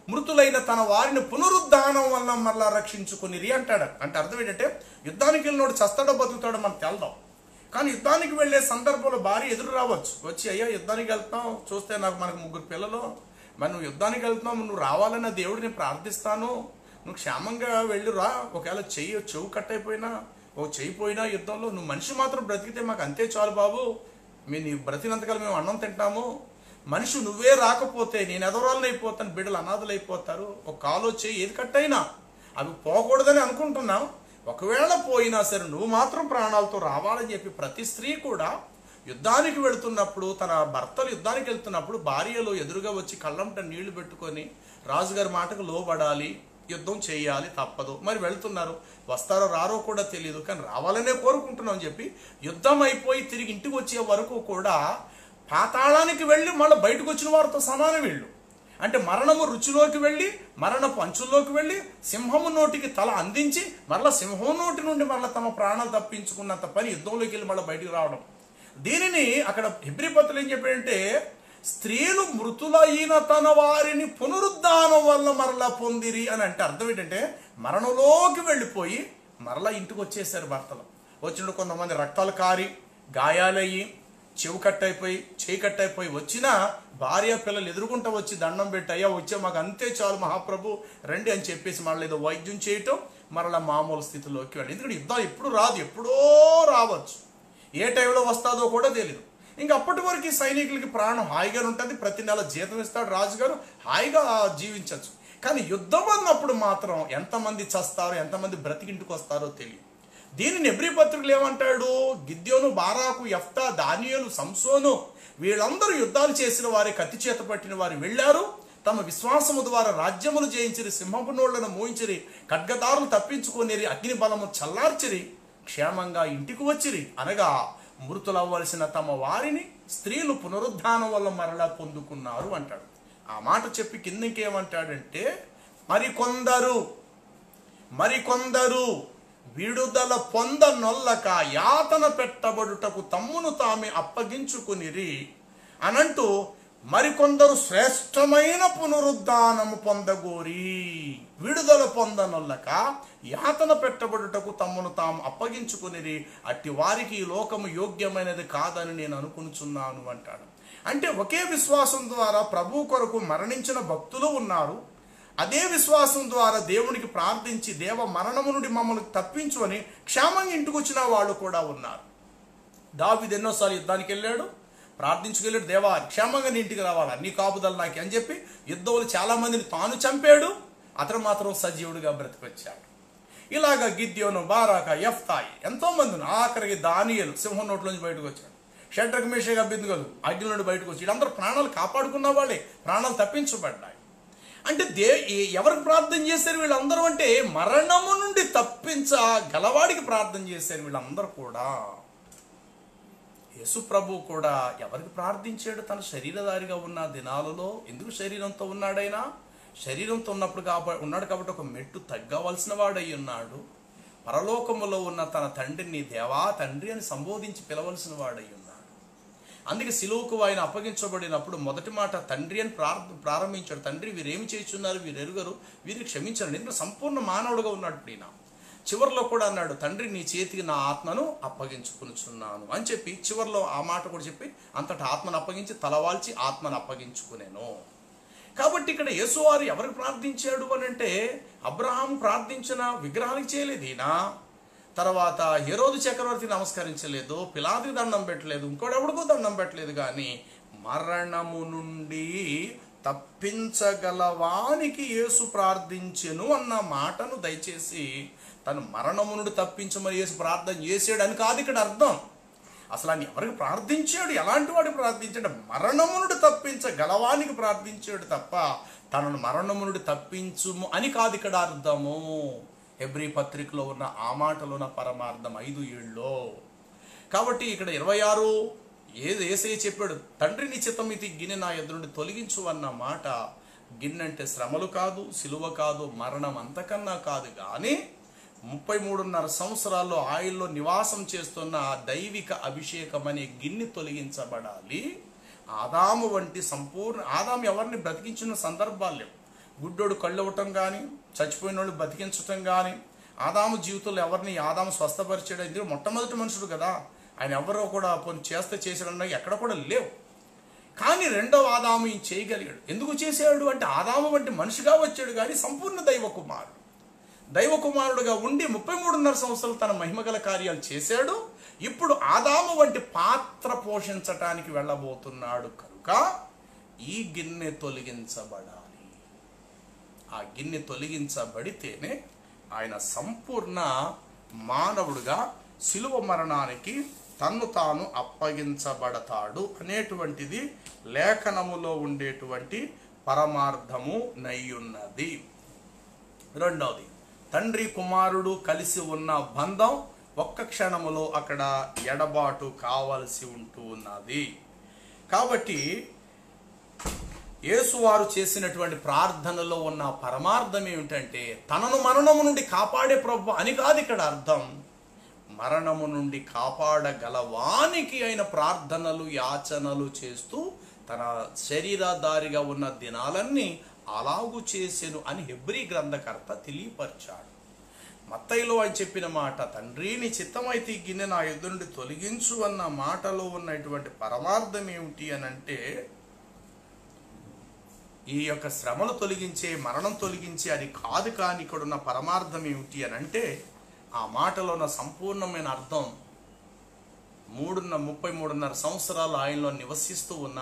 మృతులైన తన వారిని పునరుద్ధానం వల్ల మరలా రక్షించుకునిరి అంటాడు. అంటే అర్థం ఏంటంటే, యుద్ధానికి వెళ్ళినోడు చస్తాడో బతుకుతాడో మనకు తెలదాం, కానీ యుద్ధానికి వెళ్ళే సందర్భంలో భార్య ఎదురు రావచ్చు, వచ్చి అయ్యా యుద్ధానికి వెళ్తాం, చూస్తే మనకు 3 పిల్లలు, మరి నువ్వు యుద్ధానికి వెళ్తున్నావు, నువ్వు రావాలన్న దేవుడిని ప్రార్థిస్తాను, నువ్వు క్షేమంగా వెళ్ళిరా, ఒకవేళ చెవు కట్ అయిపోయినా చెయ్యిపోయినా యుద్ధంలో నువ్వు మనిషి మాత్రం బ్రతికితే మాకు అంతే చాలు బాబు, నీ బ్రతికినంతకాలం మేము అన్నం తింటాము, మనిషి నువ్వే రాకపోతే నేను ఎదవరాలను అయిపోతాను, బిడ్డలు అనాథలు అయిపోతారు, ఒక కాలో చెయ్యి ఏది కట్ అయినా అవి పోకూడదని అనుకుంటున్నాం, ఒకవేళ పోయినా సరే నువ్వు మాత్రం ప్రాణాలతో రావాలని చెప్పి ప్రతి స్త్రీ కూడా యుద్ధానికి వెళుతున్నప్పుడు, తన భర్తలు యుద్ధానికి వెళ్తున్నప్పుడు భార్యలు ఎదురుగా వచ్చి కళ్ళంట నీళ్లు పెట్టుకొని రాజుగారి మాటకు లోబడాలి, యుద్ధం చేయాలి, తప్పదు. మరి వెళ్తున్నారు, వస్తారో రారో కూడా తెలియదు, కానీ రావాలనే కోరుకుంటున్నాం అని చెప్పి యుద్ధం అయిపోయి తిరిగి ఇంటికి వచ్చే వరకు కూడా పాతాళానికి వెళ్ళి మళ్ళీ బయటకు వచ్చిన వారితో సమానం వీళ్ళు. అంటే మరణము రుచిలోకి వెళ్ళి, మరణపు అంచుల్లోకి వెళ్ళి, సింహము నోటికి తల అందించి మరలా సింహం నోటి నుండి మరలా తమ ప్రాణాలు తప్పించుకున్నంత పని యుద్ధంలోకి వెళ్ళి మళ్ళీ బయటికి రావడం. దీనిని అక్కడ హెబ్రీ పత్రికలో ఏం చెప్పాడంటే, స్త్రీలు మృతులైన తన వారిని పునరుద్ధానం వల్ల మరలా పొందిరి అని అంటే అర్థం ఏంటంటే, మరణంలోకి వెళ్ళిపోయి మరలా ఇంటికి వచ్చేసారు భర్తలు. వచ్చిన కొంతమంది రక్తాలు కారి గాయాలయ్యి చెవు కట్టయిపోయి చేయి కట్టయిపోయి వచ్చినా భార్య పిల్లలు ఎదురుకుంటూ వచ్చి దండం పెట్టి, అయ్యా వచ్చే మాకు అంతే చాలు మహాప్రభు రండి అని చెప్పేసి మళ్ళీ ఏదో వైద్యం చేయటం, మరలా మామూలు స్థితిలోకి వెళ్ళి. ఎందుకంటే యుద్ధం ఎప్పుడు రాదు, ఎప్పుడో రావచ్చు, ఏ టైంలో వస్తుందో కూడా తెలియదు. ఇంక అప్పటి వరకు సైనికులకి ప్రాణం హాయిగా ఉంటుంది, ప్రతి నెల జీతం ఇస్తాడు రాజుగారు, హాయిగా జీవించవచ్చు. కానీ యుద్ధం అన్నప్పుడు మాత్రం ఎంతమంది చస్తారో ఎంతమంది బ్రతికింటికి వస్తారో తెలియదు. దీనిని హెబ్రీ పత్రికలు ఏమంటాడు, గిద్యోను, బారాకు, యెఫ్తా, దానియేలు, సంసోను వీళ్ళందరూ యుద్ధాలు చేసిన వారే, కత్తి చేత పట్టిన వారు వెళ్ళారు, తమ విశ్వాసము ద్వారా రాజ్యములు జయించిరి, సింహపు నోళ్లను మోయించిరి, ఖడ్గదారులు తప్పించుకొనిరి, అగ్ని బలము చల్లార్చిరి, క్షేమంగా ఇంటికి వచ్చిరి. అనగా మృతులవ్వలసిన తమ వారిని స్త్రీలు పునరుద్ధానం వల్ల మరలా పొందుకున్నారు అంటాడు. ఆ మాట చెప్పి కిందకేమంటాడంటే, మరికొందరు విడుదల పొందనొల్లక యాతన పెట్టబడుటకు తమ్మును తామే అప్పగించుకునిరి అనంటూ మరికొందరు శ్రేష్టమైన పునరుద్ధానము పొందగోరి. విడుదల పొందనొల్లక యాతన పెట్టబడుటకు తమ్మును తాము అప్పగించుకునిరి, అట్టి వారికి ఈ లోకము యోగ్యమైనది కాదని నేను అనుకునుచున్నాను అంటాడు. అంటే ఒకే విశ్వాసం ద్వారా ప్రభు కొరకు మరణించిన భక్తులు ఉన్నారు, అదే విశ్వాసం ద్వారా దేవునికి ప్రార్థించి దేవ మరణము నుండి మమ్మల్ని తప్పించు అని క్షేమంగా ఇంటికి వచ్చిన వాళ్ళు కూడా ఉన్నారు. దావీదు ఎన్నోసార్లు యుద్ధానికి వెళ్ళాడు, ప్రార్థించుకెళ్ళాడు, దేవా క్షేమంగా నీ ఇంటికి రావాలా, నీ కాపుదల నాకు అని చెప్పి యుద్ధంలో చాలా మందిని తాను చంపాడు, అతను మాత్రం సజీవుడిగా బ్రతికొచ్చాడు. ఇలాగా గిద్యోను, బారాక, యెఫ్తా ఎంతో మందిని, ఆఖరికి దానియేలు సింహం నోట్లోంచి బయటకు వచ్చాడు, షడ్రకు మేషకు అభ్యర్థులు అగ్ని నుండి బయటకు వచ్చి వీళ్ళందరూ ప్రాణాలు కాపాడుకున్న వాళ్ళే, ప్రాణాలు తప్పించబడ్డాయి. అంటే ఎవరికి ప్రార్థన చేశారు వీళ్ళందరూ అంటే మరణము నుండి తప్పించగలవాడికి ప్రార్థన చేశారు వీళ్ళందరూ కూడా. యేసు ప్రభు కూడా ఎవరికి ప్రార్థించాడు? తన శరీరధారిగా ఉన్న దినాలలో. ఎందుకు శరీరంతో ఉన్నాడైనా? శరీరంతో ఉన్నాడు కాబట్టి ఒక మెట్టు తగ్గవలసిన వాడై ఉన్నాడు. పరలోకములో ఉన్న తన తండ్రిని దేవా తండ్రి అని సంబోధించి పిలవలసిన వాడై ఉన్నాడు. అందుకే సిలువకు ఆయన అప్పగించబడినప్పుడు మొదటి మాట తండ్రి అని ప్రారంభించాడు. తండ్రి వీరేమి చేస్తున్నారు, వీరు ఎరుగరు, వీరిని క్షమించండి. ఎందుకంటే సంపూర్ణ మానవుడుగా ఉన్నాడు. ఇప్పుడు ఈయన చివరిలో కూడా అన్నాడు, తండ్రి నీ చేతికి నా ఆత్మను అప్పగించుకునిచున్నాను అని చెప్పి చివరిలో ఆ మాట కూడా చెప్పి అంతటా ఆత్మను అప్పగించి తలవాల్చి ఆత్మను అప్పగించుకునేను. కాబట్టి ఇక్కడ యేసువారు ఎవరికి ప్రార్థించాడు అని అంటే అబ్రహాం ప్రార్థించిన విగ్రహానికి చేయలేదు ఈయన. తర్వాత హెరోదు చక్రవర్తికి నమస్కరించలేదు, పిలాతుకి దండం పెట్టలేదు, ఇంకోడెవడికో దండం పెట్టలేదు. కానీ మరణము నుండి తప్పించగలవానికి యేసు ప్రార్థించెను అన్న మాటను దయచేసి తను మరణము నుండి తప్పించమని యేసు ప్రార్థన చేసాడని కాదు ఇక్కడ అర్థం. అసలు ఆయన ఎవరికి ప్రార్థించాడు, ఎలాంటి వాడికి ప్రార్థించాడు? మరణము నుండి తప్పించగలవానికి ప్రార్థించాడు తప్ప తనను మరణము నుండి తప్పించుము అని కాదు ఇక్కడ అర్థము. హెబ్రీ పత్రికలో ఉన్న ఆ మాటలో ఉన్న పరమార్థం 5:7. కాబట్టి ఇక్కడ 26 యేసయ్య చెప్పాడు, తండ్రి నీ చిత్తమితి గిన్నె నా ఎదురు నుండి తొలగించు అన్న మాట. గిన్నె శ్రమలు కాదు, సిలువ కాదు, మరణం అంతకన్నా కాదు. కానీ 33.5 సంవత్సరాల్లో ఆయల్లో నివాసం చేస్తున్న దైవిక అభిషేకం అనే గిన్నె తొలగించబడాలి. ఆదాము వంటి ఆదాము ఎవరిని బ్రతికించిన సందర్భాలు లేవు. గుడ్డోడు కళ్ళు ఇవ్వటం కానీ, చచ్చిపోయిన వాళ్ళు బతికించటం కానీ, ఆదాము జీవితంలో ఎవరిని ఆదాము స్వస్థపరిచాడు? ఇందులో మొట్టమొదటి మనుషుడు కదా, ఆయన ఎవరో కూడా చేసాడన్నా ఎక్కడ కూడా లేవు. కానీ రెండవ ఆదాము ఈయన చేయగలిగాడు. ఎందుకు చేశాడు అంటే ఆదాము వంటి మనిషిగా వచ్చాడు కానీ సంపూర్ణ దైవ కుమారుడుగా ఉండి 33.5 సంవత్సరాలు తన మహిమగల కార్యాలు చేశాడు. ఇప్పుడు ఆదాము వంటి పాత్ర పోషించటానికి వెళ్ళబోతున్నాడు కనుక ఈ గిన్నె తొలగించబడాలి. ఆ గిన్నె తొలగించబడితేనే ఆయన సంపూర్ణ మానవుడుగా శిలువ మరణానికి తన్ను తాను అప్పగించబడతాడు అనేటువంటిది లేఖనములో ఉండేటువంటి పరమార్థము నయ్యున్నది. రెండవది, తండ్రి కుమారుడు కలిసి ఉన్న బంధం ఒక్క క్షణములో అక్కడ ఎడబాటు కావలసి ఉంటూ ఉన్నది. కాబట్టి యేసువారు చేసినటువంటి ప్రార్థనలో ఉన్న పరమార్థం ఏమిటంటే తనను మరణము నుండి కాపాడే ప్రభు అని కాదు ఇక్కడ అర్థం. మరణము నుండి కాపాడగలవానికి అయిన ప్రార్థనలు యాచనలు చేస్తూ తన శరీరధారిగా ఉన్న దినాలన్నీ అలాగు చేసెను అని హెబ్రీ గ్రంథకర్త తెలియపరిచాడు. మత్తయిలో ఆయన చెప్పిన మాట, తండ్రి నీ చిత్తమైతే ఈ గిన్నె నా ఎదురు నుండి తొలగించు అన్న మాటలో ఉన్నటువంటి పరమార్థం ఏమిటి అని అంటే ఈ యొక్క శ్రమలు తొలగించే, మరణం తొలగించే అది కాదు. కానీ ఇక్కడ ఉన్న పరమార్థం ఏమిటి అని అంటే ఆ మాటలో ఉన్న సంపూర్ణమైన అర్థం 33.5 సంవత్సరాలు ఆయనలో నివసిస్తూ ఉన్న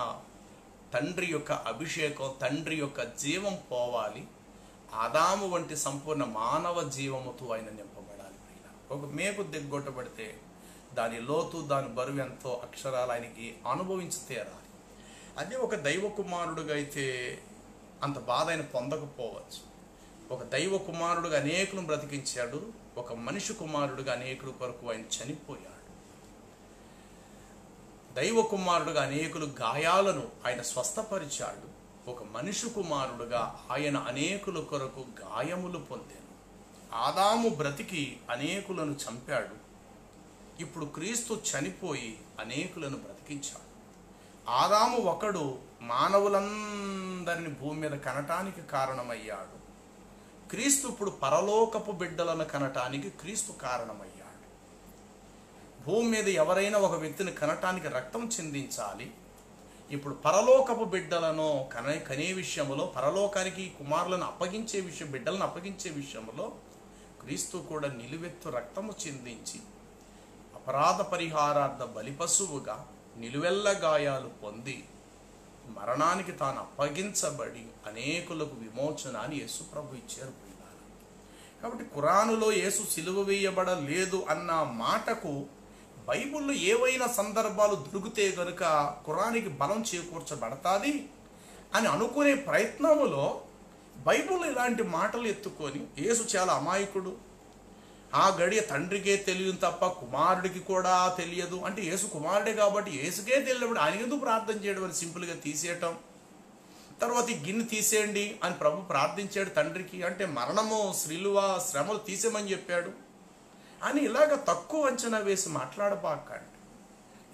తండ్రి యొక్క అభిషేకం, తండ్రి యొక్క జీవం పోవాలి. ఆదాము వంటి సంపూర్ణ మానవ జీవముతో ఆయన నింపబడాలి. ఒక మేకు దిగ్గొట్టబడితే దాని లోతు, దాని బరువు ఎంతో అక్షరాలు ఆయనకి అనుభవించి తీరాలి. అదే ఒక దైవ కుమారుడుగా అయితే అంత బాధ ఆయన పొందకపోవచ్చు. ఒక దైవ కుమారుడుగా అనేకులను బ్రతికించాడు, ఒక మనిషి కుమారుడుగా అనేకుల కొరకు ఆయన చనిపోయాడు. దైవ కుమారుడుగా అనేకులు గాయాలను ఆయన స్వస్థపరిచాడు. ఒక మనిషి కుమారుడుగా ఆయన అనేకుల కొరకు గాయములు పొందాడు. ఆదాము బ్రతికి అనేకులను చంపాడు. ఇప్పుడు క్రీస్తు చనిపోయి అనేకులను బ్రతికించాడు. ఆదాము ఒకడు మానవులందరిని భూమి మీద కనటానికి కారణమయ్యాడు. క్రీస్తు ఇప్పుడు పరలోకపు బిడ్డలను కనటానికి క్రీస్తు కారణమయ్యాడు. భూమి మీద ఎవరైనా ఒక వ్యక్తిని కనటానికి రక్తం చిందించాలి. ఇప్పుడు పరలోకపు బిడ్డలను కనే విషయంలో, పరలోకానికి కుమారులను అప్పగించే విషయం, బిడ్డలను అప్పగించే విషయంలో క్రీస్తు కూడా నిలువెత్తు రక్తము చిందించి అపరాధ పరిహారార్థ బలిపశువుగా నిలువెల్ల గాయాలు పొంది మరణానికి తాను అప్పగించబడి అనేకులకు విమోచన అని యేసు ప్రభు ఇచ్చారు. కాబట్టి ఖురానులో యేసు సిలువ వేయబడలేదు అన్న మాటకు బైబిల్లో ఏవైనా సందర్భాలు దొరికితే గనుక ఖురానికి బలం చేకూర్చబడతాది అని అనుకునే ప్రయత్నములో బైబిల్ ఇలాంటి మాటలు ఎత్తుకొని యేసు చాలా అమాయకుడు, ఆ గడియ తండ్రికే తెలియదు తప్ప కుమారుడికి కూడా తెలియదు అంటే యేసు కుమారుడే కాబట్టి యేసుకే తెలియనప్పుడు ఆయన ఎందుకు ప్రార్థన చేయడం అని సింపుల్గా తీసేయటం. తర్వాత ఈ గిన్నె తీసేయండి అని ప్రభు ప్రార్థించాడు తండ్రికి, అంటే మరణము శ్రీలువ శ్రమలు తీసేమని చెప్పాడు అని ఇలాగ తక్కువ అంచనా వేసి మాట్లాడబాకండి.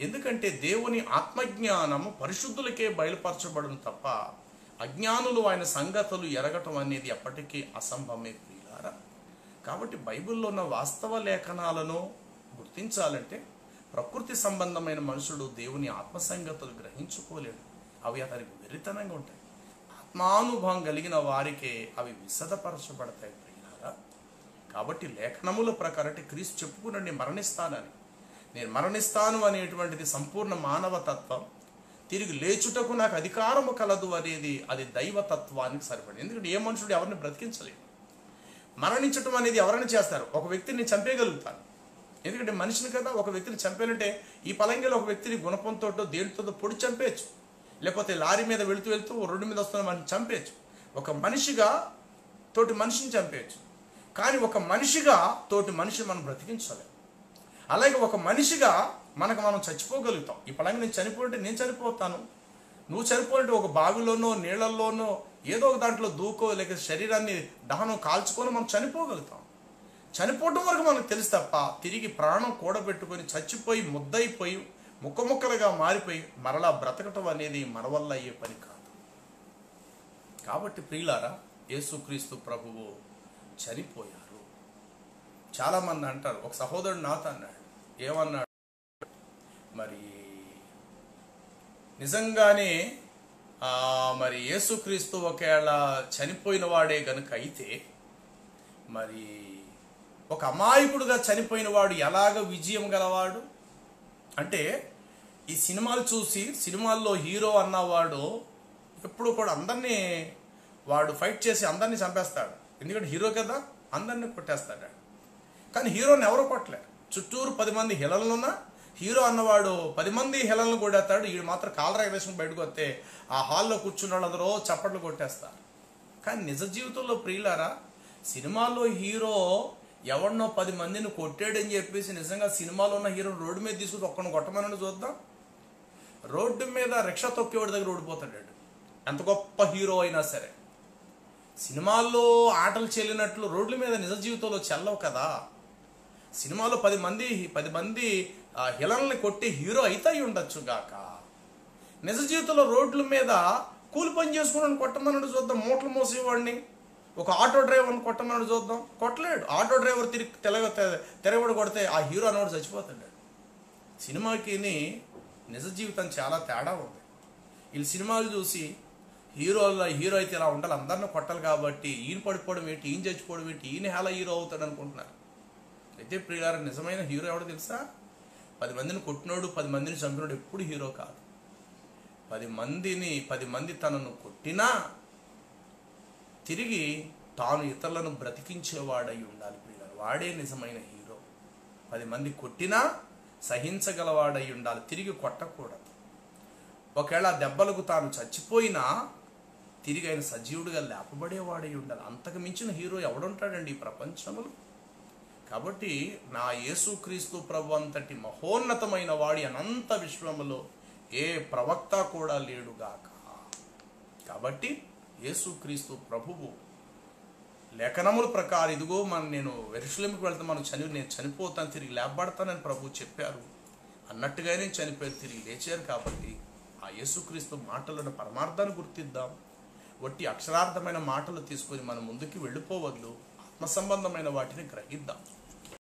ఎందుకంటే దేవుని ఆత్మజ్ఞానము పరిశుద్ధులకే బయలుపరచబడును తప్ప అజ్ఞానులు ఆయన సంగతులు ఎరగటం అనేది ఎప్పటికీ అసంభవమే ప్రియులారా. కాబట్టి బైబిల్లో ఉన్న వాస్తవ లేఖనాలను గుర్తించాలంటే ప్రకృతి సంబంధమైన మనుషుడు దేవుని ఆత్మ సంగతులు గ్రహించుకోలేడు, అవి అతనికి వెర్రితనంగా ఉంటాయి. ఆత్మానుభవం కలిగిన వారికే అవి విశదపరచబడతాయి ప్రియులారా. కాబట్టి లేఖనముల ప్రకారం క్రీస్తు చెప్పుకునండి మరణిస్తానని, నేను మరణిస్తాను అనేటువంటిది సంపూర్ణ మానవతత్వం, తిరిగి లేచుటకు నాకు అధికారము కలదు అనేది అది దైవతత్వానికి సరిపడింది. ఎందుకంటే ఏ మనుషుడు ఎవరిని బ్రతికించలేదు. మరణించటం అనేది ఎవరైనా చేస్తారు, ఒక వ్యక్తిని చంపేయగలుగుతాను ఎందుకంటే మనిషిని కదా. ఒక వ్యక్తిని చంపేయాలంటే ఈ పలంగిలో ఒక వ్యక్తిని గుణపంతో దేనితో పొడి చంపేయచ్చు, లేకపోతే లారీ మీద వెళుతూ రోడ్డు మీద వస్తున్న మనం చంపేయచ్చు. ఒక మనిషిగా తోటి మనిషిని చంపేయచ్చు, కానీ ఒక మనిషిగా తోటి మనిషిని మనం బ్రతికించలేము. అలాగే ఒక మనిషిగా మనం చచ్చిపోగలుగుతాం. ఈ పలంగా నేను చనిపోతే నేను చనిపోతాను, నువ్వు చనిపోతే ఒక బావిలోనో నీళ్ళల్లోనో ఏదో ఒక దాంట్లో దూకో లేక శరీరాన్ని దహనం కాల్చుకొని మనం చనిపోగలుగుతాం. చనిపోవడం వరకు మనకు తెలుసు తప్ప తిరిగి ప్రాణం కూడబెట్టుకొని చచ్చిపోయి ముద్దయిపోయి ముక్కముక్కలుగా మారిపోయి మరలా బ్రతకటం అనేది మన వల్ల అయ్యే పని కాదు. కాబట్టి ప్రియులారా, యేసుక్రీస్తు ప్రభువు చనిపోయారు. చాలామంది అంటారు, ఒక సహోదరుడు నాతో అన్నాడు, ఏమన్నాడు, మరి నిజంగానే మరి యేసుక్రీస్తు ఒకవేళ చనిపోయిన వాడే గనుక అయితే మరి ఒక అమాయకుడుగా చనిపోయిన వాడు ఎలాగ విజయం గలవాడు అంటే, ఈ సినిమాలు చూసి సినిమాల్లో హీరో అన్నవాడు ఎప్పుడు కూడా అందరినీ వాడు ఫైట్ చేసి అందరినీ చంపేస్తాడు, ఎందుకంటే హీరో కదా, అందరినీ కొట్టేస్తాడు. కానీ హీరోని ఎవరు కొట్టలేరు. చుట్టూరు 10 మంది హిలలున్నా హీరో అన్నవాడు 10 మంది హిలలను కొడేస్తాడు. వీడు మాత్రం కాలరా వేసుకుని బయటకు వస్తే ఆ హాల్లో కూర్చున్న వాళ్ళందరూ చప్పట్లు కొట్టేస్తారు. కానీ నిజ జీవితంలో ప్రియులారా, సినిమాలో హీరో ఎవరినో 10 మందిని కొట్టాడని చెప్పేసి నిజంగా సినిమాలో ఉన్న హీరో రోడ్డు మీద తీసుకుని ఒక్కడిని కొట్టమని చూద్దాం. రోడ్డు మీద రిక్షా తొక్కేవాడి దగ్గర ఓడిపోతాడు, ఎంత గొప్ప హీరో అయినా సరే. సినిమాల్లో ఆటలు చెల్లినట్లు రోడ్ల మీద నిజ జీవితంలో చెల్లవు కదా. సినిమాలో 10 మంది హిలల్ని కొట్టి హీరో అయితే ఉండొచ్చు గాక, నిజ జీవితంలో రోడ్ల మీద కూలి పని చేసుకుని కొట్టమన్నాడు చూద్దాం. మూటలు మోసేవాడిని, ఒక ఆటో డ్రైవర్ని కొట్టమన్నాడు చూద్దాం, కొట్టలేడు. ఆటో డ్రైవర్ తిరగబడి కొడితే ఆ హీరో అన్నవాడు చచ్చిపోతాడు. సినిమాకి నిజ జీవితం చాలా తేడా ఉంది. వీళ్ళు సినిమాలు చూసి హీరో అయితే ఇలా ఉండాలి, అందరిని కొట్టాలి కాబట్టి ఈయన పడిపోవడం ఏంటి, ఈయన చచ్చిపోవడం ఏంటి, ఈయన ఎలా హీరో అవుతాడు అనుకుంటున్నారు. అయితే ప్రియులారా, నిజమైన హీరో ఎవడో తెలుసా? 10 మందిని కొట్టినోడు 10 మందిని చంపినోడు ఎప్పుడు హీరో కాదు. 10 మంది తనను కొట్టినా తిరిగి తాను ఇతరులను బ్రతికించేవాడై ఉండాలి ప్రియులారా, వాడే నిజమైన హీరో. 10 మంది కొట్టినా సహించగలవాడై ఉండాలి, తిరిగి కొట్టకూడదు. ఒకవేళ దెబ్బలకు తాను చచ్చిపోయినా తిరిగి ఆయన సజీవుడిగా లేపబడేవాడై ఉండాలి. అంతకు మించిన హీరో ఎవడుంటాడండి ఈ ప్రపంచంలో? కాబట్టి నా యేసుక్రీస్తు ప్రభు అంతటి మహోన్నతమైన వాడి అనంత విశ్వములో ఏ ప్రవక్త కూడా లేడుగాక. కాబట్టి యేసుక్రీస్తు ప్రభువు లేఖనముల ప్రకారం ఇదిగో నేను యెరూషలేముకు వెళ్తాను, నేను చనిపోతాను, తిరిగి లేపబడతానని ప్రభు చెప్పారు. అన్నట్టుగానే చనిపోయి తిరిగి లేచారు. కాబట్టి ఆ యేసుక్రీస్తు మాటలను పరమార్థాన్ని గుర్తిద్దాం. వట్టి అక్షరార్థమైన మాటలు తీసుకొని మనం ముందుకు వెళ్ళిపోవద్దు, ఆత్మ సంబంధమైన వాటిని గ్రహిద్దాం.